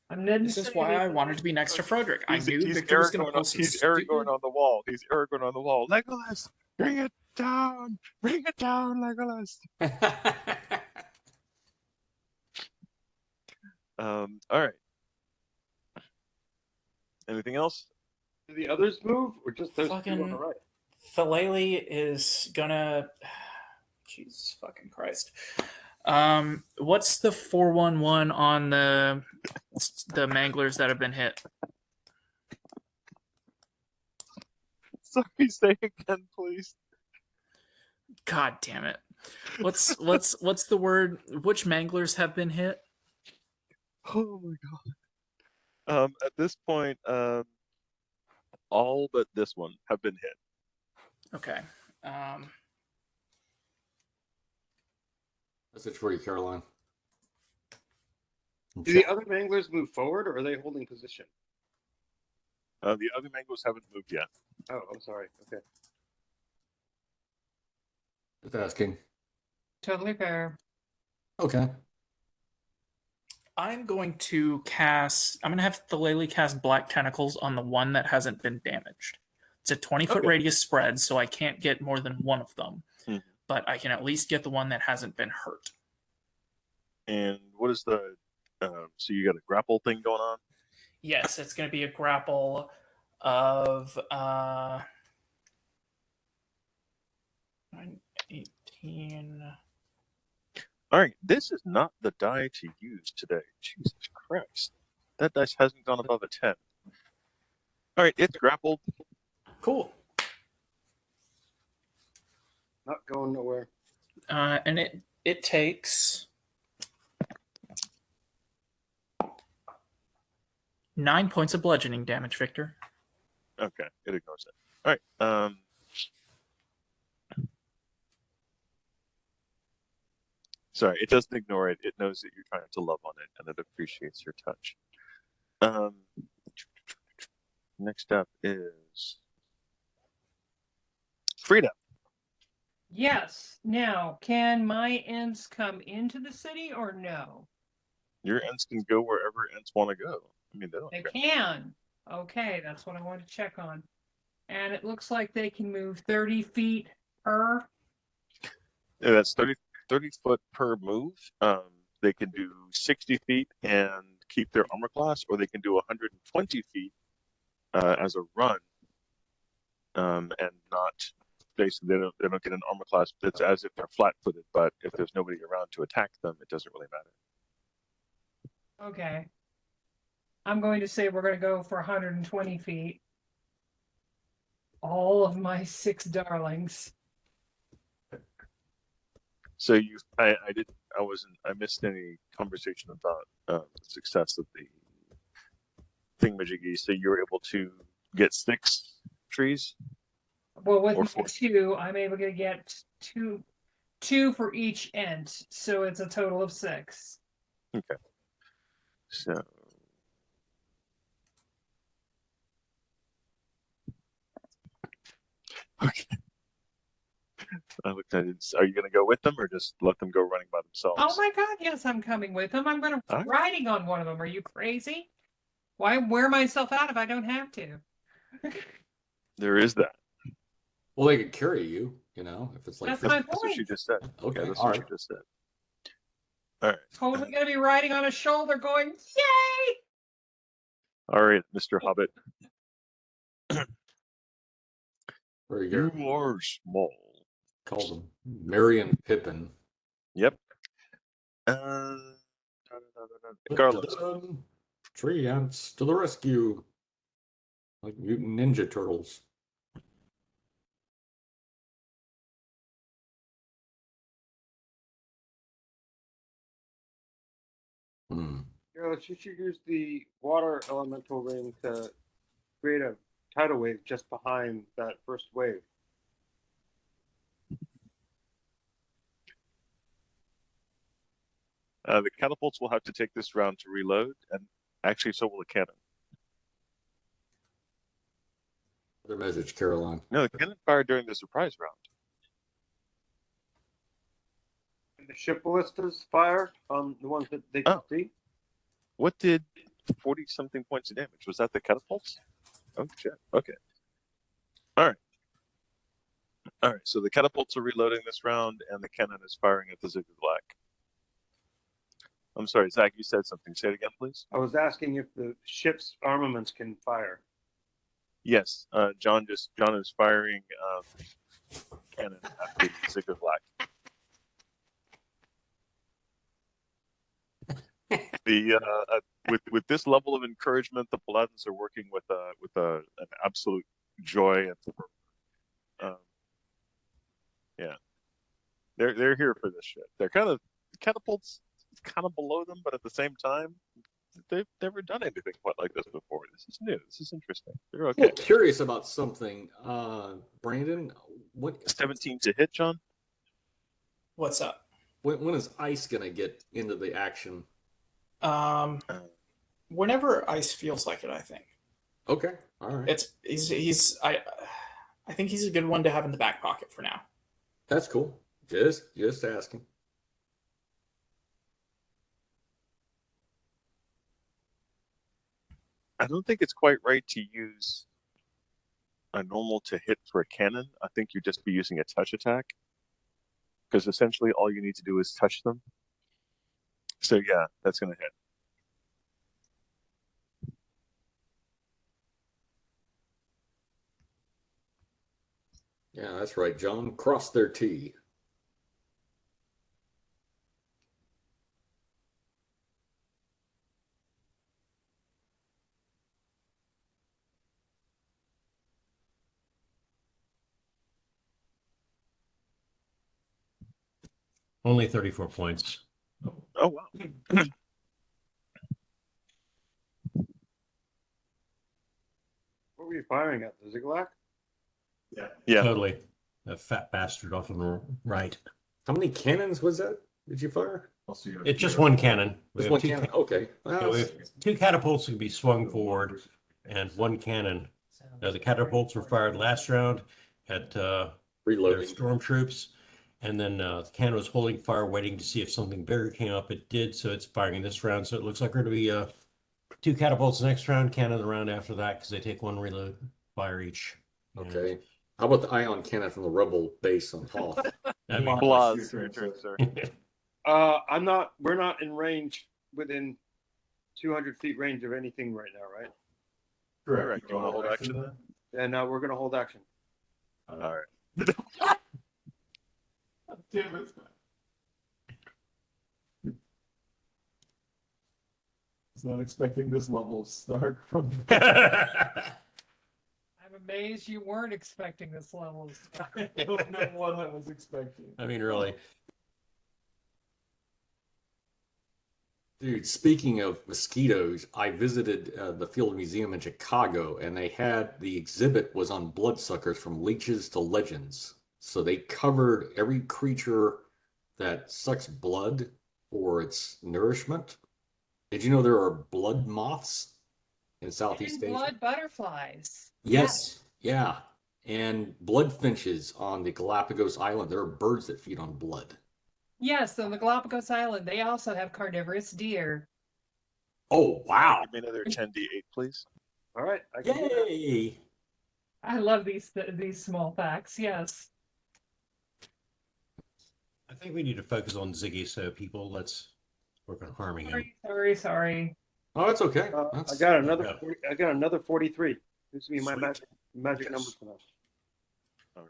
This is why I wanted to be next to Frederick. I knew Victor was going to pull some He's Aragorn on the wall. He's Aragorn on the wall. Legolas, bring it down. Bring it down, Legolas. All right. Anything else? Do the others move, or just those two on the Fucking right? Thalele is gonna. Jesus fucking Christ. What's the 411 on the manglers that have been hit? Sorry, say again, please. God damn it. What's the word? Which manglers have been hit? Oh my god. At this point, all but this one have been hit. Okay. Message for you, Caroline. Do the other manglers move forward, or are they holding position? The other mangoes haven't moved yet. Oh, I'm sorry. Okay. Just asking. Totally fair. Okay. I'm going to have Thalele cast Black Tentacles on the one that hasn't been damaged. It's a 20-foot radius spread, so I can't get more than one of them. But I can at least get the one that hasn't been hurt. And what is the... so you got a grapple thing going on? Yes, it's going to be a grapple of 18. All right, this is not the die to use today. Jesus Christ. That dice hasn't gone above a 10. All right, it's grappled. Cool. Not going nowhere. And it takes 9 points of bludgeoning damage, Victor. Okay, it ignores it. All right. Sorry, it doesn't ignore it. It knows that you're trying to love on it, and it appreciates your touch. Next up is Frida. Yes. Now, can my ents come into the city or no? Your ents can go wherever ents want to go. I mean, They can. Okay, that's what I wanted to check on. And it looks like they can move 30 feet per. Yeah, that's 30 foot per move. They can do 60 feet and keep their armor class, or they can do 120 feet as a run, and not basically they don't get an armor class. It's as if they're flat-footed, but if there's nobody around to attack them, it doesn't really matter. Okay. I'm going to say we're going to go for 120 feet. All of my 6 darlings. So I missed any conversation about the success of the thingamajiggy. So you were able to get 6 trees? Well, with Or my 4. 2, I'm able to get two for each end. So it's a total of 6. Okay. So. Okay. I looked at it. Are you going to go with them, or just let them go running by themselves? Oh my God, yes, I'm coming with them. I'm going to All right. riding on one of them. Are you crazy? Why wear myself out if I don't have to? There is that. Well, they could carry you, if it's like. That's my That's what she point. just said. Okay, Yeah, that's all what right. she just said. All right. Totally going to be riding on a shoulder going, yay! All right, Mr. Hobbit. Very good. You are small. Called them Merry and Pippin. Yep. Carlos. Tree ants to the rescue. Like mutant ninja turtles. Hmm. Carlos, you should use the water elemental ring to create a tidal wave just behind that first wave. The catapults will have to take this round to reload, and actually, so will the cannon. Other message, Caroline. No, the cannon fired during the surprise round. And the ship ballistas fire on the ones that they can see. What did 40-something points of damage? Was that the catapults? Oh, shit. Okay. All right. All right, so the catapults are reloading this round, and the cannon is firing at the Zigzag. I'm sorry, Zach, you said something. Say it again, please. I was asking if the ship's armaments can fire. Yes, John is firing cannon at the Zigzag. With this level of encouragement, the Paladins are working with an absolute joy and yeah, they're here for this shit. They're kind of catapults, kind of below them, but at the same time, they've never done anything quite like this before. This is new. This is interesting. They're okay. I'm curious about something, Brandon. What 17 to hit, John? What's up? When is Ice gonna get into the action? Whenever Ice feels like it, I think. Okay, all right. I think he's a good one to have in the back pocket for now. That's cool. Just asking. I don't think it's quite right to use a normal to hit for a cannon. I think you'd just be using a touch attack, because essentially all you need to do is touch them. So yeah, that's going to hit. Yeah, that's right, John. Cross their T. Only 34 points. Oh, wow. What were you firing at? The Zigzag? Yeah. Totally. A fat bastard off on the right. How many cannons was that? Did you fire? It's just one cannon. We Just have one two cannon. Okay. Yeah, we have 2 catapults that can be swung forward and 1 cannon. Now, the catapults were fired last round at their Reloading. storm troops. And then the cannon was holding fire, waiting to see if something bigger came up. It did, so it's firing this round. So it looks like we're going to be 2 catapults next round, cannon the round after that, because they take 1 reload fire each. Okay. How about the ion cannon from the rebel base on Hoth? That'd be Blaz, your turn, sir. We're not in range within 200 feet range of anything right now, right? Correct. You want to hold action? And we're going to hold action. All right. Damn it. I was not expecting this level of start from. I'm amazed you weren't expecting this level. I don't know what I was expecting. I mean, really. Dude, speaking of mosquitoes, I visited the Field Museum in Chicago, and they had the exhibit was on bloodsuckers from leeches to legends. So they covered every creature that sucks blood for its nourishment. Did you know there are blood moths in Southeast And Asia? blood butterflies. Yes, yeah. And blood finches on the Galapagos Island. There are birds that feed on blood. Yes, on the Galapagos Island, they also have carnivorous deer. Oh, wow. Give me another 10d8, please. All right. I can do that. Yay! I love these small facts. Yes. I think we need to focus on Ziggy, so people, let's work on harming him. Sorry. Oh, that's okay. I That's, got another. Yeah. 40, I got another 43. This will be my Sweet. magic number for that. All right.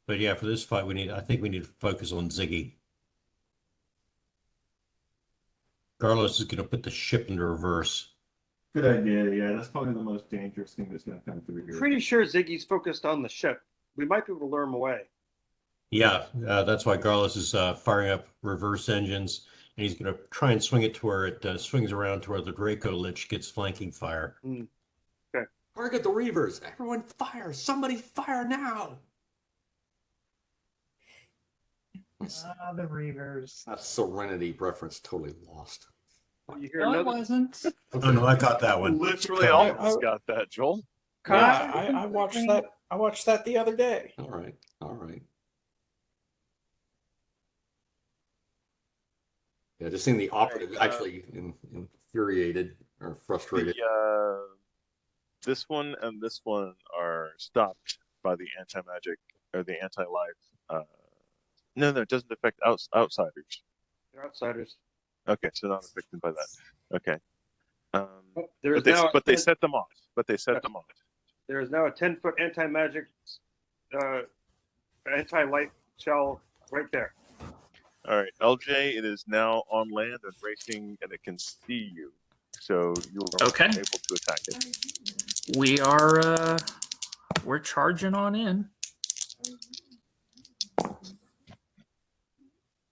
But yeah, for this fight, I think we need to focus on Ziggy. Carlos is going to put the ship into reverse. Good idea. Yeah, that's probably the most dangerous thing that's going to come through here. Pretty sure Ziggy's focused on the ship. We might be able to lure him away. Yeah, that's why Carlos is firing up reverse engines, and he's going to try and swing it to where it swings around to where the Draco Lich gets flanking fire. target the Reavers. Everyone fire. Somebody fire now. The Reavers. That Serenity reference totally lost. You hear No, it another? wasn't. Oh no, I caught that one. Literally all of us got that, Joel. Yeah, I watched that. I watched that the other day. All right. All right. Yeah, just seeing the operative actually infuriated or frustrated. This one and this one are stopped by the anti-magic or the anti-life. No, it doesn't affect outsiders. They're outsiders. Okay, so not affected by that. Okay. There's But now they set them off. But they set them off. There is now a 10-foot anti-magic, anti-light shell right there. All right, LJ, it is now on land and racing, and it can see you, so you are Okay. able to attack it. We are we're charging on in.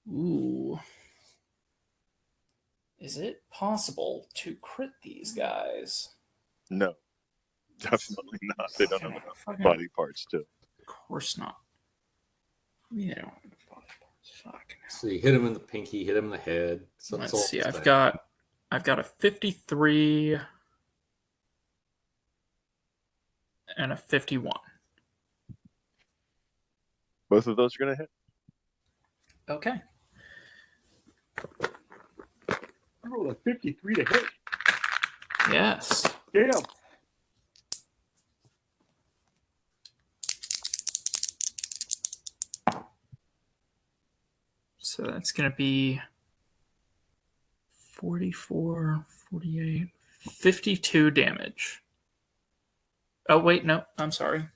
Ooh. Is it possible to crit these guys? No, definitely not. They don't have enough Fucking- body parts to. Of course not. Yeah. Body parts. Fuck. So you hit him in the pinky, hit him in the head. So it's all Let's see. the I've same. got a 53 and a 51. Both of those are going to hit. Okay. I rolled a 53 to hit. Yes. Damn. So that's going to be 44, 48, 52 damage. Oh, wait, no, I'm sorry.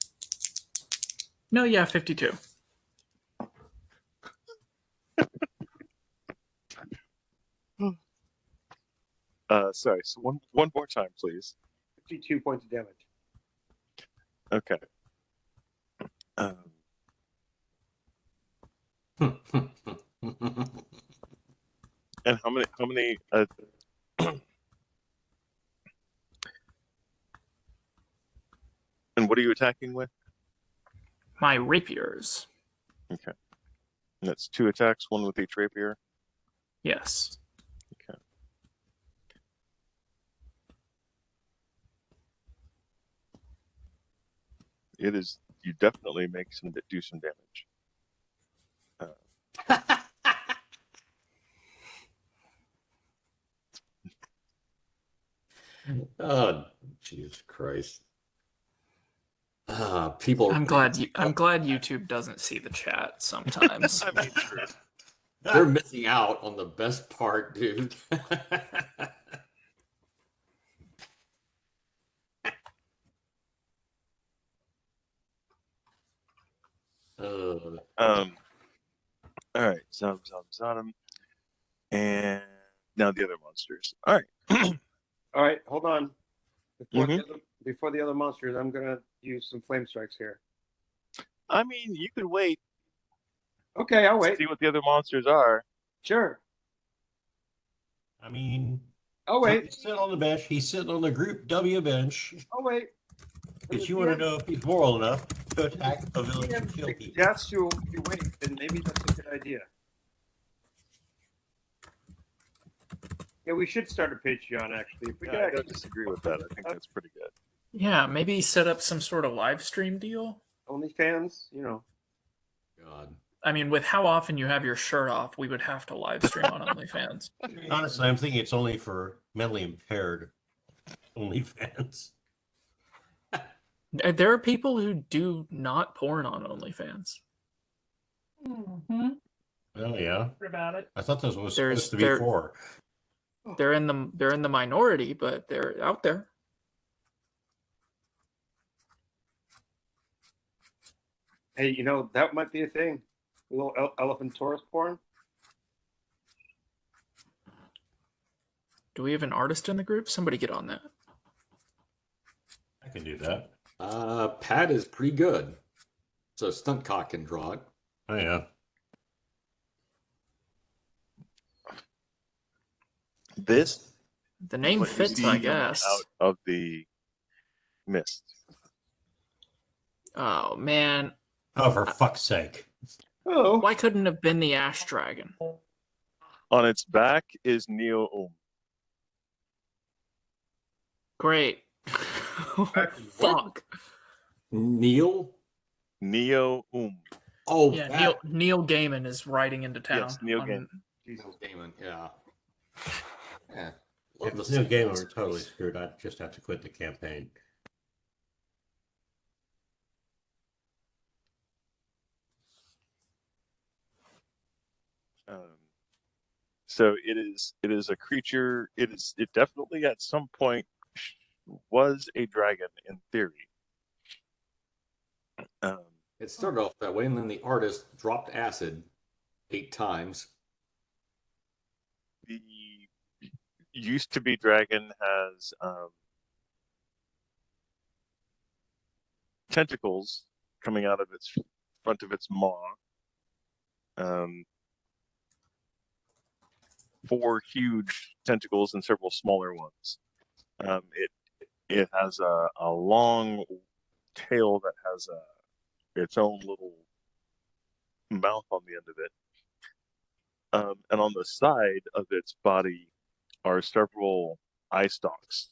No, yeah, 52. Sorry. So one more time, please. 52 points of damage. Okay. And how many? And what are you attacking with? My rapiers. Okay. And that's 2 attacks, 1 with each rapier. Yes. Okay. It is. You definitely do some damage. Oh, Jesus Christ. People. I'm glad YouTube doesn't see the chat sometimes. I mean, sure. They're missing out on the best part, dude. All right, Zom, and now the other monsters. All right. All right, hold on. Mhm. Before the other monsters, I'm gonna use some flame strikes here. I mean, you could wait. Okay, I'll wait. See what the other monsters are. Sure. I mean, I'll wait. he's sitting on the bench. He's sitting on the Group W bench. I'll wait. Because you want to know if he's moral enough to attack a village and kill people. Yes, you wait, then maybe that's a good idea. Yeah, we should start a Patreon actually. If we I don't disagree with that. I think that's pretty good. Yeah, maybe set up some sort of live stream deal. OnlyFans, you know. God. I mean, with how often you have your shirt off, we would have to live stream on OnlyFans. Honestly, I'm thinking it's only for mentally impaired OnlyFans. There are people who do not porn on OnlyFans. Mm-hmm. Oh yeah. What about it? I thought this was There's- supposed to be there- for. They're in the minority, but they're out there. Hey, you know, that might be a thing. A little elephant Taurus porn. Do we have an artist in the group? Somebody get on that. I can do that. Pat is pretty good. So Stunt Cock can draw it. Oh yeah. This The name what you fits, see I coming guess. out of the mist. Oh man, Oh, for fuck's sake. Oh. why couldn't it have been the Ash Dragon? On its back is Neo Great. Fuck. Neil? Neo Oh, Yeah, that- Neil Gaiman is riding into town. Yes, Neil on- Gaiman. Neil Gaiman, yeah. Yeah. If it's new game, we're totally screwed. I'd just have to quit the campaign. So it is a creature. It definitely at some point was a dragon in theory. It started off that way, and then the artist dropped acid 8 times. The used to be dragon has tentacles coming out of its front of its maw. 4 huge tentacles and several smaller ones. It has a long tail that has its own little mouth on the end of it. And on the side of its body are several eye stalks.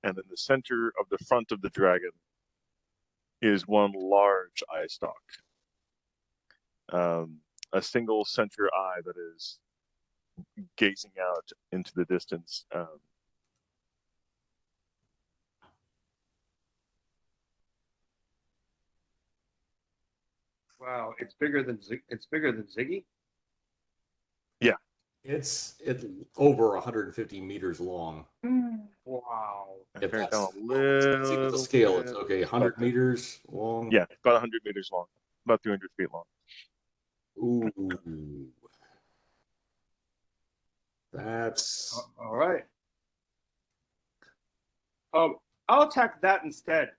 And in the center of the front of the dragon is one large eye stalk. A single center eye that is gazing out into the distance. Wow, it's bigger than Ziggy. Yeah, It's over 150 meters long. Wow. If turn it that's, down a little the scale, it's bit. okay. 100 meters long. Yeah, about 100 meters long, about 300 feet long. Ooh. That's All right. I'll attack that instead.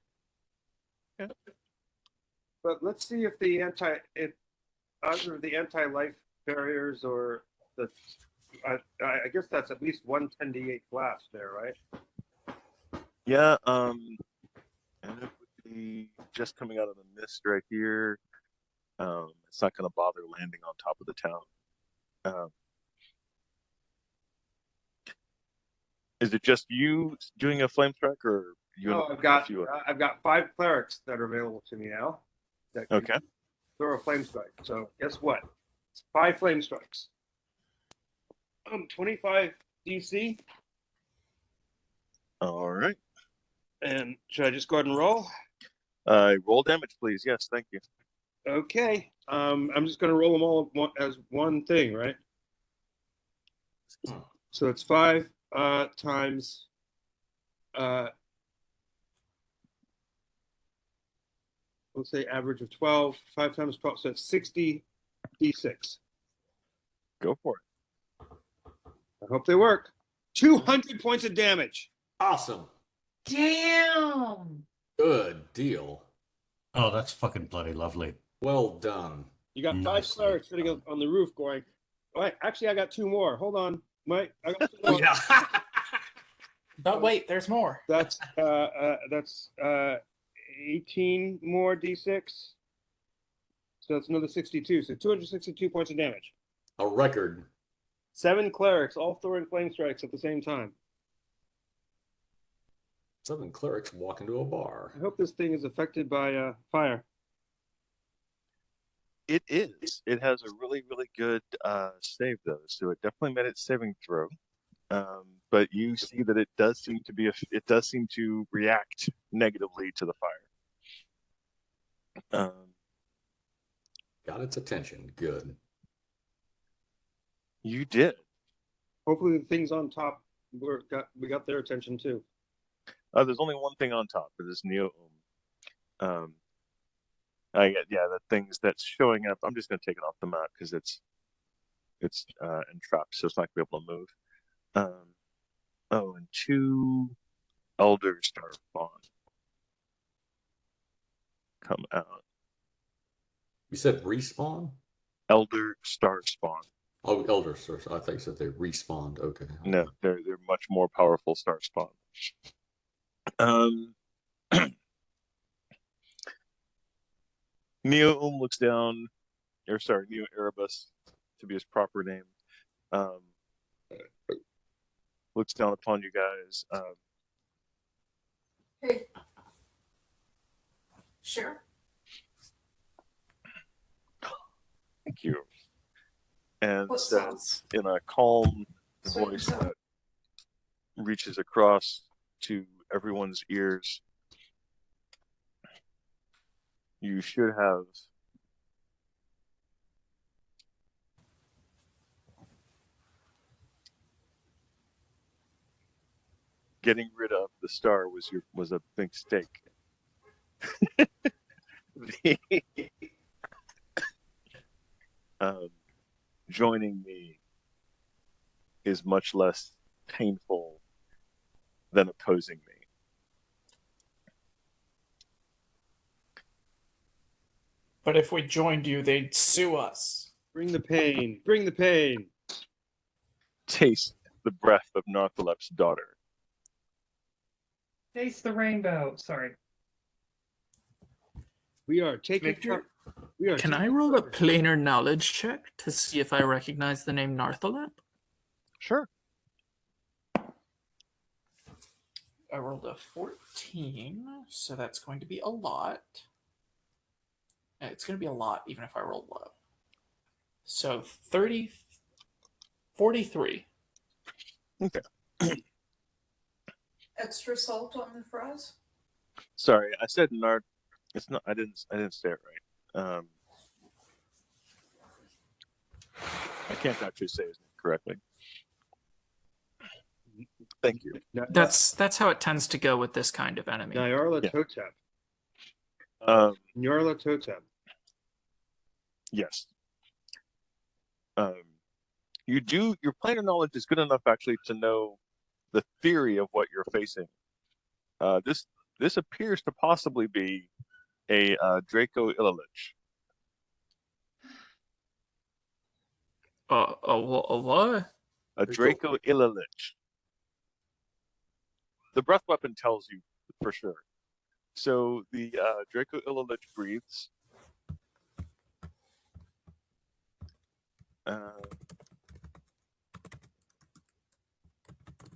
Yeah. But let's see if either of the anti-life barriers or the I guess that's at least 1 10d8 blast there, right? Yeah, and it would be just coming out of the mist right here. It's not going to bother landing on top of the town. Is it just you doing a flame strike, or you? No, and I've got a few others? 5 clerics that are available to me now. That can Okay. throw a flame strike. So guess what? It's 5 flame strikes. 25 DC. All right. And should I just go ahead and roll? Roll damage, please. Yes, thank you. Okay. I'm just going to roll them all as one thing, right? So it's 5 times. Let's say average of 12. 5 times 12, so it's 60 d6. Go for it. I hope they work. 200 points of damage. Awesome. Damn. Good deal. Oh, that's fucking bloody lovely. Well done. You got 5 Nicely clerics sitting done. on the roof going, all right, actually, I got 2 more. Hold on, Mike. I got 2 more. Yeah. But wait, there's more. That's 18 more d6. So that's another 62. So 262 points of damage. A record. 7 clerics all throwing flame strikes at the same time. 7 clerics walk into a bar. I hope this thing is affected by fire. It is. It has a really, really good save though, so it definitely made its saving throw. But you see that it does seem to react negatively to the fire. Got its attention. Good. You did. Hopefully the things on top we got their attention too. There's only one thing on top of this Neo. The things that's showing up. I'm just gonna take it off the map because it's entrapped, so it's not gonna be able to move. And 2 Elder Star Spawn come out. You said respawn? Elder Star Spawn. Oh, Elder Stars. I think you said they respawned. Okay. No, they're much more powerful Star Spawn. Neo looks down, Neo Erebus, to be his proper name, looks down upon you guys. Hey. Sure. Thank you. And What says sauce? in a calm Sweet and voice sour. that reaches across to everyone's ears, you should have getting rid of the star was a big mistake. Joining me is much less painful than opposing me. But if we joined you, they'd sue us. Bring the pain. Bring the pain. Taste the breath of Narcolep's daughter. Taste the rainbow. Sorry. We are taking. Victor, We are. Can I roll a planar knowledge check to see if I recognize the name Nartholep? Sure. I rolled a 14, so that's going to be a lot. It's going to be a lot even if I roll low. So 43. Okay. Extra salt on the fries? Sorry, I said Nart. It's not. I didn't say it right. I can't actually say his name correctly. Thank you. That's how it tends to go with this kind of enemy. Nyarla Totep. Nyarla Totep. Yes. Your planar knowledge is good enough actually to know the theory of what you're facing. This appears to possibly be a Draco Ililich. A what? A Draco Ililich. The breath weapon tells you for sure. So the Draco Ililich breathes.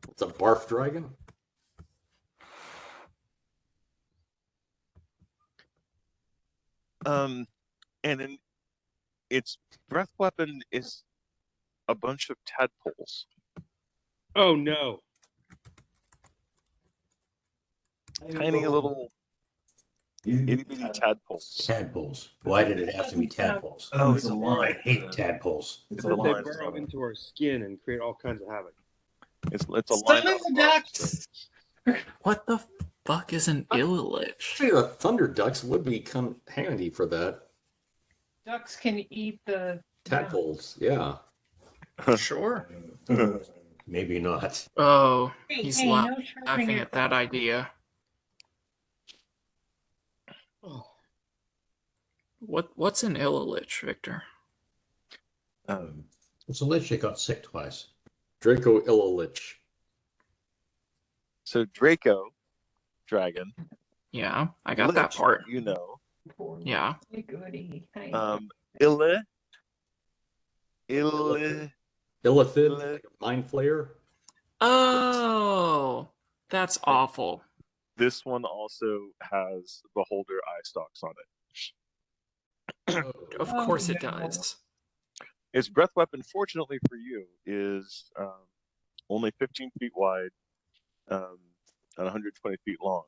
It's a barf dragon? And then its breath weapon is a bunch of tadpoles. Oh no. Tiny little Itty bitty tadpoles. Tadpoles. Why did it have to be tadpoles? Oh, it's a line. I hate tadpoles. It's That a they line. burrow into our skin and create all kinds of havoc. It's a Some line. of the ducks. What the fuck is an illich? Actually, the thunder ducks would be handy for that. Ducks can eat the Tadpoles, yeah. Sure. Maybe not. Oh, Hey, he's hey, no laughing sharpening at that idea. What's an illich, Victor? It's a lich that got sick twice. Draco Illich. So Draco, dragon. Yeah, I got that Lich, part. You know. Yeah. Hey, goody. Hey. Ille. Illithid, Illithid. like a mind flayer. Oh, that's awful. This one also has beholder eye stalks on it. Of course it does. Its breath weapon, fortunately for you, is only 15 feet wide and 120 feet long.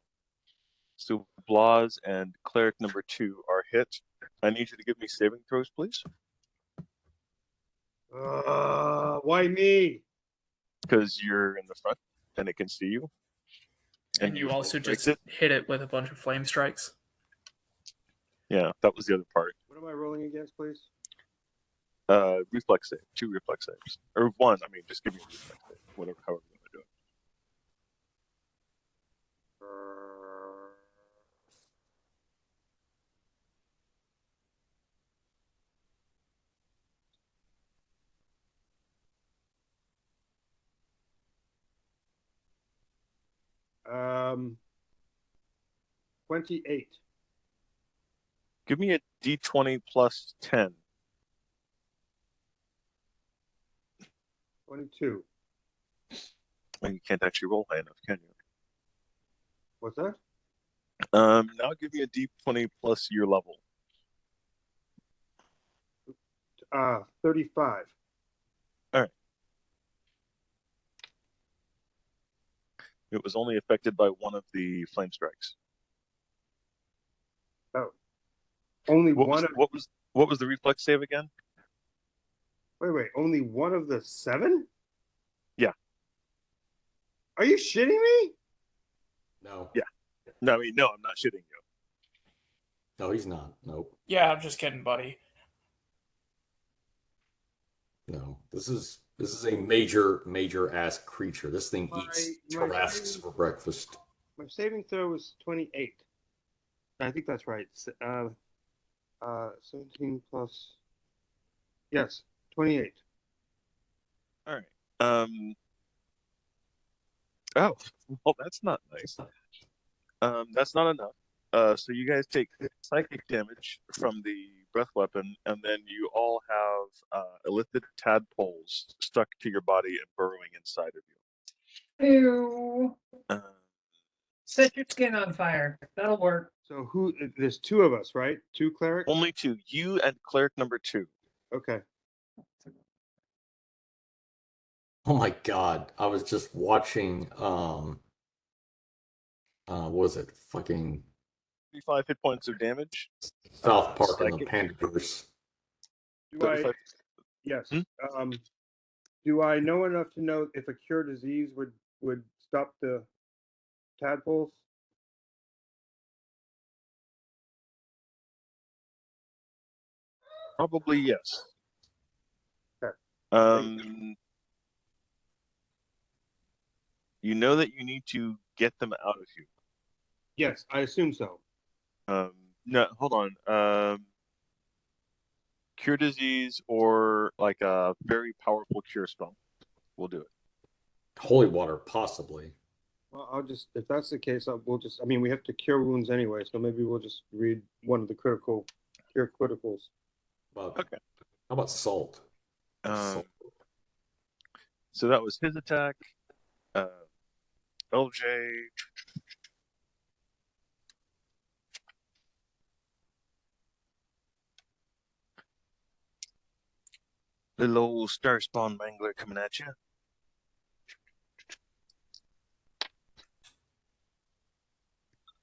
So Blas and Cleric number 2 are hit. I need you to give me saving throws, please. Why me? Because you're in the front and it can see you. And you also breaks just hit it with a bunch of flame strikes. Yeah, that was the other part. What am I rolling against, please? Reflex save. 2 reflex saves. Or 1, I mean, just give me a reflex save. Whatever, however you want to do it. Um, 28. Give me a d20 plus 10. 22. Well, you can't actually roll high enough, can you? What's that? Now give me a d20 plus your level. 35. All right. It was only affected by one of the flame strikes. Oh. Only What one was, what was the reflex save again? Wait. Only one of the 7? Yeah. Are you shitting me? No. Yeah. No, I mean, no, I'm not shitting you. No, he's not. Nope. Yeah, I'm just kidding, buddy. No. This is a major ass creature. This thing eats my Tarrasques for breakfast. My saving throw was 28. I think that's right. 17 plus. Yes, 28. All right. Oh, well, that's not nice. That's not enough. So you guys take psychic damage from the breath weapon, and then you all have illithid tadpoles stuck to your body and burrowing inside of you. Ew. Uh, Set your skin on fire. That'll work. So there's 2 of us, right? 2 clerics? only 2. You and cleric number 2. Okay. Oh my god. I was just watching what was it? Fucking 35 hit points of damage. South Park in the psychic. Pandaverse. Do I? 35. Yes. Do I know enough to know if a cure disease would stop the tadpoles? Probably yes. Okay. You know that you need to get them out of you. Yes, I assume so. No, hold on. Cure disease or like a very powerful cure spell. We'll do it. Holy water, possibly. Well, I'll just, if that's the case, I mean, we have to cure wounds anyway, so maybe we'll just read one of the cure criticals. Okay. How about salt? So that was his attack. LJ. Little old star spawn mangler coming at you.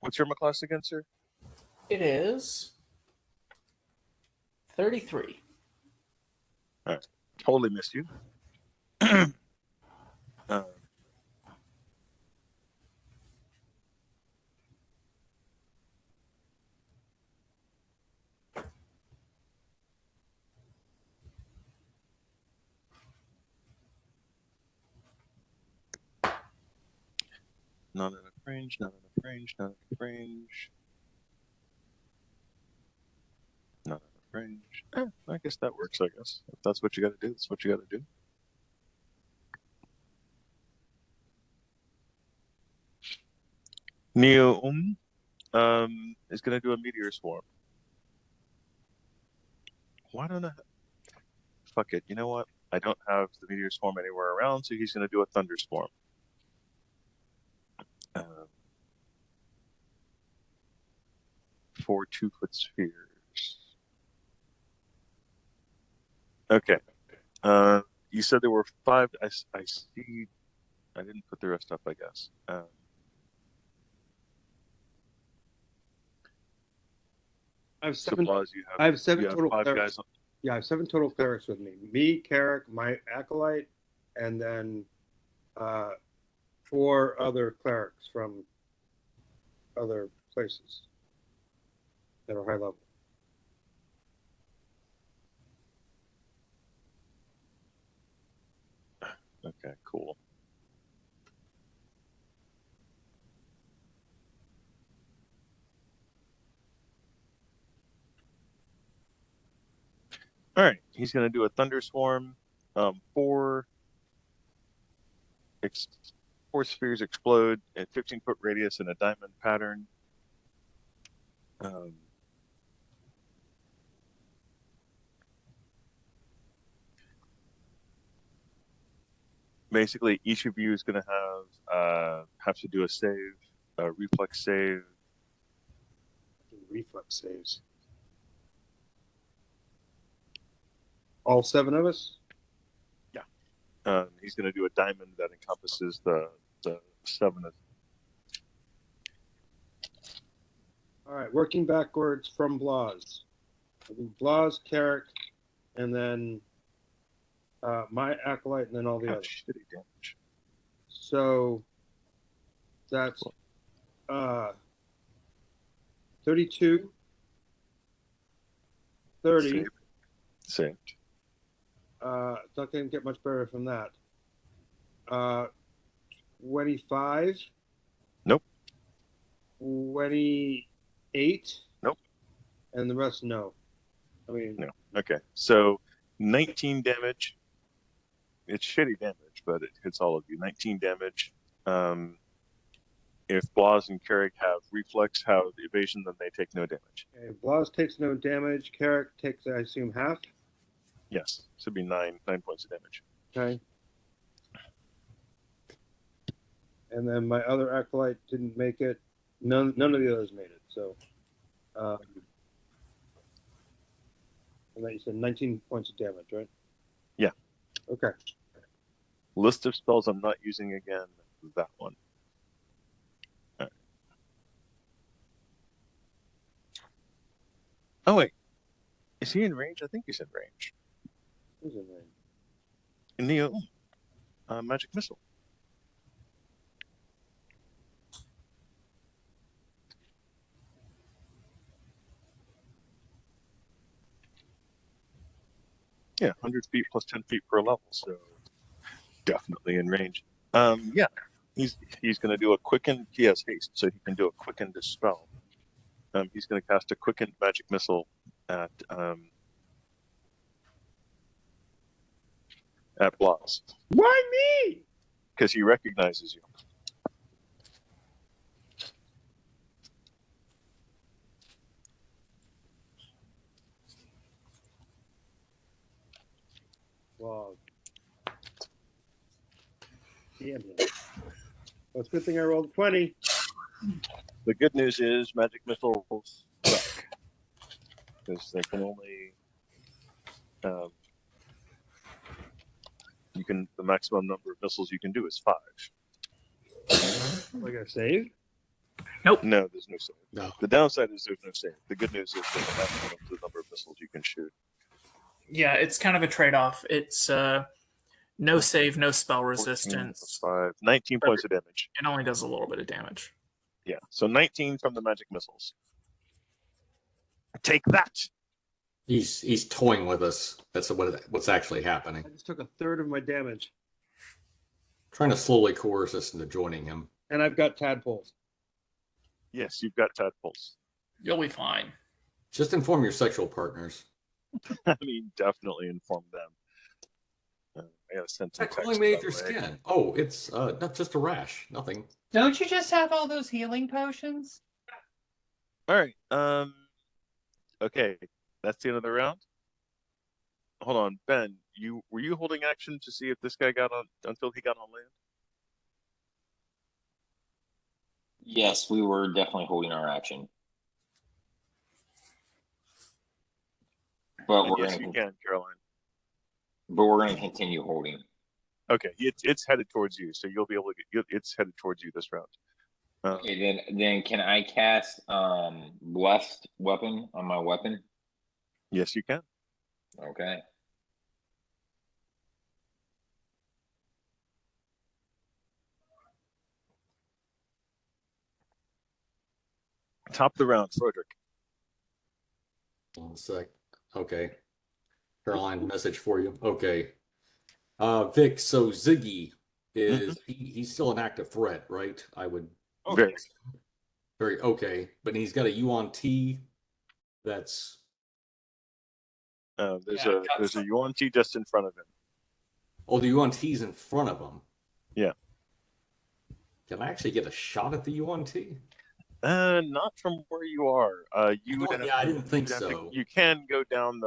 What's your class again, sir? It is 33. All right. Totally missed you. Not enough range, not enough range, not enough range. Not enough range. I guess that works, I guess. If that's what you gotta do, that's what you gotta do. Neo is gonna do a meteor swarm. Why don't I? Fuck it. You know what? I don't have the meteor swarm anywhere around, so he's gonna do a thunderstorm. 4 2-foot spheres. Okay. You said there were 5. I see. I didn't put the rest up, I guess. I have seven. Supplies, I have seven you have total 5 clerics. guys. Yeah, I have 7 total clerics with me. Me, Carrick, my acolyte, and then 4 other clerics from other places that are high level. Okay, cool. All right, he's going to do a thunderstorm. 4 spheres explode at 15-foot radius in a diamond pattern. Basically, each of you is going to have to do a save, a reflex save. Reflex saves. All 7 of us? Yeah. He's going to do a diamond that encompasses the 7 of. All right, working backwards from Blas. Blas, Carrick, and then my acolyte, and then all the others. Shitty damage. So that's 32, 30. Saved. It's not going to get much better from that. 25. Nope. 28. Nope. And the rest, no. I mean, no. Okay, so 19 damage. It's shitty damage, but it hits all of you. 19 damage. If Blas and Carrick have reflex, have evasion, then they take no damage. Okay, Blas takes no damage. Carrick takes, I assume, half. Yes, should be 9 points of damage. Okay. And then my other acolyte didn't make it. None of the others made it. So, and then you said 19 points of damage, right? Yeah. Okay. List of spells I'm not using again. That one. All right. Oh wait, is he in range? I think he's in range. Who's in range? Neo, magic missile. Yeah, 100 feet plus 10 feet per level, so definitely in range. Yeah, he's going to do a quicken. He has haste, so he can do a quicken dispel. He's going to cast a quicken magic missile at Blas. Why me? Because he recognizes you. Well, damn it. Well, it's a good thing I rolled a 20. The good news is magic missiles suck. Because they can only the maximum number of missiles you can do is 5. Am I gonna save? Nope. No, there's no save. No. The downside is there's no save. The good news is there's a maximum to the number of missiles you can shoot. Yeah, it's kind of a trade-off. It's no save, no spell 14 resistance. plus 5, 19 points of damage. It only does a little bit of damage. Yeah, so 19 from the magic missiles. Take that. He's toying with us. That's what's actually happening. I just took a third of my damage, Trying to slowly coerce us into joining him. and I've got tadpoles. Yes, you've got tadpoles. You'll be fine. Just inform your sexual partners. I mean, definitely inform them. I gotta send some That text only made that your way. skin. Oh, it's not just a rash. Nothing. Don't you just have all those healing potions? All right. Okay, that's the end of the round. Hold on, Ben. Were you holding action to see if this guy got on until he got on land? Yes, we were definitely holding our action. But we're Yes, gonna you can, Caroline. but we're gonna continue holding. Okay, it's headed towards you, so you'll be able to it's headed towards you this round. Okay, then can I cast blessed weapon on my weapon? Yes, you can. Okay. Top of the round, Frederick. 1 sec. Okay. Caroline, message for you. Okay. Vic, so Ziggy is he's still an active threat, right? I would Very. very okay. But he's got a yuan T that's There's Yeah, a yuan T just in front of him. oh the yuan T's in front of him. Yeah. Can I actually get a shot at the yuan T? Not from where you are. You would have I didn't think you'd have to- so. you can go down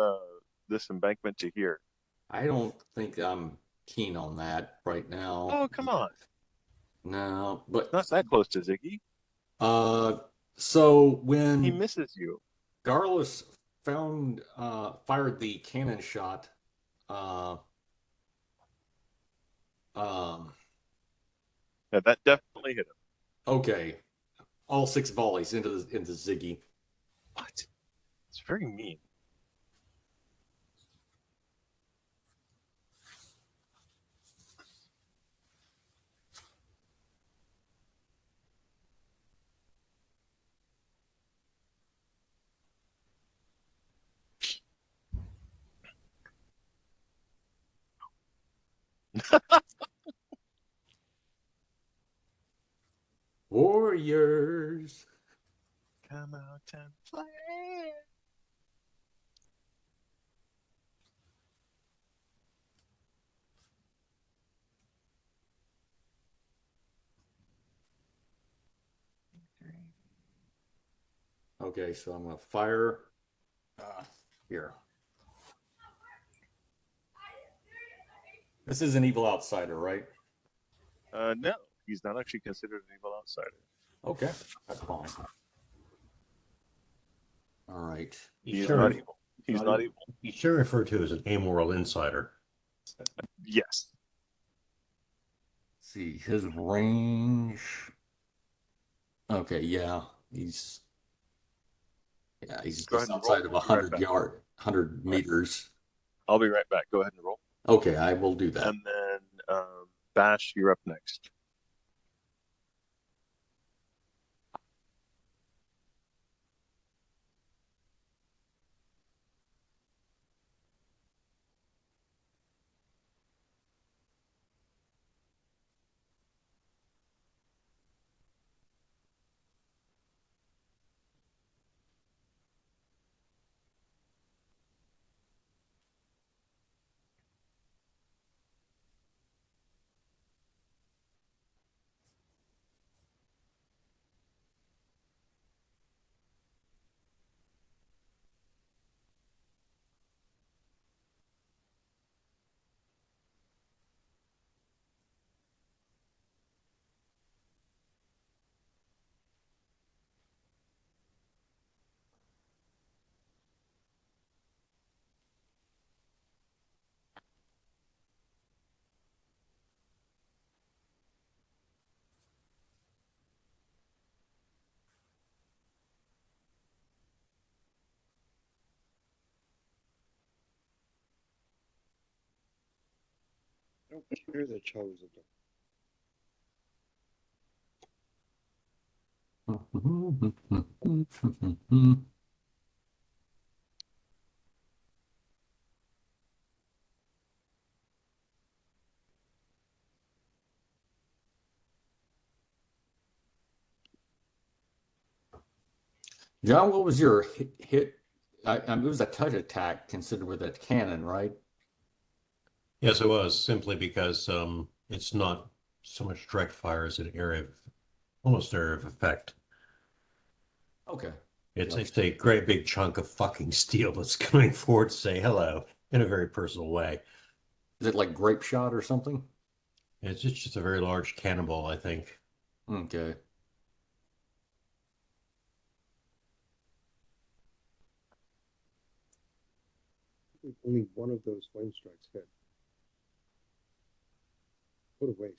this embankment to here. I don't think I'm keen on that right now. Oh, come on. No, but Not that close to Ziggy. so He when misses you. Garlus fired the cannon shot, Yeah, that definitely hit him. okay, all 6 volleys into Ziggy. What? It's very mean. Warriors. Come out and play. Okay, so I'm gonna fire here. This is an evil outsider, right? No, he's not actually considered an evil outsider. Okay, that's fine. All right. He's sure, not evil. He's not evil. he's sure referred to as an amoral insider. Yes. Let's see his range. Okay, yeah, he's Go just ahead and outside roll. of We'll be right 100 meters. I'll be right back. Go ahead and roll. Okay, I will do that. And then Bash, you're up next. don't care that Charlie's a dog. John, what was your hit? It was a touch attack considered with a cannon, right? Yes, it was simply because it's not so much direct fire as an area of almost area of effect. Okay. It's a great big chunk of fucking steel that's coming forward to say hello in a very personal way. Is it like grape shot or something? It's just a very large cannonball, I think. Okay. Only one of those flame strikes hit. What a waste.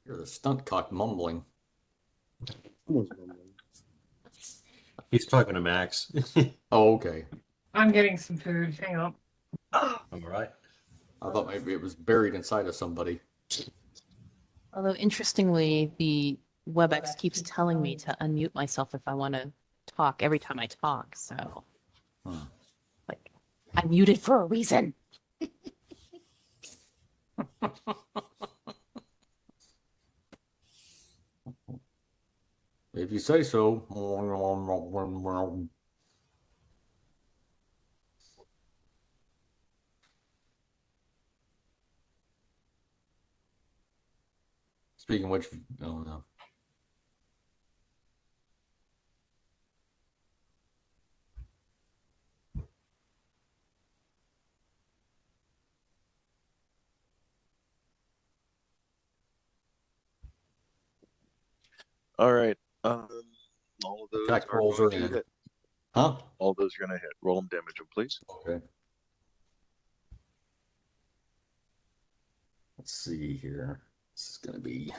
You're the stunt cock mumbling. Someone's mumbling. He's talking to Max. Oh, okay. I'm getting some food. Hang on. All right. I thought maybe it was buried inside of somebody. Although interestingly, the WebEx keeps telling me to unmute myself if I want to talk every time I talk. So, like, I'm muted for a reason. If you say so. Speaking of which, oh no. All right. All of those Attack are rolls going are to in. hit. Huh? All those are going to hit. Roll them, damage them, please. Okay. Let's see here. This is going to be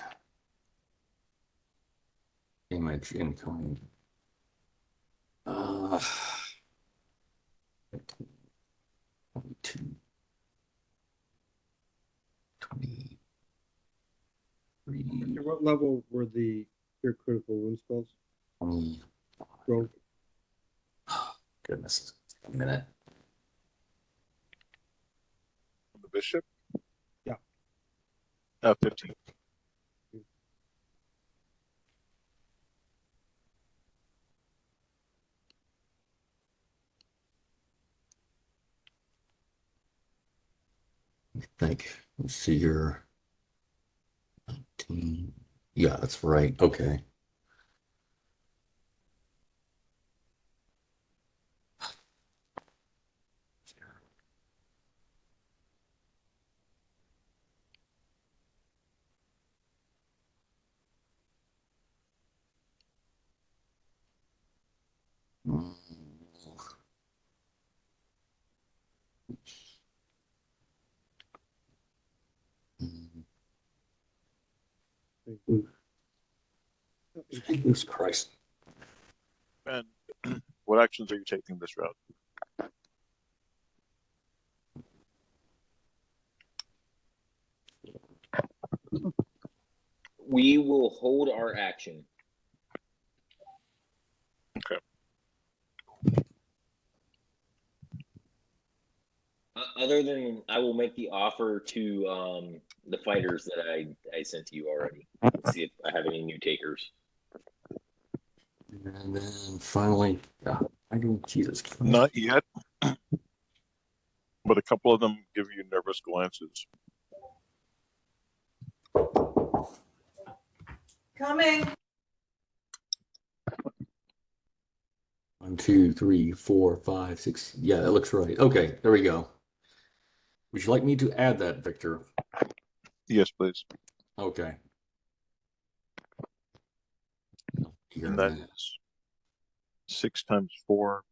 image incoming. 22. 23. At what level were the your critical wound spells? 20. Roll. Goodness. A minute. The bishop? Yeah. 15. I think. Let's see here. 19. Yeah, that's right. Okay. Jesus Christ. And what actions are you taking this round? We will hold our action. Okay. Other than I will make the offer to the fighters that I sent to you already. Let's see if I have any new takers. And then finally, I don't, Jesus Christ. Not yet. But a couple of them give you nervous glances. Coming. 1, 2, 3, 4, 5, 6. Yeah, that looks right. Okay, there we go. Would you like me to add that, Victor? Yes, please. Okay. And that is 6 times 4.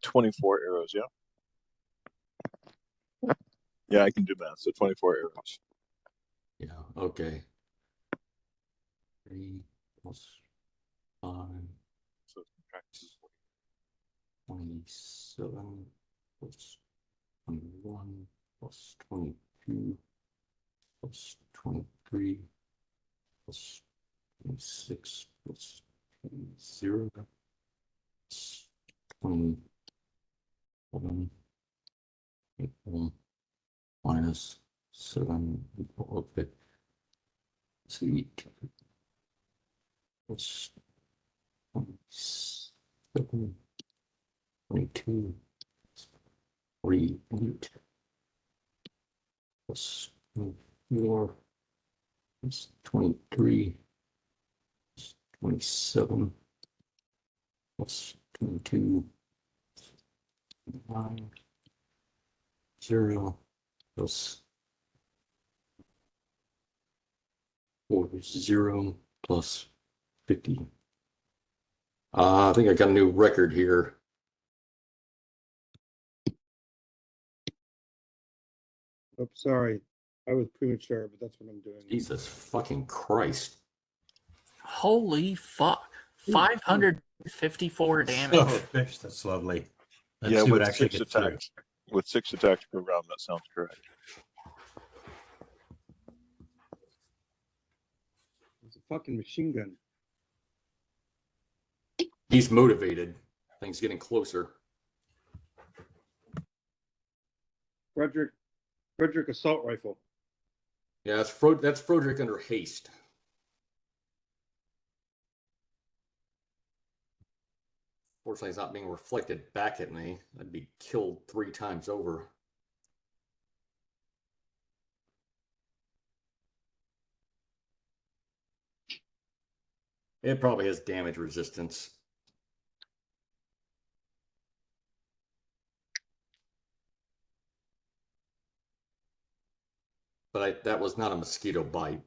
24 arrows, yeah? Yeah, I can do math, so 24 arrows. Yeah, okay. 3 plus 5, So subtract 27 plus 21 plus 22 plus 23 plus 26 plus 0 plus 27 equal minus 7 equal, okay. See, plus 27, 22, 48 plus 4 plus 23 plus 27 plus 22 9 0 plus 4 0 plus 50. I think I got a new record here. Oh, sorry. I was premature, but that's what I'm doing. Jesus fucking Christ. Holy fuck. 554 damage. Oh, fish, that's lovely. Let's yeah, see what with actually 6 gets through. attacks. With 6 attacks per round, that sounds correct. It's a fucking machine gun. He's motivated. Things getting closer. Frederick assault rifle. Yeah, that's Frederick under haste. Fortunately, it's not being reflected back at me. I'd be killed 3 times over. It probably has damage resistance. But that was not a mosquito bite.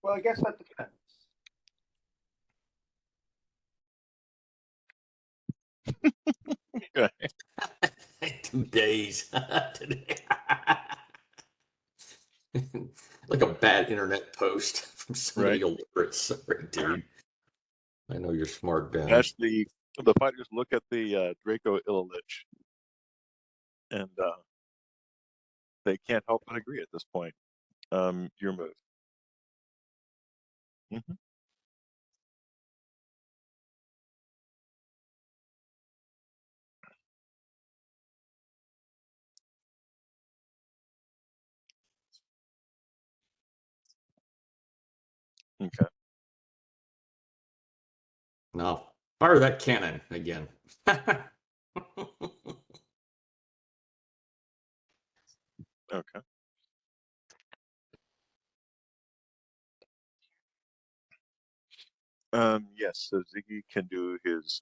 Well, I guess that depends. 2 days. Today. Like a bad internet post from somebody illiterate. Sorry, dude. I know you're smart, Ben. As the fighters look at the Draco Illich, and they can't help but agree at this point. Your move. Mm-hmm. Okay. Now, fire that cannon again. Okay. Yes, so Ziggy can do his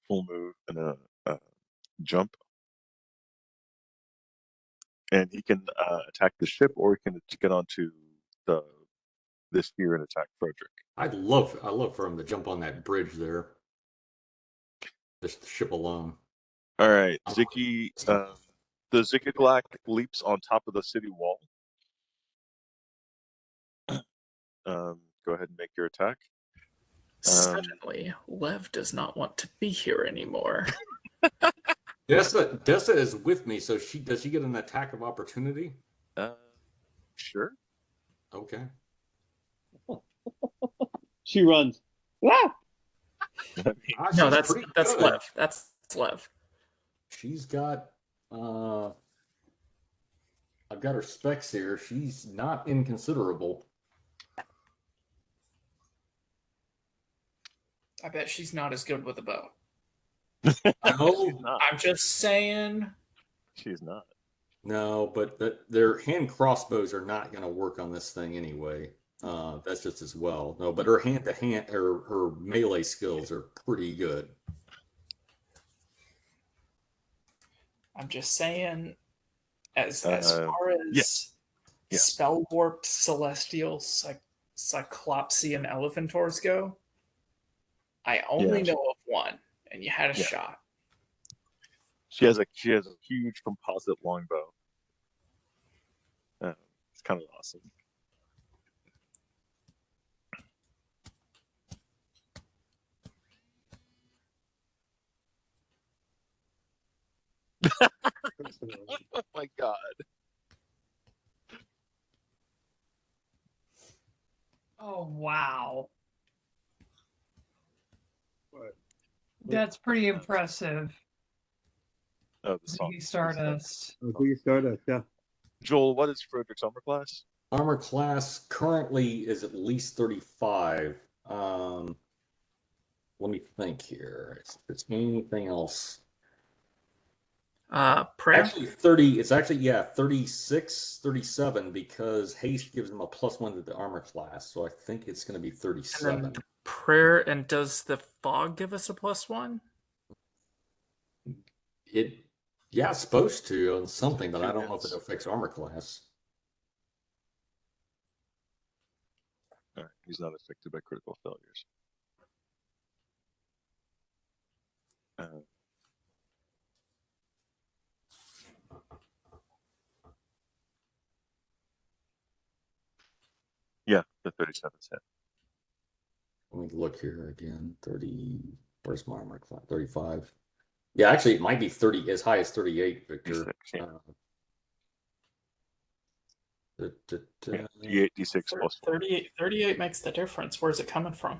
full move and a jump, and he can attack the ship, or he can get onto this sphere and attack Frederick. I'd love for him to jump on that bridge there. Just the ship alone. All right, Ziggy. The Ziggy leaps on top of the city wall. Go ahead and make your attack. Suddenly, Lev does not want to be here anymore. Dessa is with me, so does she get an attack of opportunity? Sure. Okay. She runs. Ah! No, that's Lev. That's Lev. She's got I've got her specs here. She's not inconsiderable. I bet she's not as good with a bow. No, I'm just saying. She's not. No, but their hand crossbows are not going to work on this thing anyway. That's just as well. No, but her hand-to-hand, her melee skills are pretty good. I'm just saying, as far as Yeah. spell warped celestial cyclopsian elephantors go? I only Yeah. know of one, and you had a Yeah. shot. She has a huge composite longbow. It's kind of awesome. Oh my god. Oh wow. What? That's pretty impressive. Oh, the song. Ziggy Stardust. Oh, Ziggy Stardust, yeah. Joel, what is Frederick's armor class? Armor class currently is at least 35. Let me think here. If there's anything else. Prayer? Actually, 30. It's actually, yeah, 36, 37, because haste gives him a +1 to the armor class. So I think it's going to be And 37. then the prayer, and does the fog give us a +1? Yeah, it's supposed to on something, but I Two don't know if hits. it affects armor class. All right, he's not affected by critical failures. Yeah, the 37's hit. Let me look here again. 30. Where's my armor class? 35. Yeah, actually, it might be 30, as high as 38, Victor. 36, yeah. Yeah. D8, D6 plus 1. 38 makes the difference. Where's it coming from?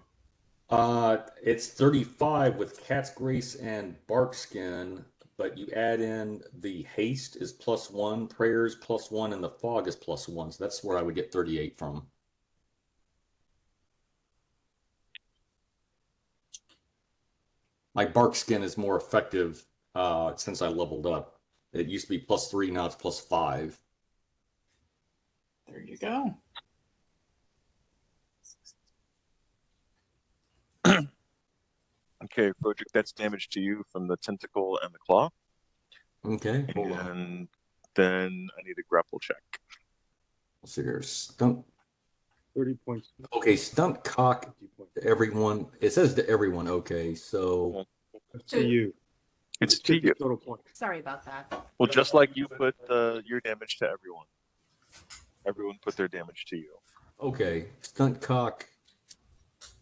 It's 35 with Cat's Grace and Barkskin, but you add in the haste is +1, prayers +1, and the fog is +1. So that's where I would get 38 from. My Barkskin is more effective since I leveled up. It used to be +3, now it's +5. There you go. Okay, Frederick, that's damage to you from the tentacle and the claw. Okay, hold on. And then I need a grapple check. Let's see here. Stunt. 30 points. Okay, stunt cock 50 points. to everyone. It says to everyone. Okay, so That's to you. It's to 50 you. total points. Sorry about that. Well, just like you put your damage to everyone. Everyone put their damage to you. okay, stunt cock.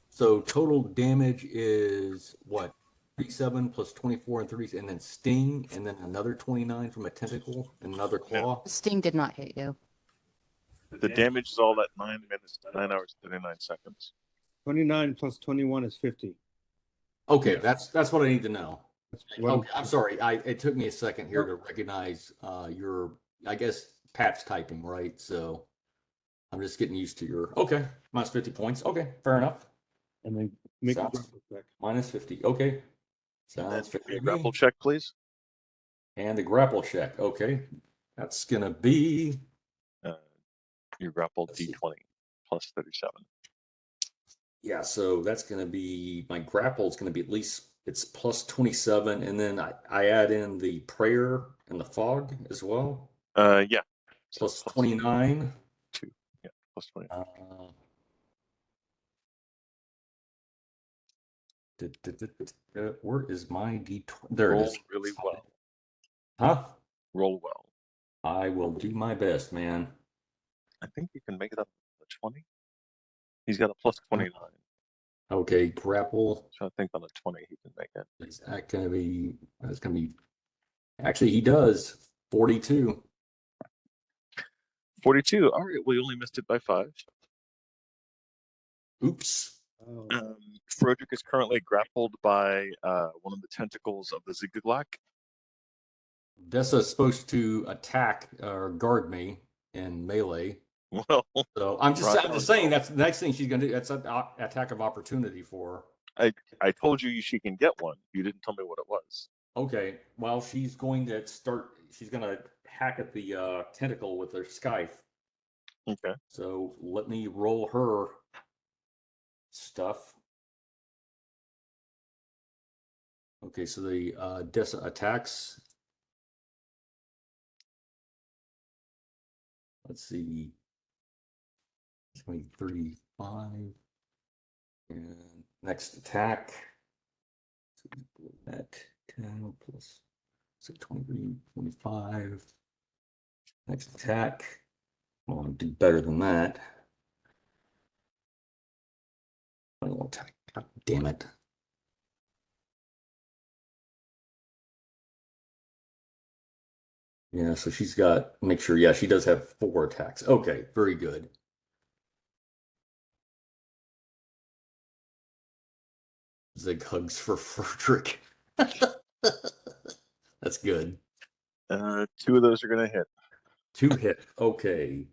So total damage is what? 37 plus 24 and 30, and then sting, and then another 29 from a tentacle, and another claw. The sting did not hit you. The damage is all at 9 minutes, 9 hours, 39 seconds. 29 plus 21 is 50. Okay, that's what I need to know. That's what Okay, I'm sorry. It took me a second here to recognize your, I guess, Pat's typing, right? So I'm just getting used to your, okay, minus 50 points. Okay, fair enough. And then make a Sounds- grapple check. Minus 50. Okay. And then Sounds give fair me a to grapple me. check, please. And a grapple check. Okay. That's going to be, Your grapple Let's see. D20 plus 37. yeah, so that's going to be, my grapple is going to be at least, it's plus 27. And then I add in the prayer and the fog as well. Yeah. So Plus 29. 2. Yeah, plus 20. Where is my D20? There it Roll is. really well. Huh? Roll well. I will do my best, man. I think you can make it up to 20. He's got a plus 29. Okay, grapple. So I think on a 20 he can make it. Is that going to be, that's going to be, actually he does 42. 42. All right, well, you only missed it by 5. Oops. Oh, Frederick is currently grappled by one of the tentacles of the Zigzaglak. Dessa's supposed to attack or guard me in melee. Well, So I'm just Right. saying that's the next thing she's going to do. That's an attack of opportunity for her. I told you she can get one. You didn't tell me what it was. Okay, well, she's going to hack at the tentacle with her scythe. Okay. So let me roll her stuff. Okay, so the Dessa attacks. Let's see. 35. And next attack. So that 10 plus 6, 23, 25. Next attack. I want to do better than that. Final attack. God damn it. Yeah, so she's got, make sure, yeah, she does have 4 attacks. Okay, very good. Zig hugs for Frederick. That's good. 2 of those are going to hit. 2 hit. Okay.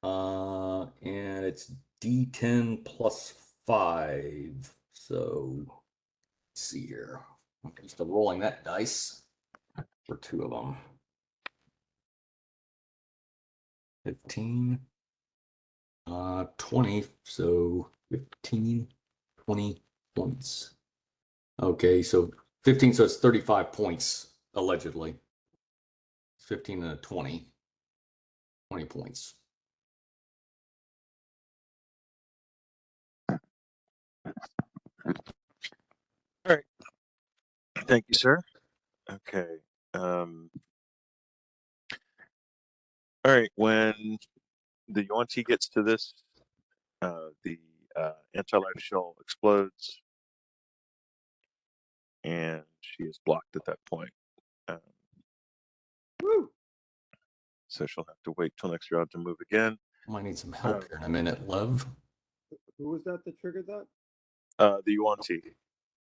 And it's D10 plus 5. So let's see here. I'm used to rolling that dice for 2 of them. 15. 20. So 15, 20 points. Okay, so 15, so it's 35 points, allegedly. 15 and a 20. 20 points. All right. Thank you, sir. Okay. All right. When the Yuan-Ti gets to this, the anti-life shell explodes, and she is blocked at that point. So she'll have to wait till next round to move again. Might need some help here in a minute, love. Who was that triggered that? The Yuan-Ti.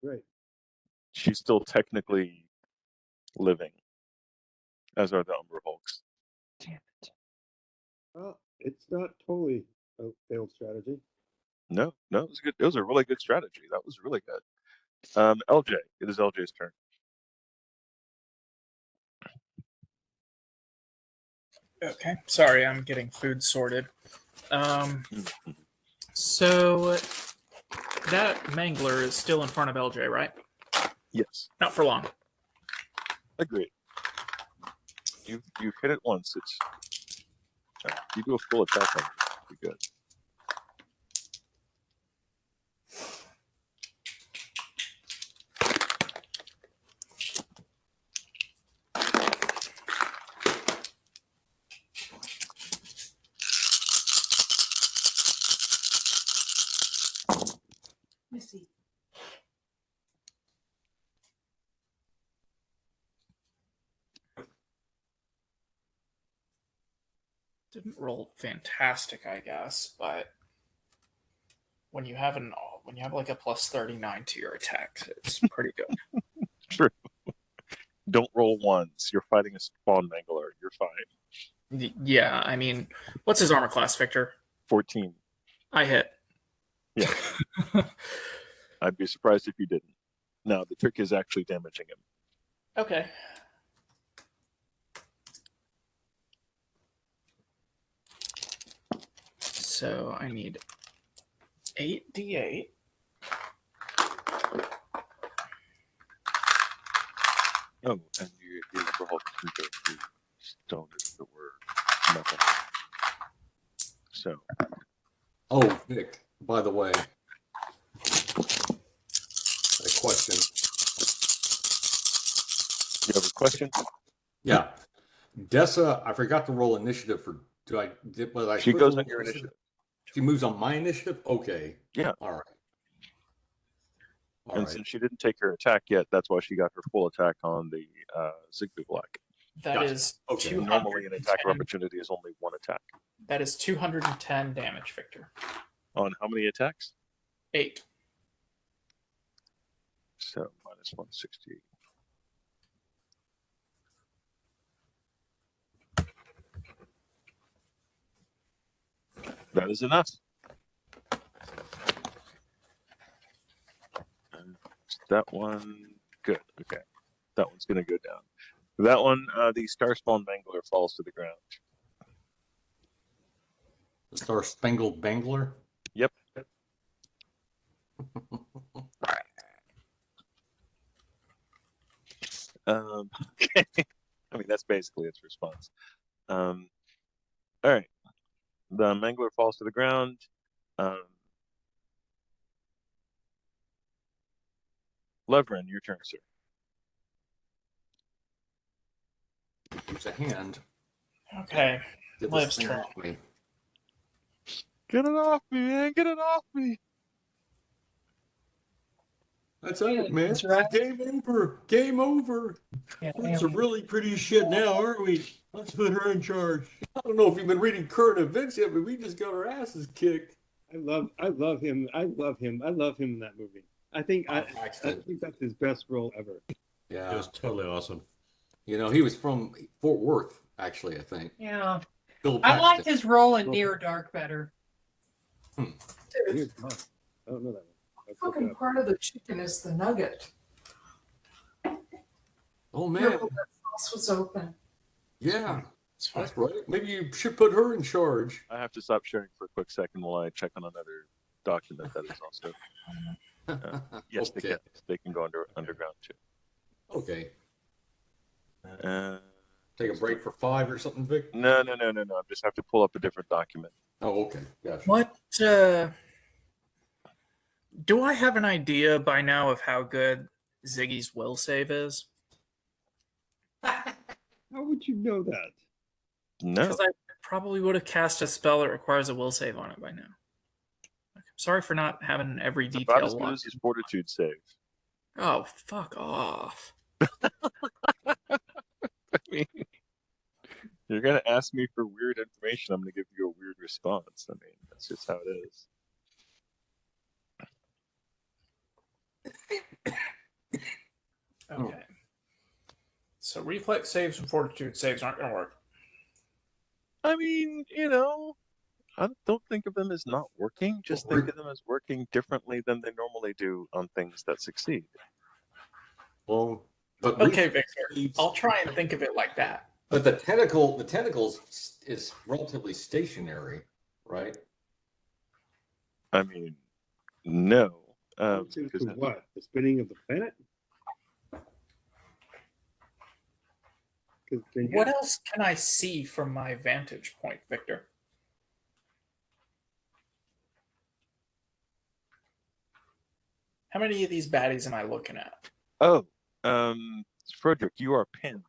Great. She's still technically living, as are the Umber Hulks. Damn it. Well, it's not totally a failed strategy. No, it was good. It was a really good strategy. That was really good. LJ, it is LJ's turn. Okay, sorry, I'm getting food sorted. So that Mangler is still in front of LJ, right? Yes. Not for long. Agreed. You've hit it once. It's you do a full attack on it. Pretty good. Missy. Didn't roll fantastic, I guess, but when you have like a plus 39 to your attack, it's pretty good. True. Don't roll ones. You're fighting a spawn mangler. You're fine. Yeah, I mean, what's his armor class, Victor? 14. I hit. Yeah. I'd be surprised if you didn't. No, the trick is actually damaging him. Okay. So I need 8d8. Oh, and your Hulk can go through stone as it were metal. So. Oh, Vic, by the way, a question. You have a question? Yeah. Dessa, I forgot to roll initiative for. She goes on your initiative. She moves on my initiative? Okay. Yeah. All right. And since she didn't take her attack yet, that's why she got her full attack on the Zigbee Black. That is okay. Normally an attack of opportunity is only 1 attack. That is 210 damage, Victor. On how many attacks? 8. So minus 160. That is enough. That one, good. Okay, that one's going to go down. That one, the Star Spawn Bangler falls to the ground. The Star Spangled Bangler? Yep. Okay. I mean, that's basically its response. All right. The mangler falls to the ground. Levrin, your turn, sir. Use a hand. Okay. Get Liv's this thing turn. off me. Get it off me, man! Get it off me! That's it, man. That's right. Game over. Game over. Yeah, We're in some really pretty shit now, aren't we? Let's put her in charge. I don't know if you've been reading current events yet, but we just got our asses kicked. I love him. I love him in that movie. I think that's his best role ever. Yeah. It was totally awesome. You know, he was from Fort Worth, actually, I think. Yeah. Bill I liked Paxton. his role in Near Dark better. Dude, I don't know that one. Let's look it fucking up. part of the chicken is the nugget. Oh, man. Careful, that sauce was open. Yeah. That's right. Maybe you should put her in charge. I have to stop sharing for a quick second while I check on another document that is also. Yes, Okay. they can go underground too. Okay. Take a break for 5 or something, Vic? No. I just have to pull up a different document. Oh, okay. Gotcha. What, do I have an idea by now of how good Ziggy's will save is? How would you know that? No. Because I probably would have cast a spell that requires a will save on it by now. I'm sorry for not having every It's about detail as good locked. as his fortitude save. Oh, fuck off. I mean, you're gonna ask me for weird information. I'm gonna give you a weird response. I mean, that's just how it is. Okay. So reflex saves and fortitude saves aren't going to work. I mean, I don't think of them as not working. Just think of them as working differently than they normally do on things that succeed. Well, but Okay, Victor. I'll try and think of it like that. But the tentacles is relatively stationary, right? I mean, no. To what? The spinning of the planet? What else can I see from my vantage point, Victor? How many of these baddies am I looking at? Oh, Frederick, you are pinned.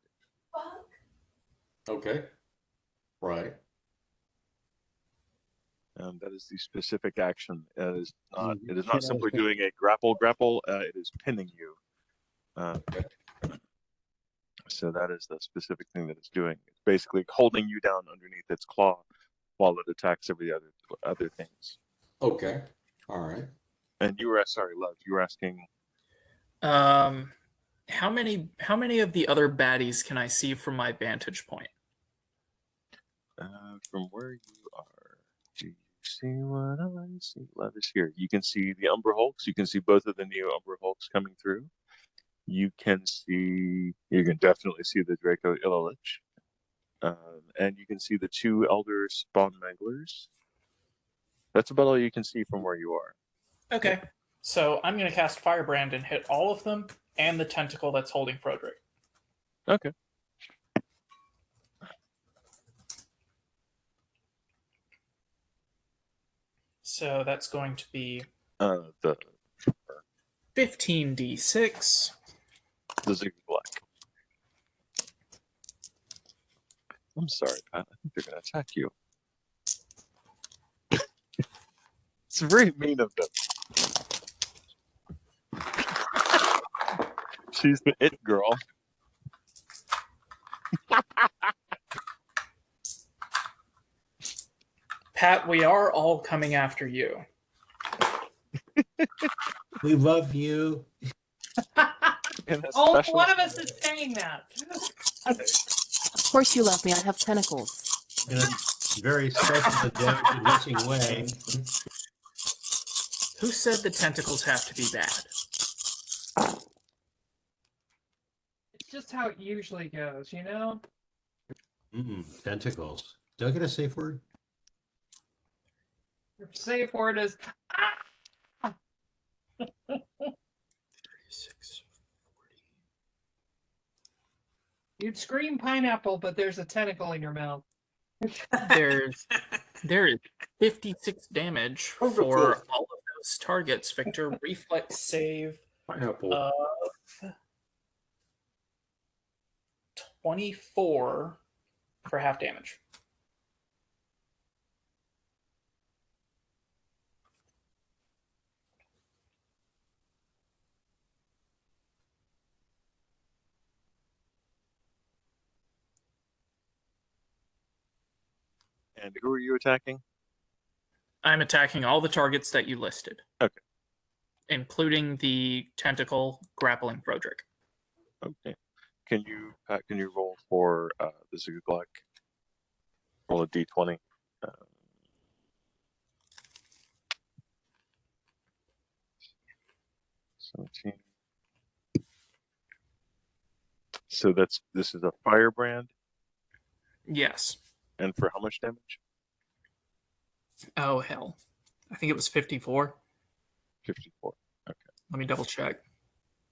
Okay. Right. That is the specific action. It is not. Mhm. It is not simply doing a grapple. It is pinning you. So that is the specific thing that it's doing. It's basically holding you down underneath its claw while it attacks every other things. Okay. All right. And you were sorry, Love. You were asking. How many of the other baddies can I see from my vantage point? From where you are, do you see what I see? Love is here. You can see the Umber Hulks. You can see both of the new Umber Hulks coming through. You can definitely see the Draco Illilich. And you can see the 2 Elder Spawn Manglers. That's about all you can see from where you are. Okay. So I'm going to cast Firebrand and hit all of them and the tentacle that's holding Frederick. Okay. So that's going to be The 15d6. the Ziggy Black. I'm sorry, Pat. I think they're going to attack you. It's very mean of them. She's the it girl. Pat, we are all coming after you. We love you. Oh, one of us is saying that. Of course you love me. I have tentacles. In a very special and damaging missing way. Who said the tentacles have to be bad? It's just how it usually goes, you know? Tentacles. Did I get a safe word? Your safe word is. Ah! 36, 40. You'd scream pineapple, but there's a tentacle in your mouth. There's There is 56 damage Oh, for cool. all of those targets. Victor, reflex save Pineapple. of 24 for half damage. And who are you attacking? I'm attacking all the targets that you listed. Okay. Including the tentacle grappling Frodrick. Okay. Can you roll for the Zuglag? Roll a d20. 17. So this is a firebrand. Yes. And for how much damage? Oh, hell. I think it was 54. 54. Okay. Let me double check.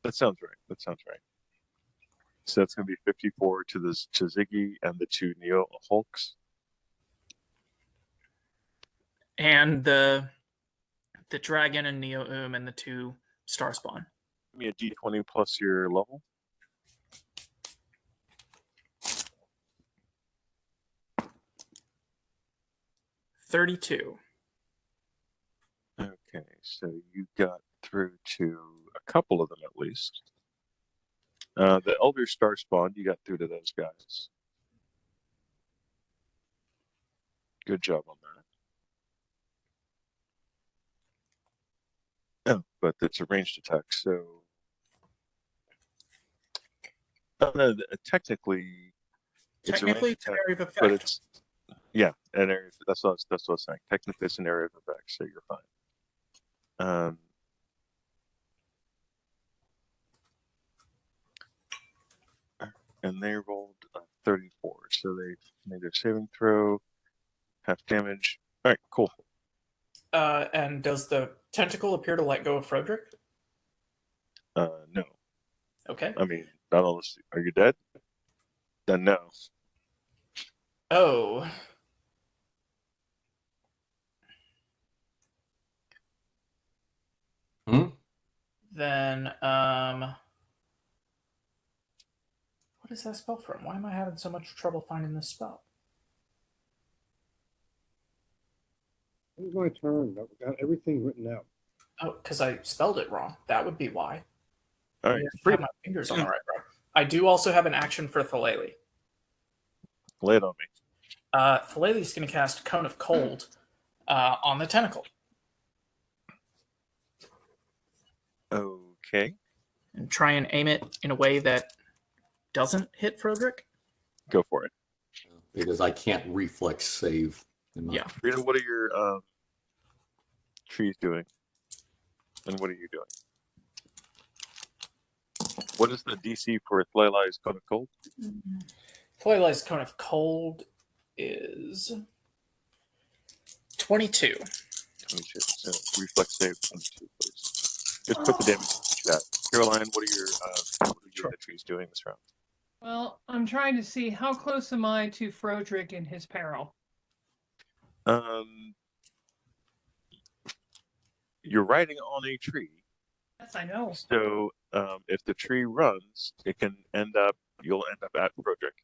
That sounds right. So that's going to be 54 to Ziggy and the 2 Neo Hulks. And the dragon and Neo and the 2 Starspawn. Give me a d20 plus your level. $32. Okay, so you got through to a couple of them at least. The Elder Starspawn, you got through to those guys. Good job on that. Oh, but it's a ranged attack, so no, technically it's Technically, a it's an area of effect. but it's an area. That's what I was saying. Technically, it's an area of effect, so you're fine. And they rolled 34, so they made their saving throw, half damage. All right, cool. And does the tentacle appear to let go of Frodrick? No. Okay. I mean, not unless are you dead? Then no. Oh. Then, what is that spell from? Why am I having so much trouble finding this spell? It was my turn. I got everything written out. Oh, because I spelled it wrong. That would be why. All I right, have my fingers on the right row. I do also have an action for Thaleli. lay it on me. Thaleli's going to cast Cone of Cold on the tentacle. Okay. And try and aim it in a way that doesn't hit Frodrick. Go for it. Because I can't reflex save. Yeah. Rita, what are your trees doing? And what are you doing? What is the DC for Thaleli's Cone of Cold? Thaleli's Cone of Cold is 22. 22. So reflex save 22, please. Just put the damage in the chat. Caroline, what are your the trees doing this round? Well, I'm trying to see how close am I to Frodrick in his peril. You're riding on a tree. Yes, I know. So if the tree runs, you'll end up at Frodrick.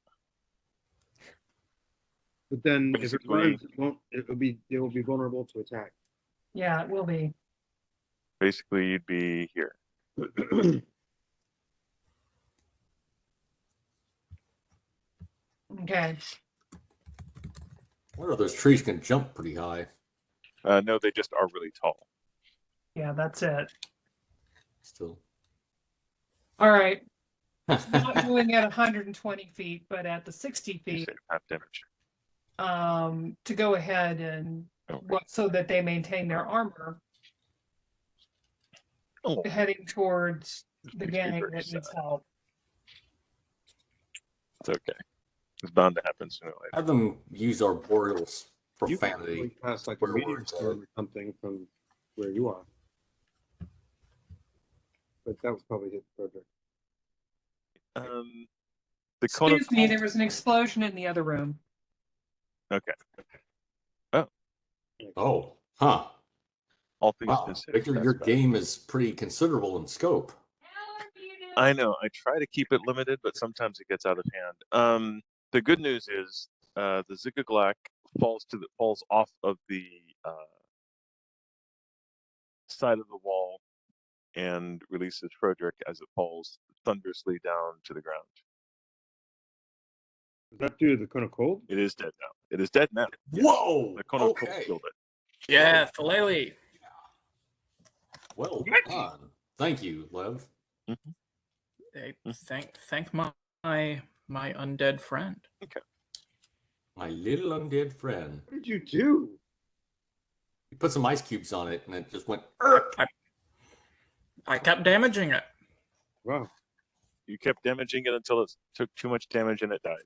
But then if it Basically- runs, it will be vulnerable to attack. Yeah, it will be. Basically, you'd be here. Okay. One of those trees can jump pretty high. No, they just are really tall. Yeah, that's it. Still. All right. Not going at 120 feet, but at the 60 You feet, save half damage. to go ahead and so that they maintain their armor, heading towards the gang that needs help. It's okay. It's bound to happen sooner or later. Have them use our Boreal's You can profanity. really pass like a Where meteor we're storm or something from where you are. But that was probably hit Frederick. The Cone of Excuse me, Cold- there was an explosion in the other room. Okay. Oh, Oh, huh. All things Wow, considered. Victor, that's your bad. game is pretty considerable in scope. I know. I try to keep it limited, but sometimes it gets out of hand. The good news is the Zigaglac falls off of the side of the wall and releases Frederick as it falls thunderously down to the ground. Is that due to the cone of cold? It is dead now. It is dead now. Yes. Whoa! The cone of cold Okay. killed it. Yeah, Philele. Well done. Thank you, Lev. Mm-hmm. Hey, thank my undead friend. Okay. My little undead friend. What did you do? You put some ice cubes on it, and it just went. I kept damaging it. Wow. You kept damaging it until it took too much damage and it died.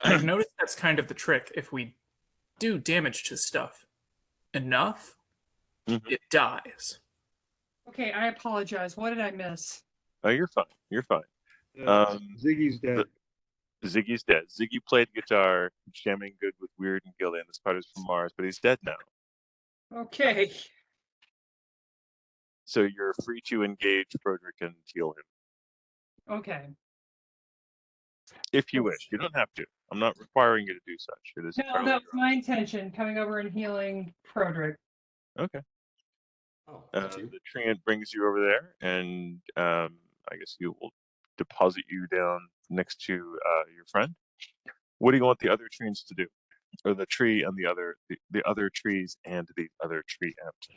I've noticed that's kind of the trick. If we do damage to stuff enough, it dies. Okay, I apologize. What did I miss? Oh, you're fine. You're fine. Ziggy's dead. Ziggy's dead. Ziggy played guitar, jamming good with Weird and Gillian, the Spiders from Mars, but he's dead now. Okay. So you're free to engage Frederick and heal him. Okay. If you wish. You don't have to. I'm not requiring you to do such. It is No, entirely that was your my intention, coming over and healing Frederick. own. Okay. Oh, The treant brings you over there, and I guess you will deposit you down next to your friend. What do you want the other treants to do? Or the tree and the other trees and the other tree ant?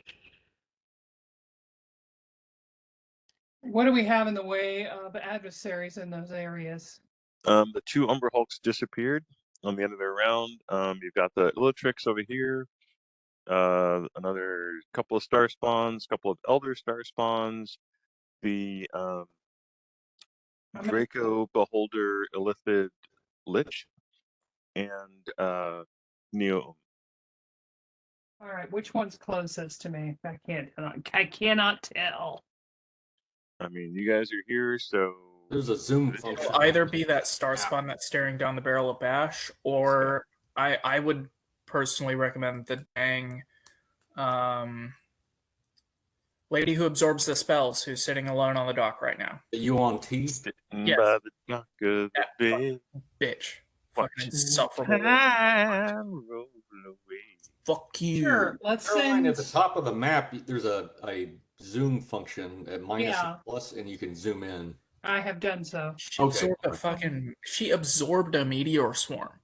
What do we have in the way of adversaries in those areas? The two Umber Hulks disappeared on the end of their round. You've got the Illutrix over here. Another couple of star spawns, couple of elder star spawns. The Draco Beholder Illithid Lich and Neo. All right, which one's closest to me? I cannot tell. I mean, you guys are here, so there's a zoom It'll function. either be that star spawn that's staring down the barrel of Bash, or I would personally recommend the dang lady who absorbs the spells, who's sitting alone on the dock right now. You on T? Yes. By the dock of the bed. Bitch. Watch Fucking insufferable. time roll away. Fuck you. Sure, let's Caroline, send. at the top of the map, there's a zoom function at minus Yeah. and plus, and you can zoom in. I have done so. She absorbed a meteor swarm.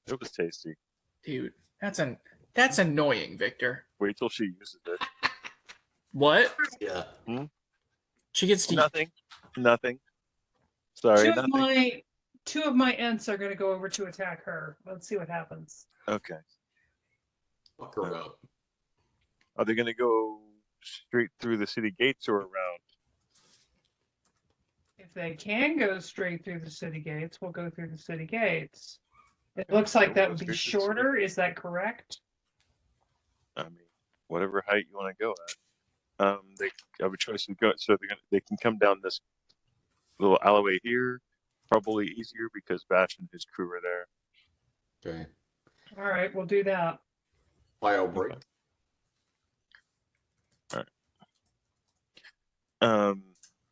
It was tasty. Dude, that's annoying, Victor. Wait till she uses it. What? Yeah. She gets to Nothing. Sorry, Two of my ents are going to go over to attack her. Let's see what happens. Okay. Fuck her up. Are they going to go straight through the city gates or around? If they can go straight through the city gates, we'll go through the city gates. It looks like that would be shorter. Is that correct? I mean, whatever height you want to go at. They have a choice to go, so they can come down this little alleyway here. Probably easier because Bash and his crew are there. Okay. All right, we'll do that. Bio break. All right.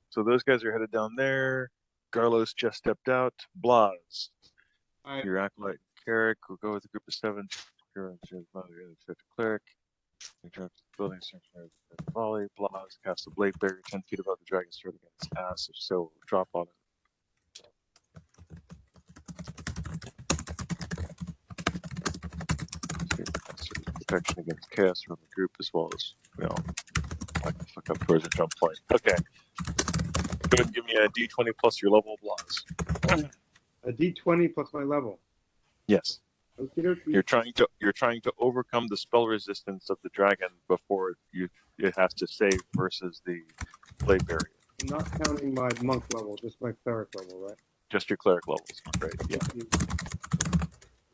So those guys are headed down there. Garlos just stepped out. Blas. Your acolyte Carrick will go with a group of 7. Cleric. Building volley. Blas cast the blade barrier 10 feet above the dragon's throat against its ass. If so, drop on it. Protection against chaos from the group as well as, like the fuck up towards the jump point. Okay. Go ahead and give me a d20 plus your level, Blas. A d20 plus my level. Yes. Okay. You're trying to overcome the spell resistance of the dragon before it has to save versus the blade barrier. I'm not counting my monk level, just my cleric level, right? Just your cleric levels. Right.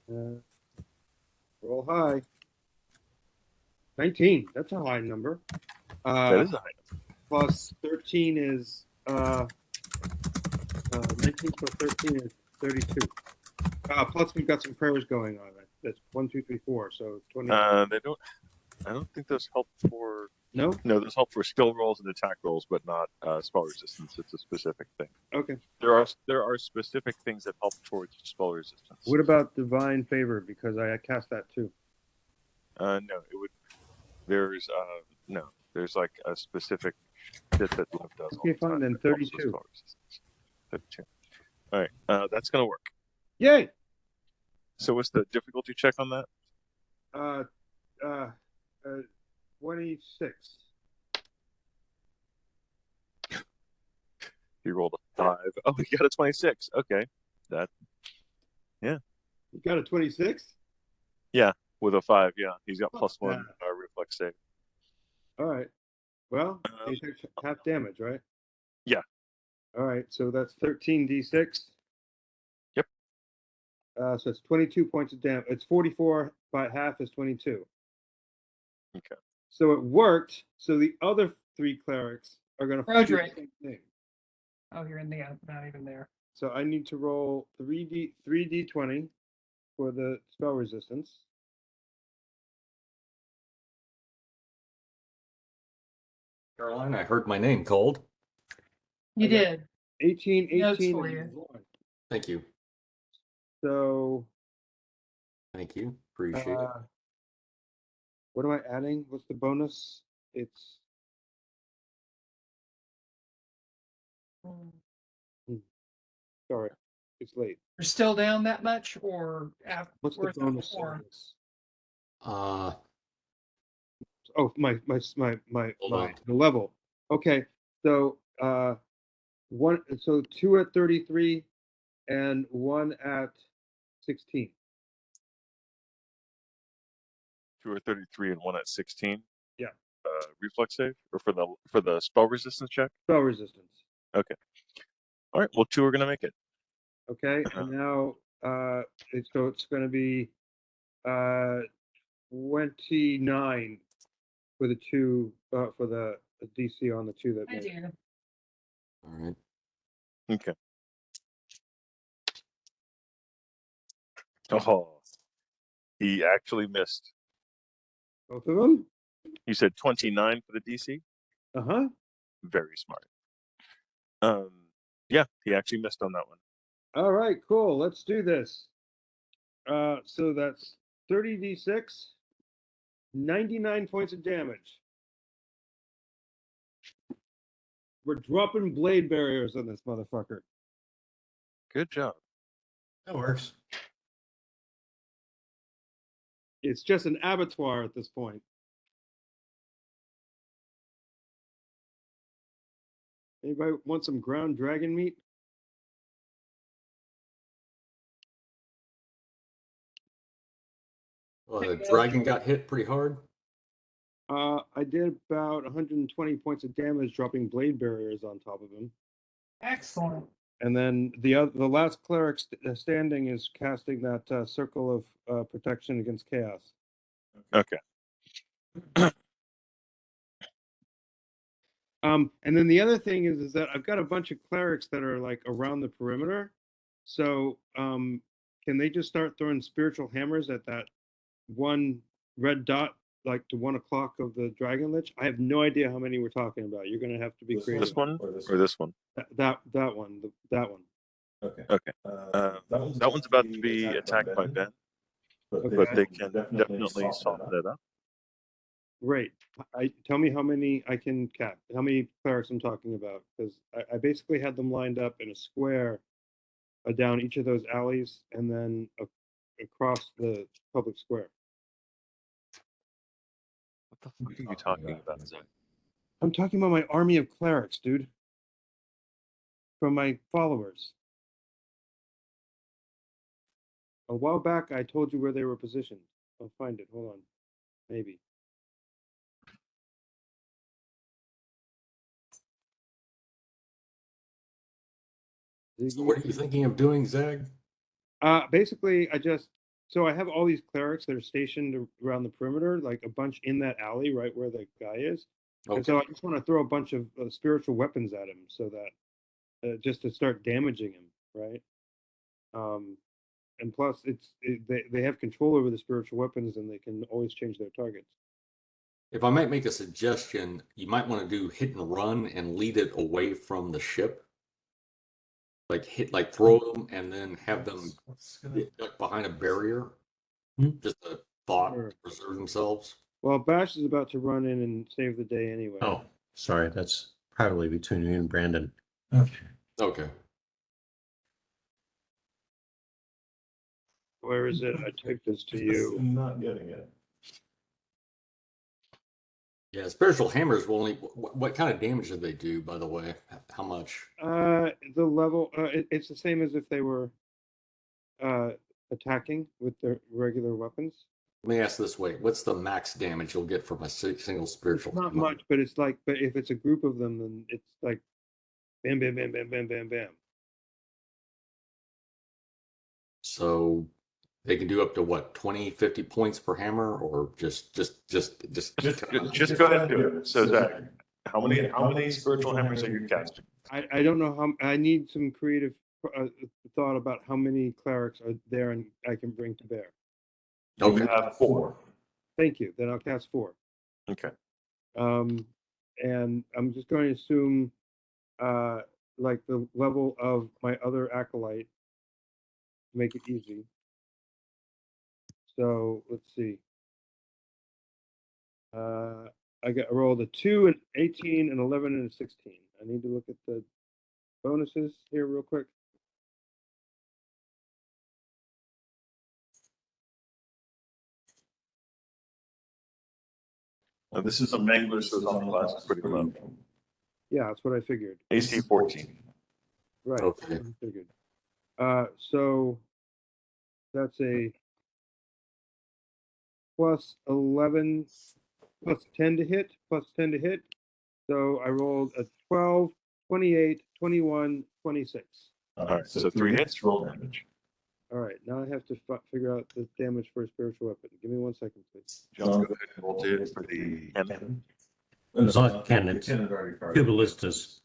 Yeah. Roll high. 19. That's a high number. That is a high number. Plus 13 is 19 plus 13 is 32. Plus we've got some prayers going on. That's 1, 2, 3, 4. So 20. They don't. I don't think those help for. No. No, those help for skill rolls and attack rolls, but not spell resistance. It's a specific thing. Okay. There are specific things that help towards spell resistance. What about divine favor? Because I cast that too. No, it would. There's no. There's like a specific shit that Love does. Okay, fine then. 32. 32. All right, that's gonna work. Yay! So what's the difficulty check on that? 26. He rolled a 5. Oh, he got a 26. Okay, that. Yeah. You got a 26? Yeah, with a 5. Yeah, he's got +1 Yeah. reflex save. All right. Well, he takes half damage, right? Yeah. All right. So that's 13d6. Yep. So it's 22 points of damage. It's 44 by half is 22. Okay. So it worked. So the other 3 clerics are going to do the Roderick. same thing. Oh, you're in the not even there. So I need to roll 3d20 for the spell resistance. Caroline, I heard my name called. You did. 18, 18, Notes for and you. 1. Thank you. So Thank you. Appreciate it. what am I adding? What's the bonus? It's sorry, it's late. You're still down that much, or after? What's the bonus on this? Uh, Oh, my Hold on. the level. Okay, so 2 at 33 and 1 at 16. 2 or 33 and 1 at 16. Yeah. Reflex save or for the spell resistance check. Spell resistance. Okay. All right. Well, 2 are gonna make it. Okay, and now so it's going to be 29 for the 2 for the DC on the 2 that I made. do. all right. Okay. Oh, he actually missed. Both of them? You said 29 for the DC. Uh-huh. Very smart. Yeah, he actually missed on that one. All right, cool. Let's do this. So that's 30d6, 99 points of damage. We're dropping blade barriers on this motherfucker. Good job. That works. It's just an abattoir at this point. Anybody want some ground dragon meat? Well, the dragon got hit pretty hard. I did about 120 points of damage dropping blade barriers on top of him. Excellent. And then the last cleric standing is casting that circle of protection against chaos. Okay. And then the other thing is that I've got a bunch of clerics that are like around the perimeter. So can they just start throwing spiritual hammers at that one red dot, like to 1 o'clock of the Dragon Lich? I have no idea how many we're talking about. You're gonna have to be creative. This one or this one? That one. That one. Okay. Okay. That one's about to be attacked by Ben, but they can definitely soften it up. Great. Tell me how many I can cap. How many clerics I'm talking about? Because I basically had them lined up in a square down each of those alleys and then across the public square. What the fuck are you talking about, Zach? I'm talking about my army of clerics, dude. From my followers. A while back, I told you where they were positioned. I'll find it. Hold on. Maybe. So what are you thinking of doing, Zag? Basically, so I have all these clerics that are stationed around the perimeter, like a bunch in that alley right where the guy is. Okay. And so I just want to throw a bunch of spiritual weapons at him so that just to start damaging him, right? and plus they have control over the spiritual weapons, and they can always change their targets. If I might make a suggestion, you might want to do hit and run and lead it away from the ship. Like throw them and then have them get ducked behind a barrier. Just a thought to preserve themselves. Well, Bash is about to run in and save the day anyway. Oh, sorry, that's probably between you and Brandon. Okay. Where is it? I typed this to you. I'm not getting it. Yeah, spiritual hammers will only. What kind of damage do they do, by the way? How much? The level, it's the same as if they were attacking with their regular weapons. Let me ask this way: what's the max damage you'll get from a single spiritual? Not hammer? much, but it's like, but if it's a group of them, then it's like, bam, bam, bam, bam, bam, bam, bam. So they can do up to what, 20, 50 points per hammer, or just go ahead and do it. So Zach, how many spiritual hammers are you casting? I don't know how. I need some creative thought about how many clerics are there and I can bring to bear. You have 4. Thank you. Then I'll cast 4. Okay. And I'm just going to assume, like the level of my other acolyte, to make it easy. So let's see. I rolled a 2, an 18, an 11, and a 16. I need to look at the bonuses here real quick. Now, this is a Mangler, so his armor class is pretty low. Yeah, that's what I figured. AC 14. Right. Okay. That's what I figured. So that's a plus 11, plus 10 to hit, plus 10 to hit. So I rolled a 12, 28, 21, 26. All right, so 3 hits, roll damage. All right, now I have to figure out the damage for a spiritual weapon. Give me 1 second, please. John, go ahead and roll it for the cannon. It's not cannon, it's Cannon's already fired. 2 ballistas.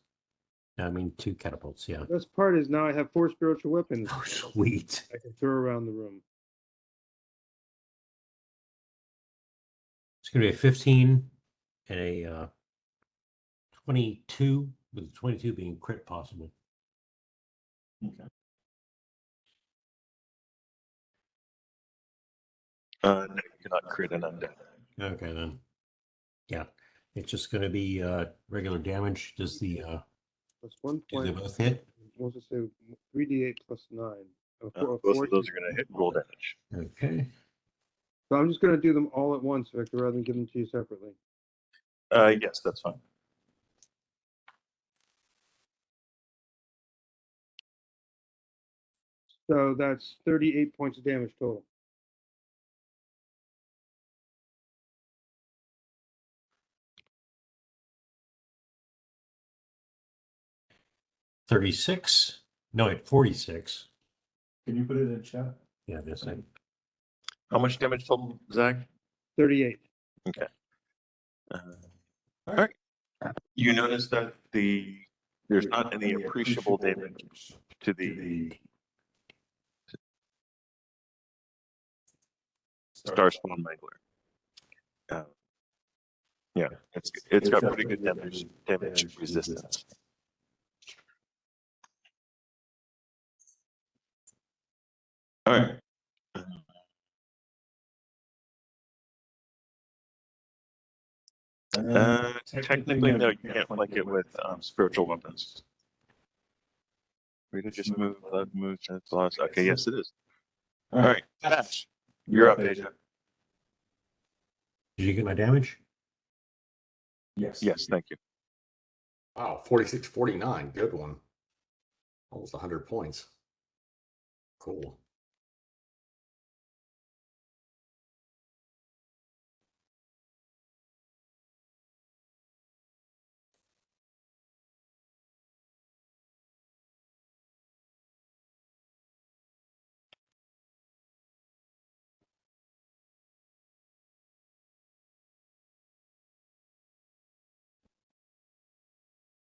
I mean, 2 catapults, yeah. The best part is now I have 4 spiritual weapons Oh, sweet. I can throw around the room. It's going to be a 15 and a 22, with the 22 being crit possible. Okay. No, you cannot crit an undead. Okay, then. Yeah, it's just going to be regular damage. Does the Plus 1 do they point. both hit? What's it say? 3d8 plus 9. Both of those are going to hit roll damage. Okay. So I'm just going to do them all at once, Victor, rather than give them to you separately. Yes, that's fine. So that's 38 points of damage total. $36. No, wait, 46. Can you put it in chat? Yeah, this thing. How much damage total, Zach? 38. Okay. All right. You notice that there's not any appreciable damage to the Star Spawn Mangler. Yeah, it's got pretty good damage resistance. All right. Technically, no, you can't flank it with spiritual weapons. We could just move, that's the last. Okay, yes, it is. All right, Ash, you're up, Asia. Did you get my damage? Yes. Yes, thank you. Wow, 46, 49. Good one. Almost 100 points. Cool.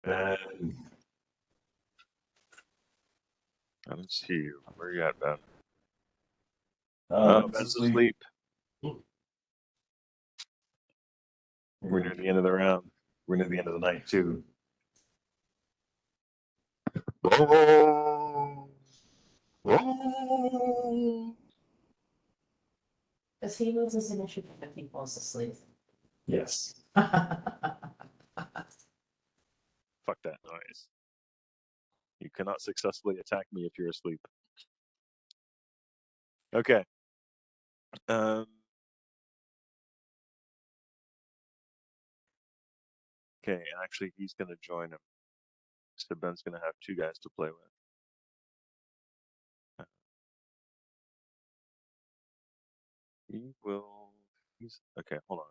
And let's see, where you at, Ben? Ben's asleep. We're near the end of the round. We're near the end of the night, too. Because he loses initiative if he falls asleep. Yes. Fuck that noise. You cannot successfully attack me if you're asleep. Okay. Okay, and actually he's going to join him. So Ben's going to have two guys to play with. He will... He's... Okay, hold on.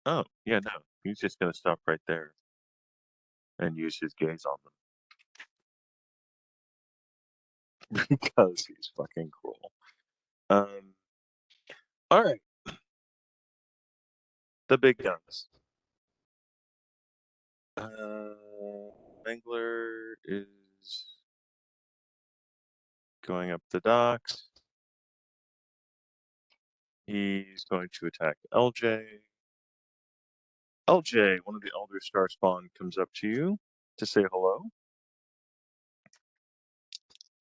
Oh, yeah, no. He's just going to stop right there and use his gaze on them. Because he's fucking cruel. All right. The big guns. Mangler is going up the docks. He's going to attack LJ. LJ, one of the Elder Star Spawn, comes up to you to say hello.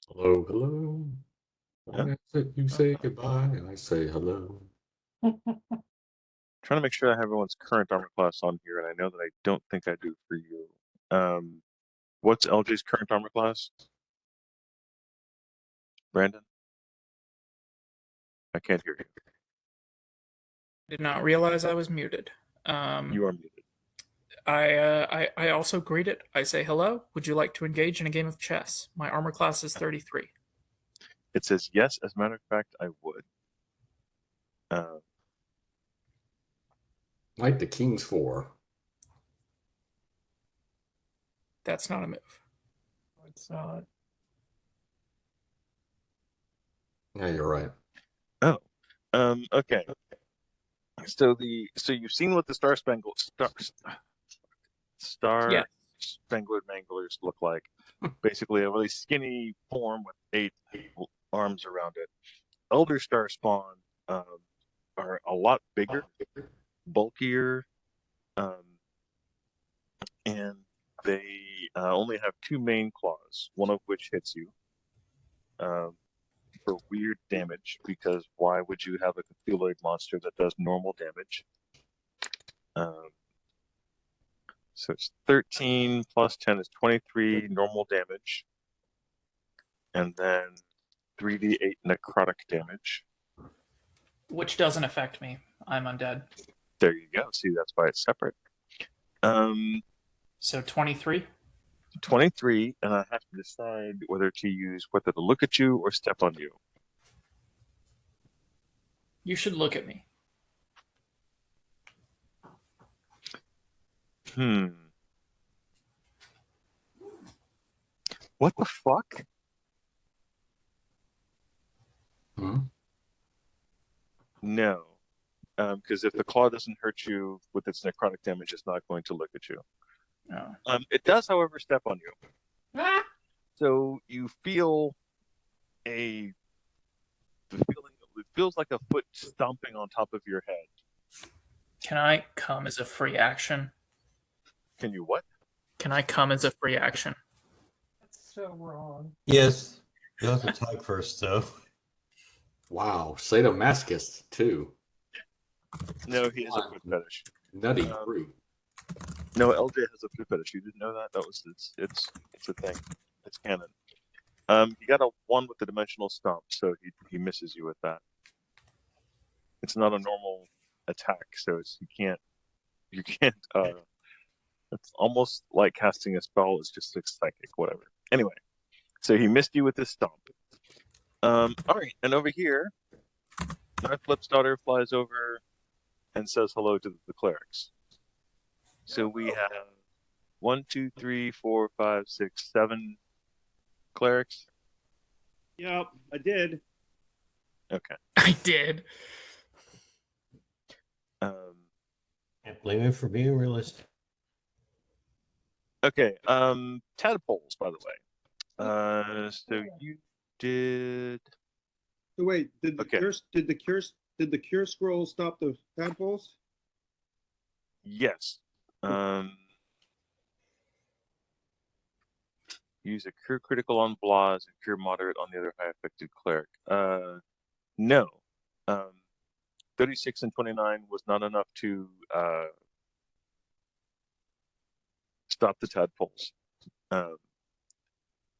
Hello, hello. Yeah. You say goodbye, and I say hello. Trying to make sure I have everyone's current armor class on here, and I know that I don't think I do for you. What's LJ's current armor class? Brandon? I can't hear you. Did not realize I was muted. You are muted. I also greet it. I say hello. Would you like to engage in a game of chess? My armor class is 33. It says yes. As a matter of fact, I would. Like the King's 4. That's not a move. It's not. Yeah, you're right. Oh, okay. So you've seen what the Star Spangled Yeah. Manglers look like. Basically, a really skinny form with eight arms around it. Elder Star Spawn are a lot bigger, bulkier, and they only have two main claws, one of which hits you for weird damage, because why would you have a Cthulhuid monster that does normal damage? So it's 13 plus 10 is 23 normal damage, and then 3d8 necrotic damage. Which doesn't affect me. I'm undead. There you go. See, that's why it's separate. So 23? 23, and I have to decide whether to look at you or step on you. You should look at me. What the fuck? No. Because if the claw doesn't hurt you with its necrotic damage, it's not going to look at you. No. It does, however, step on you. Ah! So you feel it feels like a foot stomping on top of your head. Can I come as a free action? Can you what? Can I come as a free action? That's so wrong. Yes. You'll have to talk first, though. Wow, sadomasochist too. No, he has a foot fetish. Nutty fruit. No, LJ has a foot fetish. You didn't know that? That was it's a thing. It's canon. He got a 1 with the dimensional stomp, so he misses you with that. It's not a normal attack, so you can't. It's almost like casting a spell. It's just a psychic, whatever. Anyway, so he missed you with his stomp. All right, and over here, Flip's daughter flies over and says hello to the clerics. So we have 1, 2, 3, 4, 5, 6, 7 clerics. Yep, I did. Okay. I did. Can't blame him for being realistic. Okay. Tadpoles, by the way. So you did. So wait, did the Okay. cure scroll stop the tadpoles? Yes. Use a cure critical on Blaz and cure moderate on the other high affected cleric. No. 36 and 29 was not enough to stop the tadpoles.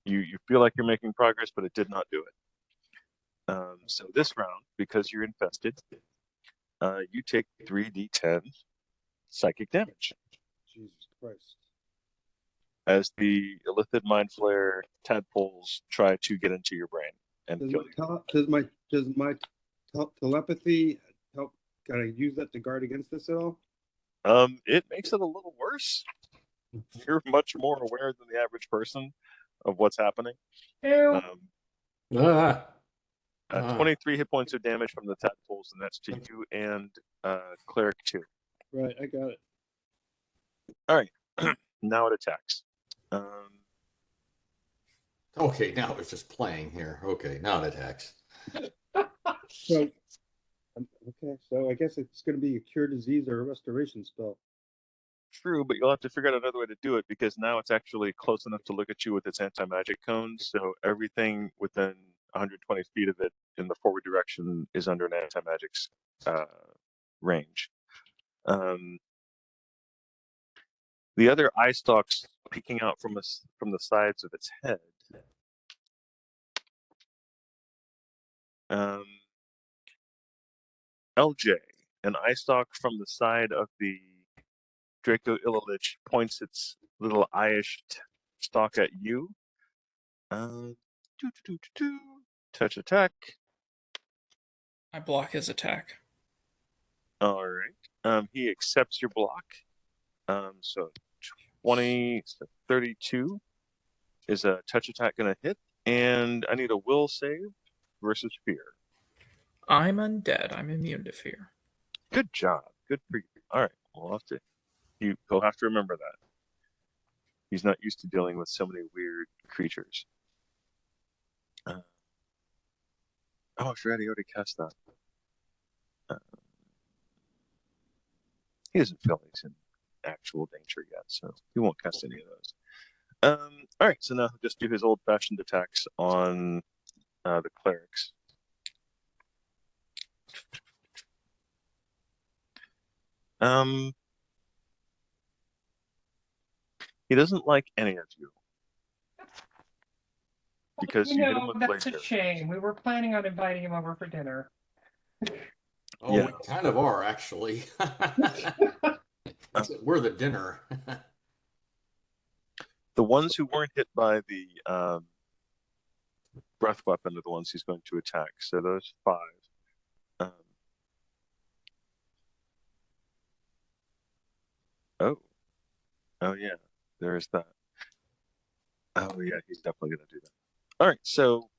You feel like you're making progress, but it did not do it. So this round, because you're infested, you take 3d10 psychic damage Jesus Christ. as the illithid mind flare tadpoles try to get into your brain and kill you. Does my telepathy help? Can I use that to guard against this at all? It makes it a little worse. You're much more aware than the average person of what's happening. Ew. 23 hit points of damage from the tadpoles, and that's to you and cleric 2. Right, I got it. All right, now it attacks. Okay, now it's just playing here. Okay, now it attacks. So, okay, so I guess it's going to be a cure disease or a restoration spell. True, but you'll have to figure out another way to do it because now it's actually close enough to look at you with its anti-magic cones. So everything within 120 feet of it in the forward direction is under an anti-magic range. The other eye stalks peeking out from the sides of its head. LJ, an eye stalk from the side of the Draco Ililich points its little eyish stalk at you. Touch attack. I block his attack. All right. He accepts your block. So 20, so 32 is a touch attack going to hit, and I need a will save versus fear. I'm undead. I'm immune to fear. Good job. Good for you. All right. We'll have to. He'll have to remember that. He's not used to dealing with so many weird creatures. Oh, I forgot he already cast that. He doesn't feel like he's in actual danger yet, so he won't cast any of those. All right, so now he'll just do his old-fashioned attacks on the clerics. He doesn't like any of you because you hit him with that's laser. a shame. We were planning on inviting him over for dinner. Oh, Yeah. we kind of are, actually. We're the dinner. The ones who weren't hit by the breath weapon are the ones he's going to attack. So those 5. Oh yeah, there's that. Oh yeah, he's definitely going to do that. All right, so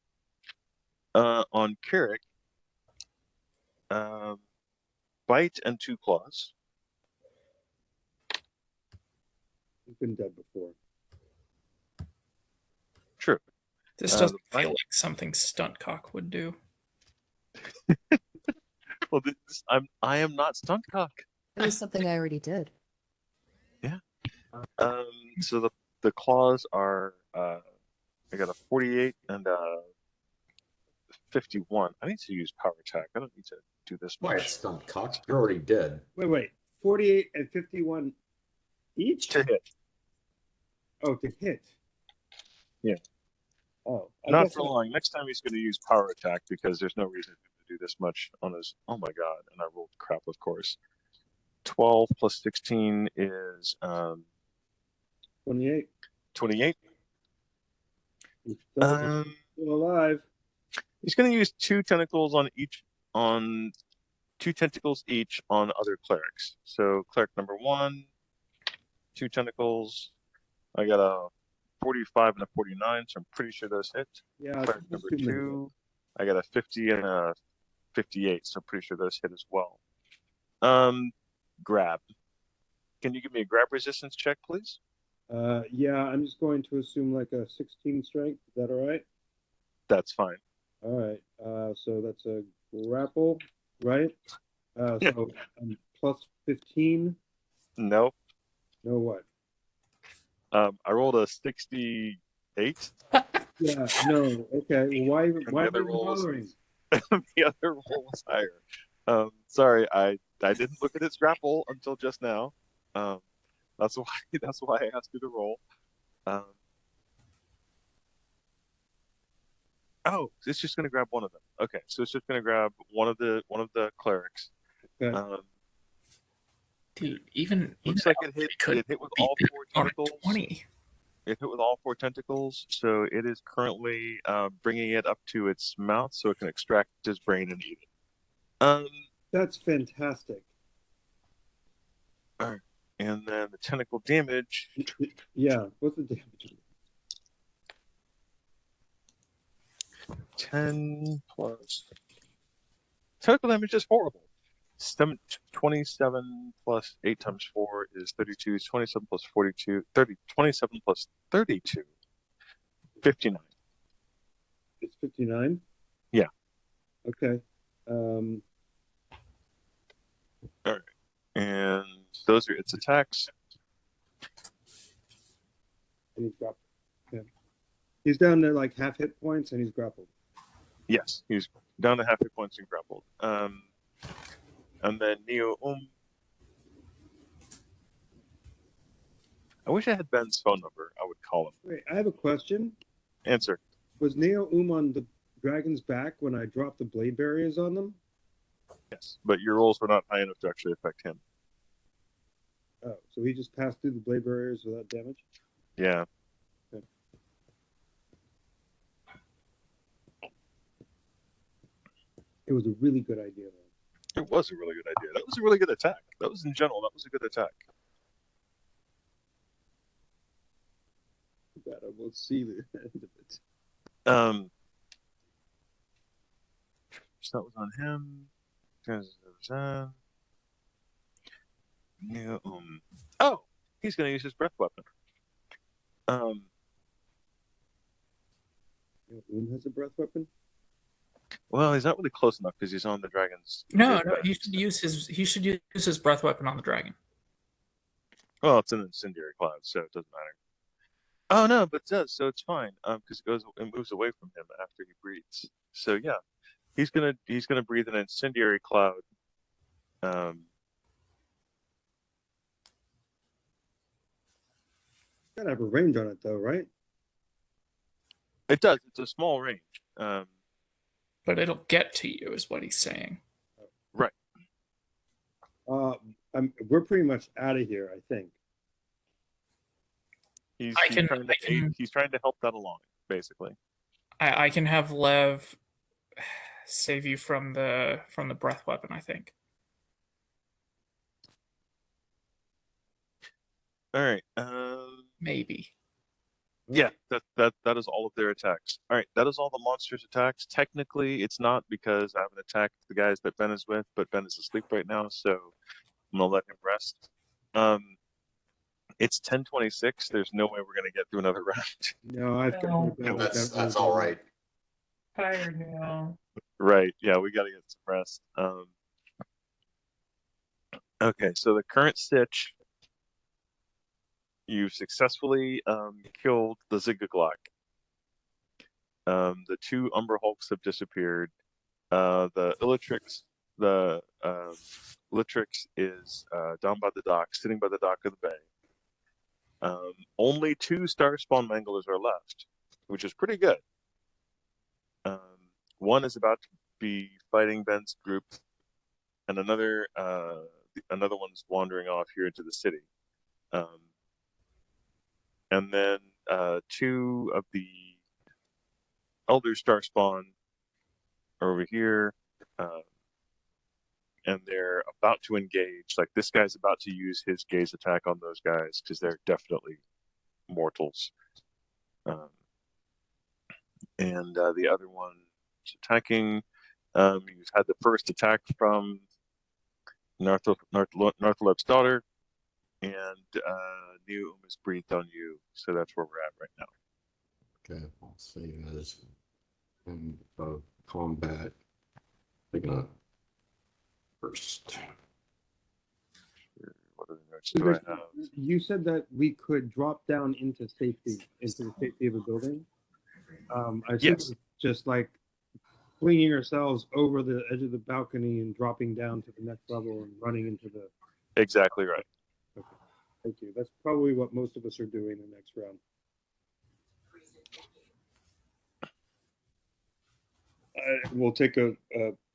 on Carrick, bite and 2 claws. He's been dead before. True. This doesn't feel like something Stuntcock would do. Well, I am not Stuntcock. It was something I already did. Yeah. So the claws are I got a 48 and a 51. I need to use power attack. I don't need to do this Why, much. Stuntcock? You're already dead. Wait. 48 and 51 each? To hit. Oh, to hit. Yeah. Oh, Not for long. Next time he's going to use power attack because there's no reason to do this much on his. Oh my god! And I rolled crap, of course. 12 plus 16 is 28. 28. He's still alive. He's going to use 2 tentacles on 2 tentacles each on other clerics. So cleric number 1, 2 tentacles. I got a 45 and a 49, so I'm pretty sure those hit. Yeah. Cleric number 2, I got a 50 and a 58, so I'm pretty sure those hit as well. Grab. Can you give me a grab resistance check, please? Yeah, I'm just going to assume like a 16 strength. Is that all right? That's fine. All right. So that's a grapple, right? So plus 15. Nope. No what? I rolled a 68. Yeah. No. Okay. Well, why? And Why the are other you rolls, bothering? the other roll was higher. Sorry, I didn't look at its grapple until just now. That's why I asked you to roll. Oh, it's just gonna grab one of them. Okay, so it's just gonna grab one of the clerics. Okay. Dude, even Looks even like it could hit with beat all the 4 on a tentacles. 20. It hit with all 4 tentacles, so it is currently bringing it up to its mouth so it can extract his brain and eat it. That's fantastic. All right. And then the tentacle damage. Yeah. What's the damage? 10 plus. Tentacle damage is horrible. 27 plus 8 times 4 is 32. 27 plus 42. 30. 27 plus 32. 59. It's 59. Yeah. Okay. All right. And those are its attacks. And he's grappled. Okay. He's down to like half hit points, and he's grappled. Yes, he's down to half hit points and grappled. And then Neo I wish I had Ben's phone number. I would call him. Wait, I have a question. Answer. Was Neo on the dragon's back when I dropped the blade barriers on them? Yes, but your rolls were not high enough to actually affect him. Oh, so he just passed through the blade barriers without damage? Yeah. Okay. It was a really good idea, though. It was a really good idea. That was a really good attack. That was in general. That was a good attack. That I will see the end of it. So that was on him. Yeah, oh, he's going to use his breath weapon. Has a breath weapon? Well, he's not really close enough because he's on the dragon's. No, he should use his breath weapon on the dragon. Well, it's an incendiary cloud, so it doesn't matter. Oh no, but it does, so it's fine. Because it moves away from him after he breathes. So yeah, he's gonna breathe an incendiary cloud. Gotta have a range on it, though, right? It does. It's a small range. But it'll get to you, is what he's saying. Right. We're pretty much out of here, I think. He's trying to help that along, basically. I can have Lev save you from the breath weapon, I think. All right. Maybe. Yeah, that is all of their attacks. All right, that is all the monsters' attacks. Technically, it's not because I haven't attacked the guys that Ben is with, but Ben is asleep right now, so I'm gonna let him rest. It's 10:26. There's no way we're gonna get through another round. No, I've got That's all right. Tired now. Right. Yeah, we gotta get some rest. Okay, so the current stitch. You've successfully killed the Zigaglock. The 2 Umber Hulks have disappeared. The Illitrix is down by the dock, sitting by the dock of the bay. Only 2 Starspawn Manglers are left, which is pretty good. One is about to be fighting Ben's group, and another one's wandering off here into the city. And then 2 of the Elder Starspawn are over here, and they're about to engage. Like, this guy's about to use his gaze attack on those guys because they're definitely mortals. And the other one is attacking. You've had the first attack from Nartholep's daughter. and new is breathed on you. So that's where we're at right now. Okay, I'll save as in combat. They're gonna first. What other notes do I have? You said that we could drop down into safety, into the safety of a building. I assume Yes. it's just like flinging ourselves over the edge of the balcony and dropping down to the next level and running into the. Exactly right. Okay, thank you. That's probably what most of us are doing the next round. We'll take a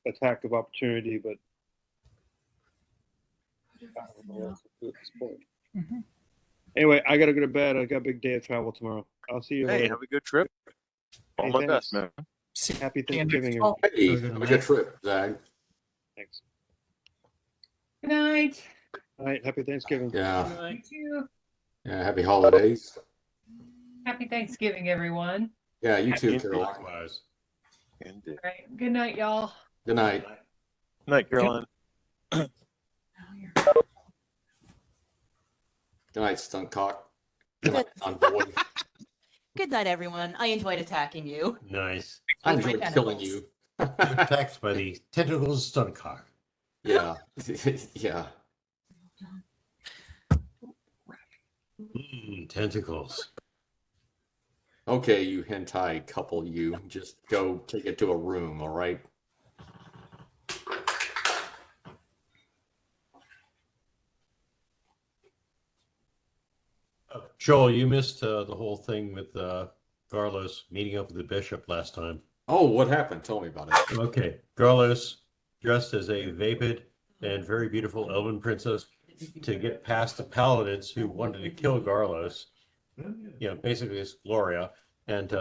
attack of opportunity, but I don't know what else to do at this point. Mhm. Anyway, I gotta go to bed. I got a big day of travel tomorrow. I'll see you Hey, later. have a good trip. All Hey, my thanks. best, man. Happy See you next Thanksgiving. fall. Hey, Have a good have a night. good trip, Zag. Thanks. Good night. All right, happy Thanksgiving. Yeah, You too. yeah. Happy holidays. Happy Thanksgiving, everyone. Yeah, you too, Indeed. Caroline. Likewise. Indeed. All right. Good night, y'all. Good night. Night, Caroline. Now you're Good night, stunt cock. Good night, stunt boy. Good night, everyone. I enjoyed attacking you. Nice. I With my enjoyed killing tentacles. you. Attacked by the tentacles of Stuncock. Yeah, yeah. Tentacles. Okay, you hentai couple, you just go take it to a room, all right? Joel, you missed the whole thing with Carlos meeting up with the bishop last time. Oh, what happened? Tell me about it. Okay, Carlos, dressed as a vapid and very beautiful elven princess, to get past the paladins who wanted to kill Carlos. You know, basically it's Gloria, and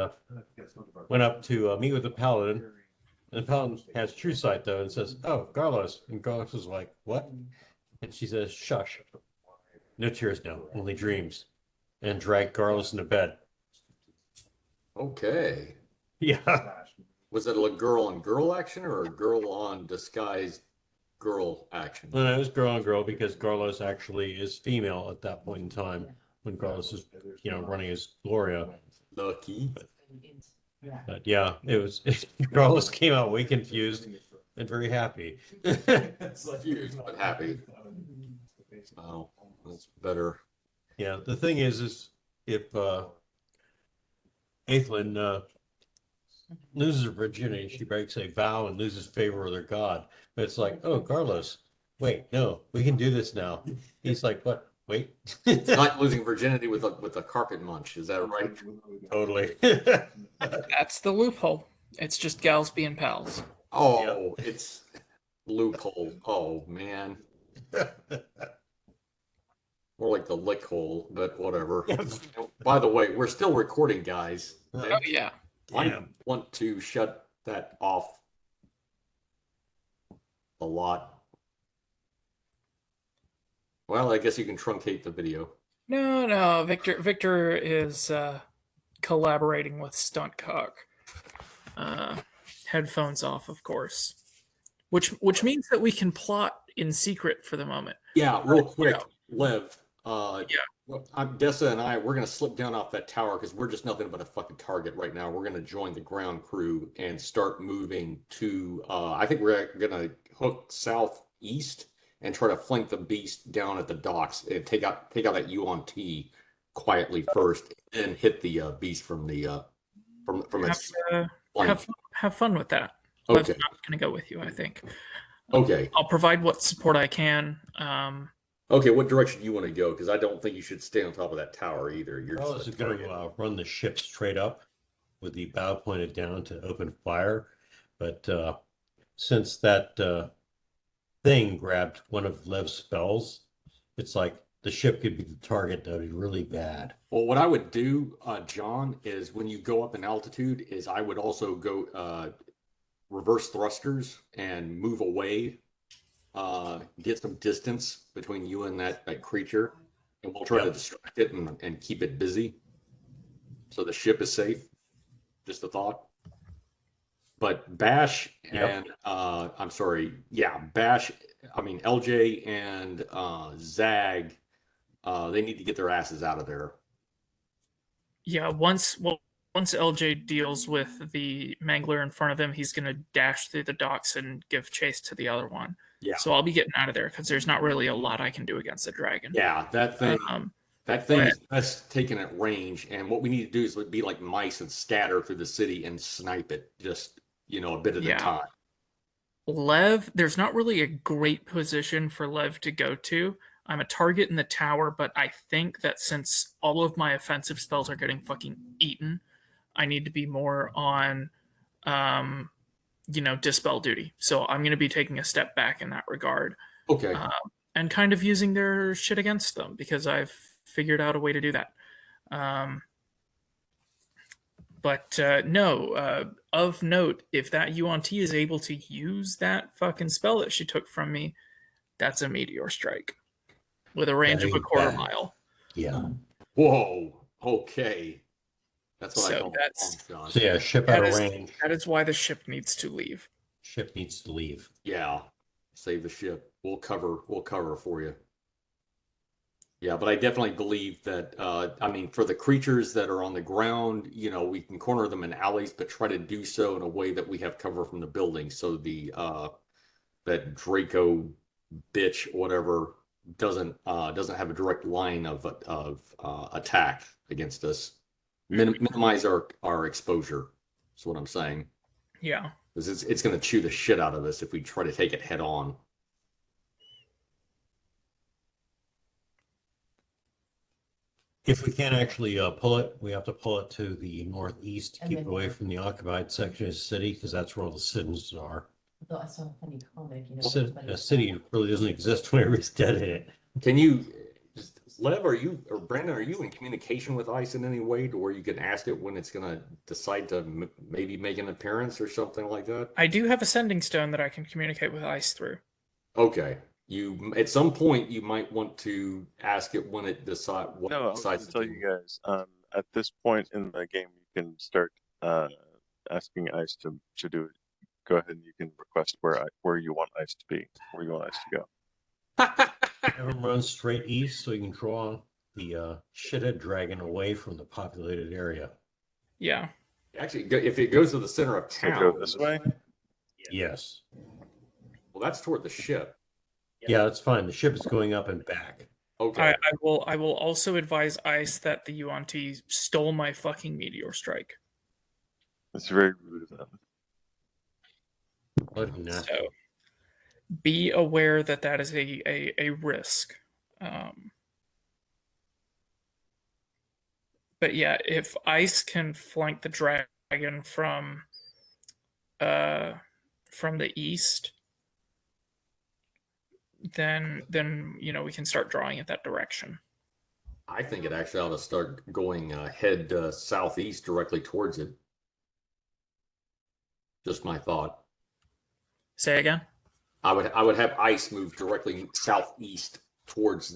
went up to meet with the paladin. And the paladin has true sight though, and says, "Oh, Carlos," and Carlos is like, "What?" And she says, "Shush, no tears now, only dreams," and dragged Carlos into bed. Okay. Yeah. Was it a girl on girl action or a girl on disguised girl action? Well, it was girl on girl because Carlos actually is female at that point in time when Carlos is, you know, running as Gloria. Lucky. But yeah, it was Carlos came out way confused and very happy. Confused but happy. Oh, that's better. Yeah, the thing is if Aethlin loses her virginity, she breaks a vow and loses favor with her god. But it's like, oh, Carlos, wait, no, we can do this now. He's like, what? Wait. Not losing virginity with a carpet munch, is that right? Totally. That's the loophole. It's just gals being pals. Oh, it's loophole. Oh man. More like the lick hole, but whatever. By the way, we're still recording, guys. Oh yeah. I want to shut that off a lot. Well, I guess you can truncate the video. No. Victor is collaborating with Stuntcock. Headphones off, of course. Which means that we can plot in secret for the moment. Yeah, real quick, Lev. Yeah. Dessa and I, we're gonna slip down off that tower because we're just nothing but a fucking target right now. We're gonna join the ground crew and start moving to. I think we're gonna hook southeast and try to flank the beast down at the docks and take out that Yuan T quietly first, and hit the beast from the from its flank. Have fun with that. Okay. Lev's not going to go with you, I think. Okay. I'll provide what support I can. Okay, what direction do you want to go? Because I don't think you should stay on top of that tower either. You're Carlos just is going to run the ship straight up with the bow pointed down to open fire. But since that thing grabbed one of Lev's spells, it's like the ship could be the target. That would be really bad. Well, what I would do, John, is when you go up in altitude, is I would also go reverse thrusters and move away, get some distance between you and that creature, and we'll try to distract it and keep it busy, so the ship is safe. Just a thought. But Bash and I'm sorry, Bash. I mean LJ and Zag. They need to get their asses out of there. Yeah, once LJ deals with the mangler in front of him, he's gonna dash through the docks and give chase to the other one. Yeah. So I'll be getting out of there because there's not really a lot I can do against the dragon. Yeah, that thing. Um, That thing is best taken at range, and what we need to do is be like mice and scatter through the city and snipe it, just a bit at a time. Lev, there's not really a great position for Lev to go to. I'm a target in the tower, but I think that since all of my offensive spells are getting fucking eaten, I need to be more on, dispel duty. So I'm going to be taking a step back in that regard. Okay. And kind of using their shit against them because I've figured out a way to do that. Of note, if that UNT is able to use that fucking spell that she took from me, that's a meteor strike with a range of a quarter mile. Yeah. Whoa. Okay. That's what I call John. So yeah, ship out of range. That is why the ship needs to leave. Ship needs to leave. Yeah. Save the ship. We'll cover for you. Yeah, but I definitely believe that, for the creatures that are on the ground, we can corner them in alleys, but try to do so in a way that we have cover from the building. So that Draco bitch, whatever, doesn't have a direct line of attack against us. Minimize our exposure. That's what I'm saying. Yeah. Because it's going to chew the shit out of us if we try to take it head on. If we can't actually pull it, we have to pull it to the northeast to keep it away from the occupied section of the city, because that's where all the citizens are. Although I saw a funny comic, A city really doesn't exist when everybody's dead in it. Can you, Lev, or Brandon, are you in communication with ICE in any way to where you can ask it when it's going to decide to maybe make an appearance or something like that? I do have a sending stone that I can communicate with ICE through. Okay. At some point you might want to ask it when it decides. No, I was going to tell you guys. At this point in the game, you can start asking ICE to do it. Go ahead and you can request where you want ICE to be, where you want ICE to go. Have them run straight east so you can draw the shithead dragon away from the populated area. Yeah. Actually, if it goes to the center of town, go this way. Yes. Well, that's toward the ship. Yeah, that's fine. The ship is going up and back. Okay. I will also advise ICE that the UNT stole my fucking meteor strike. That's very rude of them. So be aware that is a risk. But yeah, if ICE can flank the dragon from the east, then we can start drawing it that direction. I think it actually ought to start going head southeast directly towards it. Just my thought. Say again. I would have ICE move directly southeast towards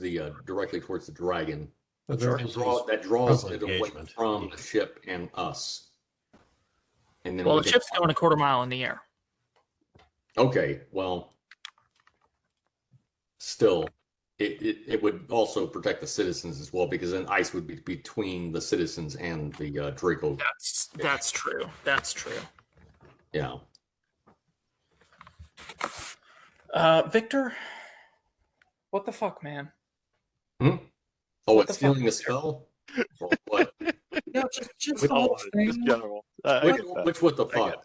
directly towards the dragon. That draws it away from the ship and us. And then the ship's going a quarter mile in the air. Okay, well, still, it would also protect the citizens as well, because then ICE would be between the citizens and the Draco. That's true. That's true. Yeah. Victor, what the fuck, man? Oh, it's stealing the spell? Or what? No, just the whole thing. Just general. Which what the fuck?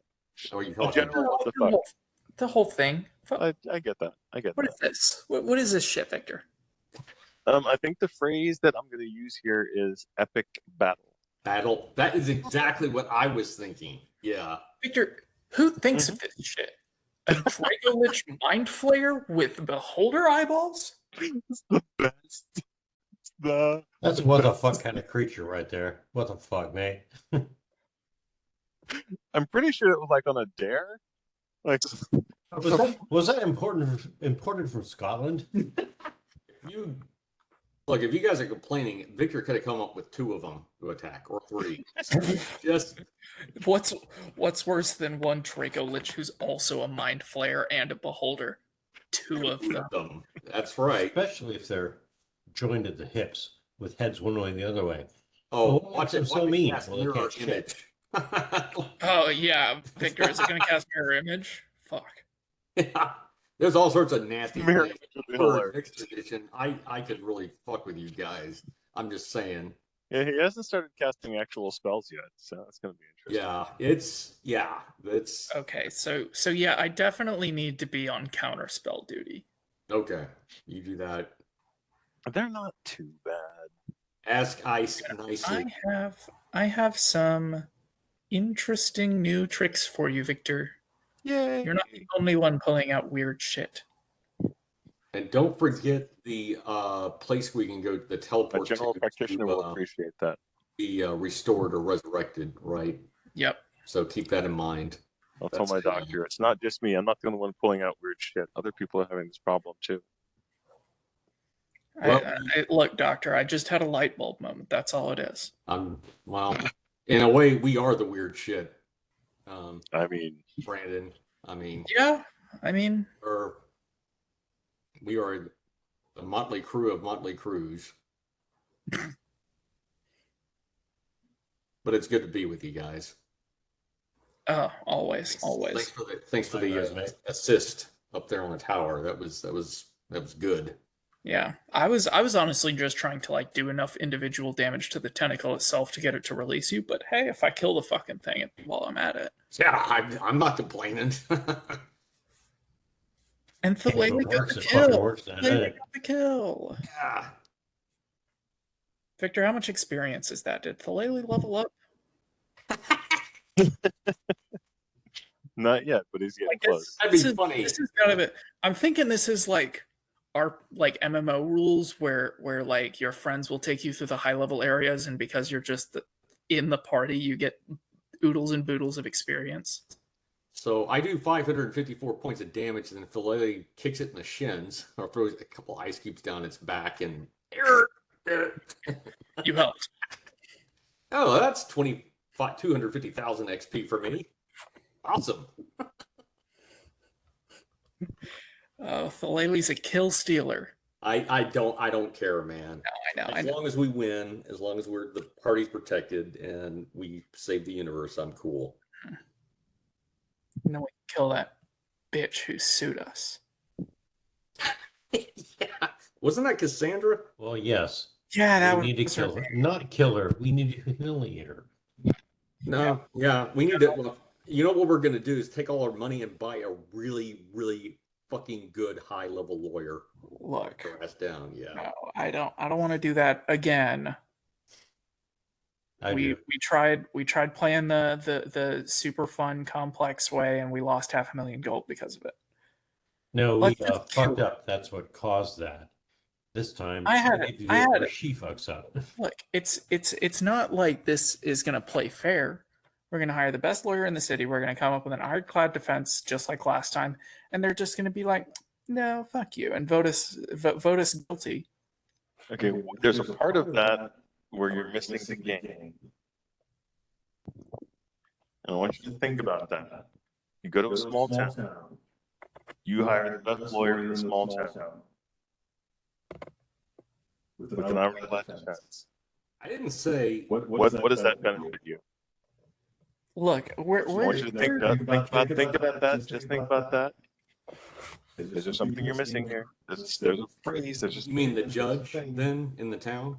Are you talking general, what the fuck? The whole thing. I get that. What is this? What is this shit, Victor? I think the phrase that I'm going to use here is epic battle. Battle. That is exactly what I was thinking. Yeah. Victor, who thinks of this shit? A Draco Lich Mind Flayer with beholder eyeballs? It's the best. That's what the fuck kind of creature right there. What the fuck, mate? I'm pretty sure it was like on a dare. Like, was that imported from Scotland? If you guys are complaining, Victor could have come up with 2 of them to attack, or 3. Just what's worse than one Draco Lich who's also a Mind Flayer and a beholder? 2 of them. That's right. Especially if they're joined at the hips with heads one way and the other way. Oh, Well, watch they're it. so Watch mean. it cast Well, they mirror can't shit. image. Oh yeah, Victor, is it going to cast mirror image? Fuck. Yeah. There's all sorts of nasty Mirror things. image would be For hilarious. next edition, I could really fuck with you guys. I'm just saying. Yeah, he hasn't started casting actual spells yet, so that's going to be interesting. It's Okay, so yeah, I definitely need to be on counter spell duty. okay. You do that. They're not too bad. Ask Ice nicely. I have some interesting new tricks for you, Victor. Yay! You're not the only one pulling out weird shit. And don't forget the place where you can go to the A teleport. general to, practitioner will appreciate that. Be restored or resurrected, right? Yep. So keep that in mind. I'll tell my doctor, it's not just me. I'm not the only one pulling out weird shit. Other people are having this problem too. Well, Look, doctor, I just had a light bulb moment. That's all it is. Well, in a way, we are the weird shit. I mean, Brandon. I mean, yeah. I mean, we are the motley crew of motley crews. But it's good to be with you guys. Always. Thanks for the assist up there on the tower. That was good. Yeah, I was honestly just trying to like do enough individual damage to the tentacle itself to get it to release you. But hey, if I kill the fucking thing while I'm at it, yeah, I'm not complaining. And Thalele got the kill. Yeah. Victor, how much experience is that? Did Thalele level up? not yet, but he's getting close. That'd be funny. This is kind of it. I'm thinking this is like our like MMO rules where like your friends will take you through the high level areas, and because you're just in the party, you get oodles and boodles of experience. So I do 554 points of damage, and then Philae kicks it in the shins, or throws a couple ice cubes down its back, and you helped. Oh, that's 250,000 XP for me. Awesome. Oh, Thalele's a kill stealer. I don't care, man. No, I know. As long as we win, as long as the party's protected and we save the universe, I'm cool. And then we kill that bitch who sued us. Yeah. Wasn't that Cassandra? Well, yes. Yeah, that we need to kill her. Not kill her. We need to humiliate her. No, yeah, we need to. Well, you know what we're going to do is take all our money and buy a really, really fucking good high level lawyer. Look, that's down. Yeah. No, I don't want to do that again. We tried playing the super fun complex way, and we lost 500,000 gold because of it. No, we fucked up. That's what caused that. This time, she fucks up. Look, it's not like this is gonna play fair. We're gonna hire the best lawyer in the city. We're gonna come up with an ironclad defense just like last time, and they're just gonna be like, "No, fuck you," and vote us guilty. Okay, there's a part of that where you're missing the game. And I want you to think about that. You go to a small town. You hire the best lawyer in the small town. With an ironclad defense. I didn't say what does that benefit you? Look, I want you to think about that. Just think about that. Is there something you're missing here? There's a phrase. You mean the judge then in the town,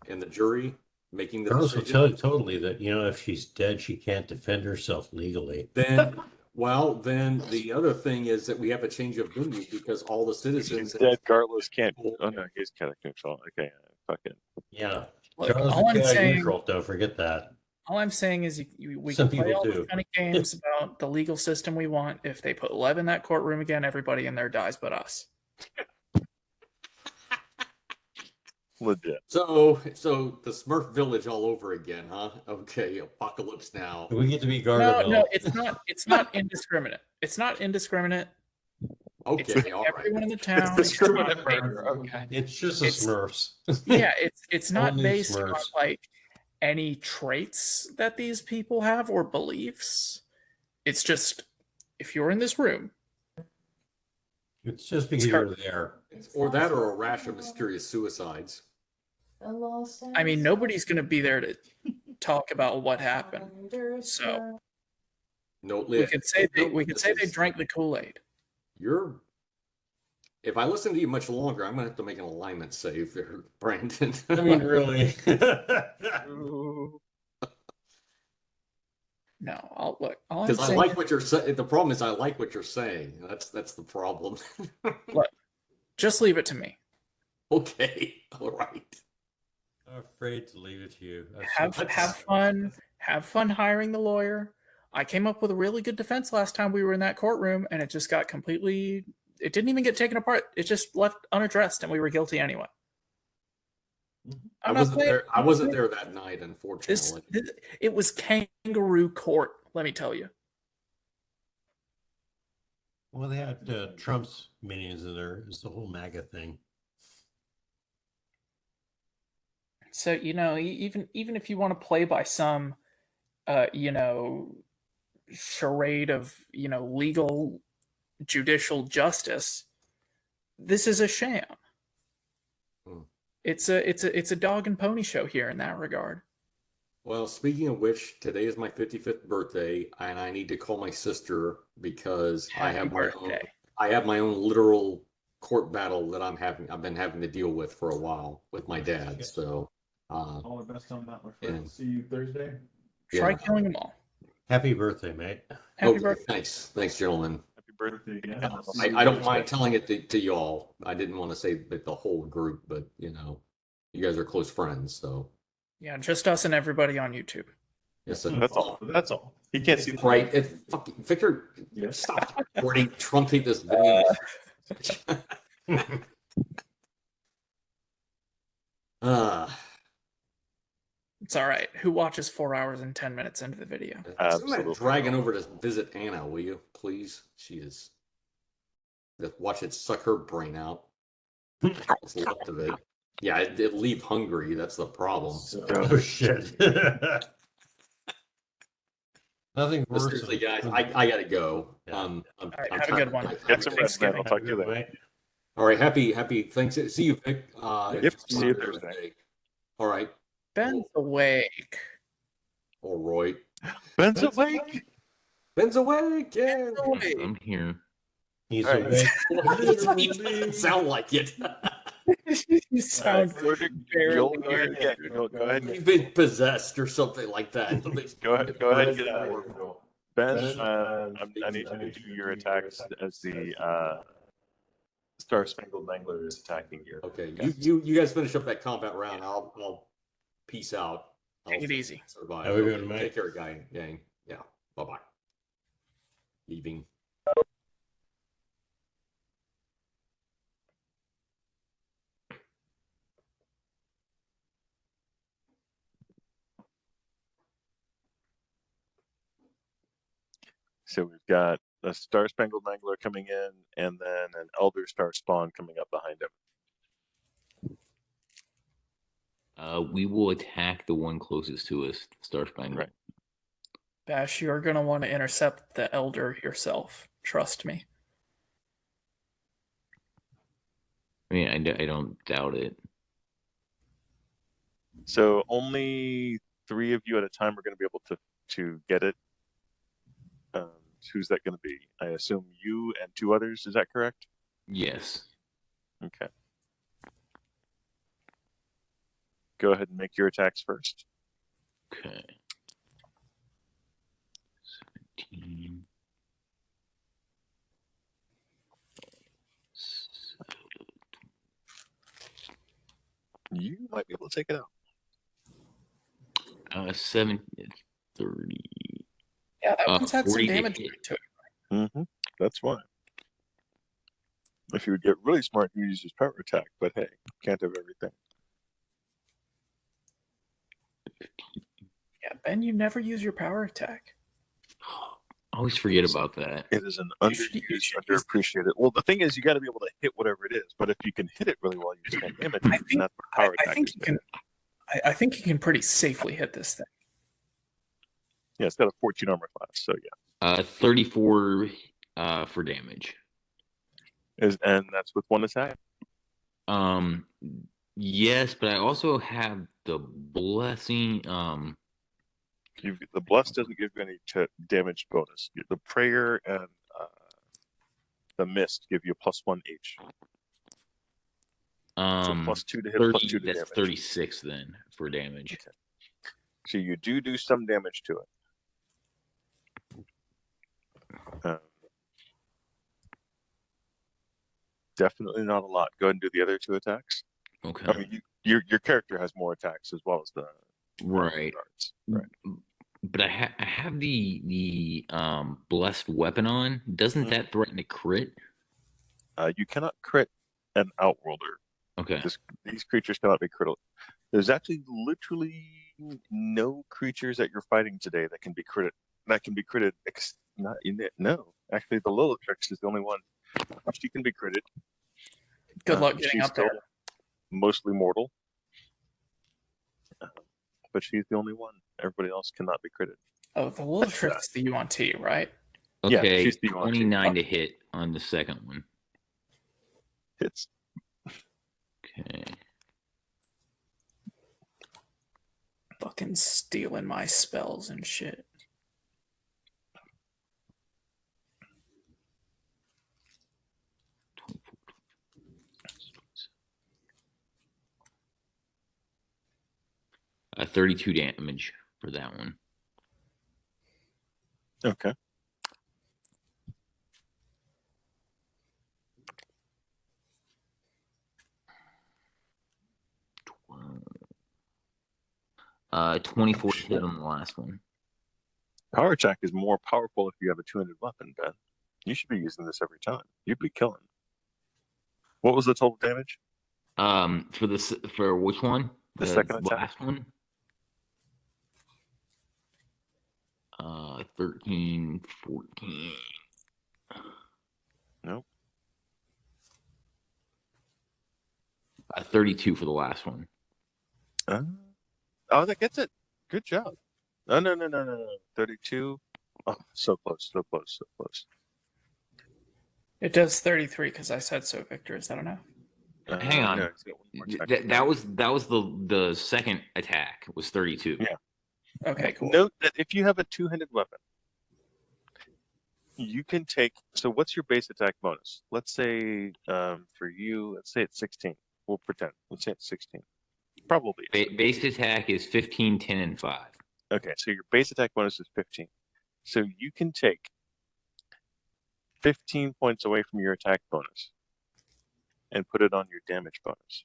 and the jury making the Girls will decision? tell you totally that if she's dead, she can't defend herself legally. Then the other thing is that we have a change of venue because all the citizens. She's dead. Carlos can't. Oh no, he's kind of control. Okay, fuck it. Yeah. Look, Charles all I'm is saying. neutral, don't forget that. All I'm saying is we Some can play people all do. the funny games about the legal system we want. If they put Lev in that courtroom again, everybody in there dies but us. Legit. So the Smurf village all over again, huh? Okay, apocalypse now. We get to be Gargamel. No, it's not indiscriminate. It's not indiscriminate. Okay, it's all everyone right. in the town. Discriminate murder. Okay. It's just the Smurfs. Yeah, it's not Only based Smurfs. on like any traits that these people have or beliefs. It's just if you're in this room, It's just because you're there. Or that, or a rash of mysterious suicides. I mean, nobody's going to be there to talk about what happened. So No, we could say they is- drank the Kool-Aid. You're. If I listen to you much longer, I'm gonna have to make an alignment save there, Brandon. I mean, really. No, I'll look. All I'm Because I saying, like what you're saying. The problem is I like what you're saying. That's the problem. look, just leave it to me. Okay, all right. I'm afraid to leave it to you. Have fun hiring the lawyer. I came up with a really good defense last time we were in that courtroom, and it just got completely. It didn't even get taken apart. It just left unaddressed, and we were guilty anyway. I wasn't there that night, unfortunately. It was kangaroo court. Let me tell you. Well, they had Trump's minions in there. It's the whole MAGA thing. So even if you want to play by some, charade of legal judicial justice, this is a sham. It's a dog and pony show here in that regard. Well, speaking of which, today is my 55th birthday, and I need to call my sister because I have my own literal court battle that I've been having to deal with for a while with my dad. So all the best on that, my friend. See you Thursday. Try killing them all. Happy birthday, mate. Happy birthday. Thanks, gentlemen. Happy birthday again. I don't mind telling it to y'all. I didn't want to say that the whole group, but you guys are close friends, so. Yeah, just us and everybody on YouTube. Yes, That's all. That's all. He can't see. Right. Fucking Victor, stop recording. Truncate this video. It's all right. Who watches 4 hours and 10 minutes into the video? Absolutely. Dragging over to visit Anna, will you, please? She is. Just watch it suck her brain out. What's left of it. Yeah, it leave hungry. That's the problem. Oh shit. Nothing worse. Seriously, guys, I gotta go. All right, have a good one. Get some rest, man. I'll talk to you later. All right, happy. Thanks. See you, Vic. Yep. See you Thursday. All right. Ben's awake. All right. Ben's awake. Ben's awake. Yeah. I'm here. He's All right. awake. He doesn't sound like it. You sound Go ahead. You've been possessed or something like that. Go ahead and get out. Ben, I need you to do your attacks as the Star Spangled Dangler is attacking you. Okay, you guys finish up that combat round. I'll peace out. Take it easy. Survive. Have a good one, mate. Take care, gang. Yeah. Bye bye. Leaving. So we've got a Star Spangled Dangler coming in, and then an Elder Star Spawn coming up behind him. We will attack the one closest to us, Star Spangled. Right. Bash, you're going to want to intercept the Elder yourself. Trust me. I mean, I don't doubt it. So only 3 of you at a time are going to be able to get it. Who's that going to be? I assume you and 2 others. Is that correct? Yes. Okay. Go ahead and make your attacks first. Okay. 17. You might be able to take it out. 7, 30. Yeah, that one's had some 40 damage to hit. to it. Mm-hmm. That's fine. If you would get really smart, you use his power attack. But hey, can't have everything. Yeah, Ben, you never use your power attack. I always forget about that. It is an underused, underappreciated. Well, the thing is, you got to be able to hit whatever it is. But if you can hit it really well, you spend damage. I think, that's what power I attack think is you can. I think you can pretty safely hit this thing. Yeah, it's got a 14 armor class, so yeah. 34 for damage. And that's with 1 attack. Yes, but I also have the blessing. The bless doesn't give you any damage bonus. The prayer and the mist give you +1 each. So +2 to hit, 30, +2 to that's damage. 36 then for damage. Okay. So you do some damage to it. Definitely not a lot. Go ahead and do the other 2 attacks. Okay. I mean, your character has more attacks as well as the Right. guards. Right. But I have the blessed weapon on. Doesn't that threaten to crit? You cannot crit an outworlder. Okay. These creatures cannot be critical. There's actually literally no creatures that you're fighting today that can be critted. Not in it. No, actually, the Lilitrix is the only one. She can be critted. Good luck getting she's up there. still mostly mortal, but she's the only one. Everybody else cannot be critted. Oh, the Lilitrix is the UNT, right? Okay, yeah, she's the 29 to hit on the second one. Hits. Okay. Fucking stealing my spells and shit. Uh, 32 damage for that one. Okay. Uh, 24 to hit on the last one. Power attack is more powerful if you have a 2-handed weapon, Ben. You should be using this every time. You'd be killing. What was the total damage? For which one? The second attack? Last one? 13, 14. Nope. 32 for the last one. Oh, that gets it. Good job. No. 32. Oh, so close. It does 33 because I said so, Victor. Is that enough? Hang on. No, that was the second attack was 32. Yeah. Okay, cool. Note that if you have a 2-handed weapon, you can take. So, what's your base attack bonus? Let's say for you, let's say it's 16. We'll pretend. Let's say it's 16. Probably. Base attack is 15, 10, and 5. Okay, so your base attack bonus is 15. So you can take 15 points away from your attack bonus and put it on your damage bonus.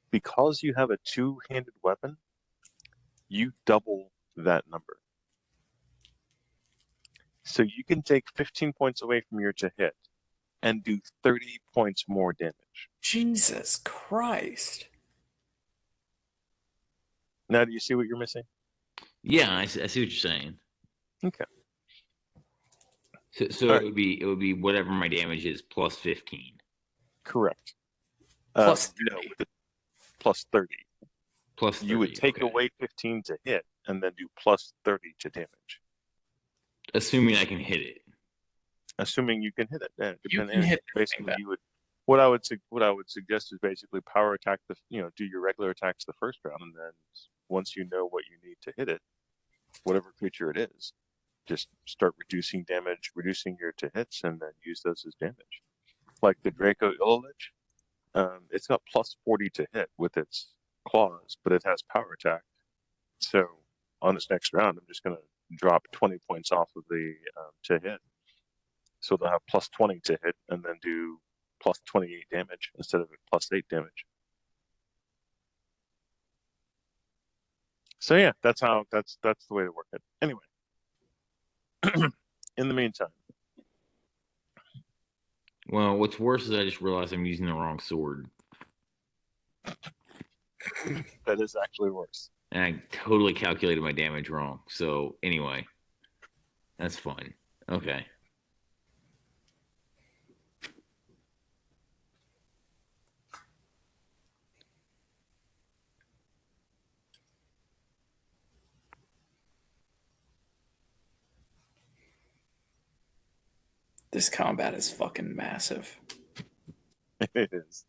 Because you have a 2-handed weapon, you double that number. So you can take 15 points away from your to hit and do 30 points more damage. Jesus Christ. Now, do you see what you're missing? Yeah, I see what you're saying. Okay. So it would be whatever my damage is plus 15. Correct. Plus 30. Plus 30. Plus 30. You would take okay. away 15 to hit and then do plus 30 to damage. Assuming I can hit it. Assuming you can hit it. Yeah, You can hit basically you would. What I would suggest is basically power attack do your regular attacks the first round, and then once you know what you need to hit it, whatever creature it is, just start reducing damage, reducing your to hits, and then use those as damage. Like the Draco Illich, it's got plus 40 to hit with its claws, but it has power attack. So on this next round, I'm just going to drop 20 points off of the to hit. So they'll have plus 20 to hit, and then do plus 28 damage instead of plus 8 damage. So yeah, that's the way to work it. Anyway, in the meantime. Well, what's worse is I just realized I'm using the wrong sword. That is actually worse. And I totally calculated my damage wrong. So anyway, that's fine. Okay. This combat is fucking massive. It is.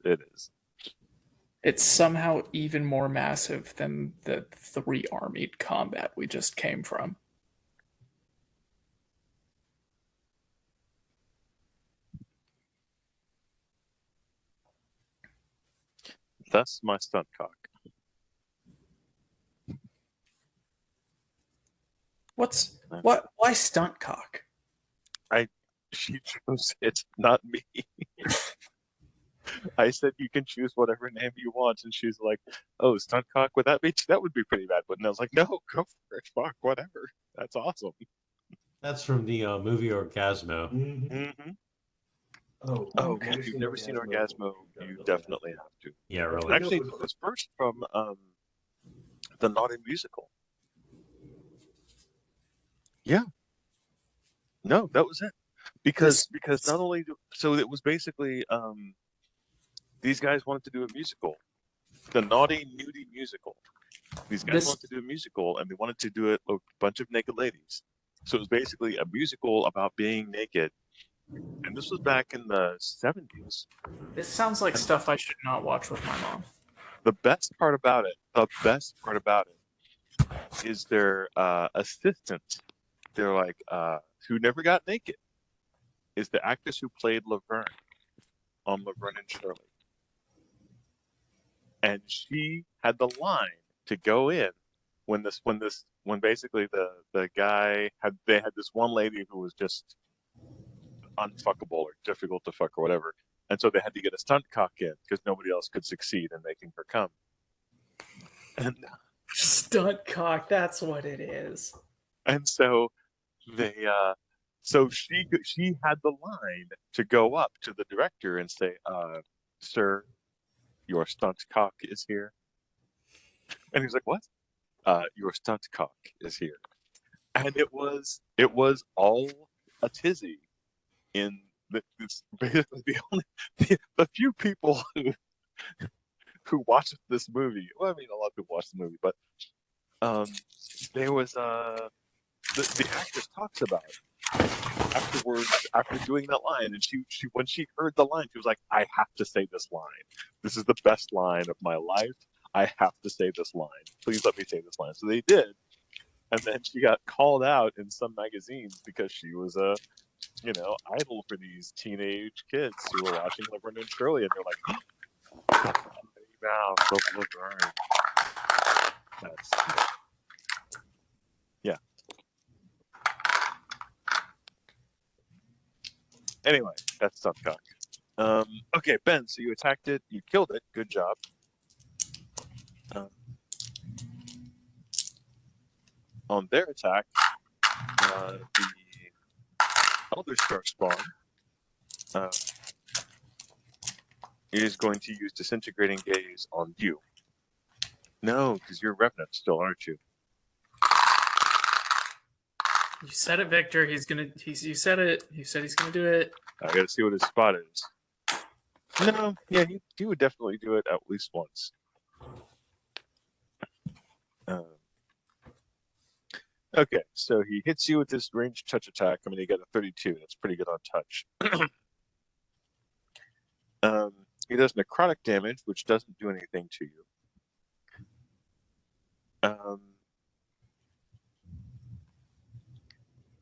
It's somehow even more massive than the 3-armied combat we just came from. That's my stunt cock. Why stunt cock? She chose it, not me. I said you can choose whatever name you want, and she's like, "Oh, stunt cock, would that would be pretty bad?" But I was like, "No, go for it, fuck, whatever. That's awesome." That's from the movie Orgasmo. Mm-hmm. Oh, Okay. If you've never seen Orgasmo, you definitely have to. Yeah, really. Actually, it was first from the Naughty musical. Yeah. No, that was it. Because not only so it was basically these guys wanted to do a musical, the Naughty Nudie musical. These guys wanted to do a musical, and they wanted to do it a bunch of naked ladies. So it was basically a musical about being naked, and this was back in the 70s. This sounds like stuff I should not watch with my mom. The best part about it is their assistant. They're like who never got naked is the actress who played Laverne on Laverne and Shirley. And she had the line to go in when basically the guy had this one lady who was just unfuckable or difficult to fuck or whatever. And so they had to get a stunt cock in because nobody else could succeed in making her come. And Stunt cock, that's what it is. And so they she had the line to go up to the director and say, "Sir, your stunt cock is here." And he's like, "What?" "Your stunt cock is here." And it was all a tizzy in it's basically the few people who watched this movie. Well, I mean, a lot of people watched the movie, but there was the actress talks about afterwards after doing that line, and she when she heard the line, she was like, "I have to say this line. This is the best line of my life. I have to say this line. Please let me say this line." So they did, and then she got called out in some magazines because she was a idol for these teenage kids who were watching Laverne and Shirley, and they're like, "Oh, mouth of Laverne." That's yeah. Anyway, that's stunt cock. Okay, Ben. So you attacked it. You killed it. Good job. On their attack, the Elder Star spawn is going to use Disintegrating Gaze on you. No, because you're Revenant still, aren't you? You said it, Victor. You said it. You said he's gonna do it. I gotta see what his spot is. No, yeah, he would definitely do it at least once. Okay, so he hits you with this ranged touch attack. I mean, he got a 32. That's pretty good on touch. He does necrotic damage, which doesn't do anything to you.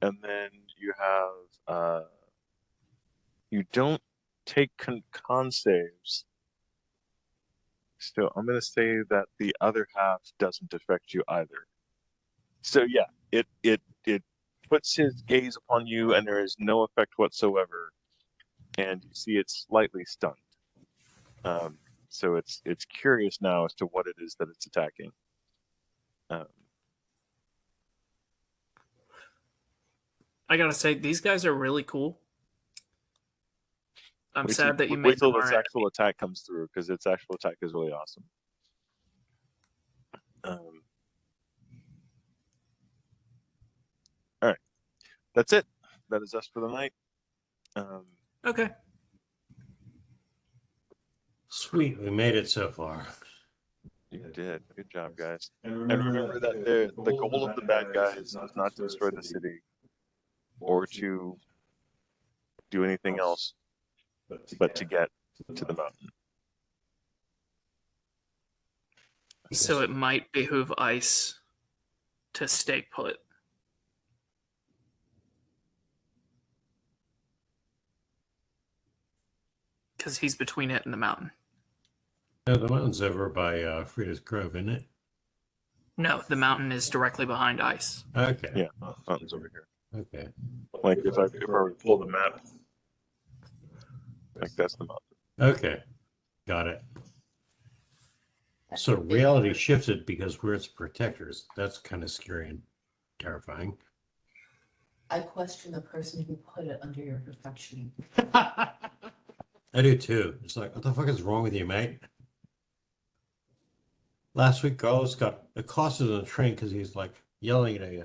And then you have you don't take con saves. So I'm going to say that the other half doesn't affect you either. So yeah, it puts his gaze upon you, and there is no effect whatsoever, and you see it's slightly stunned. So it's curious now as to what it is that it's attacking. I gotta say, these guys are really cool. I'm sad that you wait made till them this our actual attack comes through, because its actual attack is really awesome. All right, that's it. That is us for the night. Okay. Sweet, we made it so far. You did. Good job, guys. And remember that the goal of the bad guys is not to destroy the city or to do anything else, but to get to the mountain. So it might behoove Ice to stay put. Because he's between it and the mountain. No, the mountain's over by Frida's Grove, isn't it? No, the mountain is directly behind Ice. Okay. Yeah, mountain's over here. Okay. Like if I were to pull the map, like that's the mountain. Okay. Got it. So reality shifted because we're its protectors. That's kind of scary and terrifying. I question the person who put it under your protection. I do too. It's like, what the fuck is wrong with you, mate? Last week, Carlos got accosted on the train because he's like yelling at a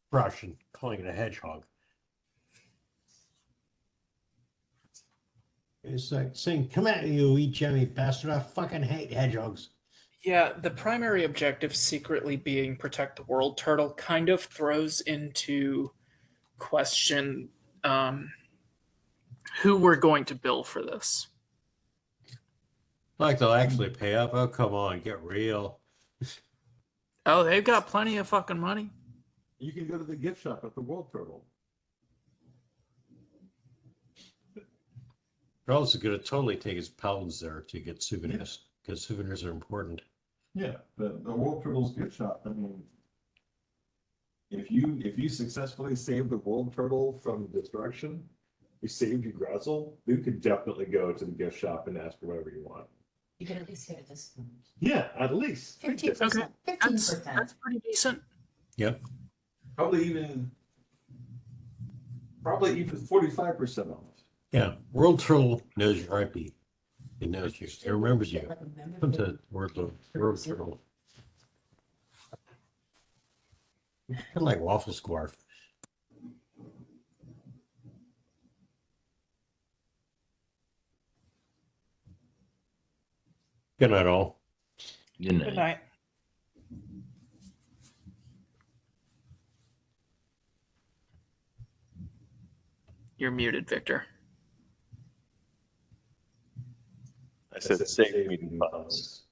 brush and calling it a hedgehog. It's like saying, "Come at you, you Jimmy bastard! I fucking hate hedgehogs." Yeah, the primary objective secretly being protect the world turtle kind of throws into question who we're going to bill for this. Like they'll actually pay up. Oh, come on, get real. Oh, they've got plenty of fucking money. You can go to the gift shop at the World Turtle. Carlos is going to totally take his paladins there to get souvenirs because souvenirs are important. Yeah, the World Turtle's gift shop. I mean, if you successfully save the World Turtle from destruction, you saved your Grazzle, you could definitely go to the gift shop and ask for whatever you want. You can at least get a discount. Yeah, at least 15%. Okay. 15%. That's pretty decent. Yep. Probably even 45% off. Yeah. World Turtle knows your IP. It knows you. It remembers you. Come to World Turtle. Kind of like Waffle Scarf. Good night, all. Good night. Good night. You're muted, Victor. I said save me funds.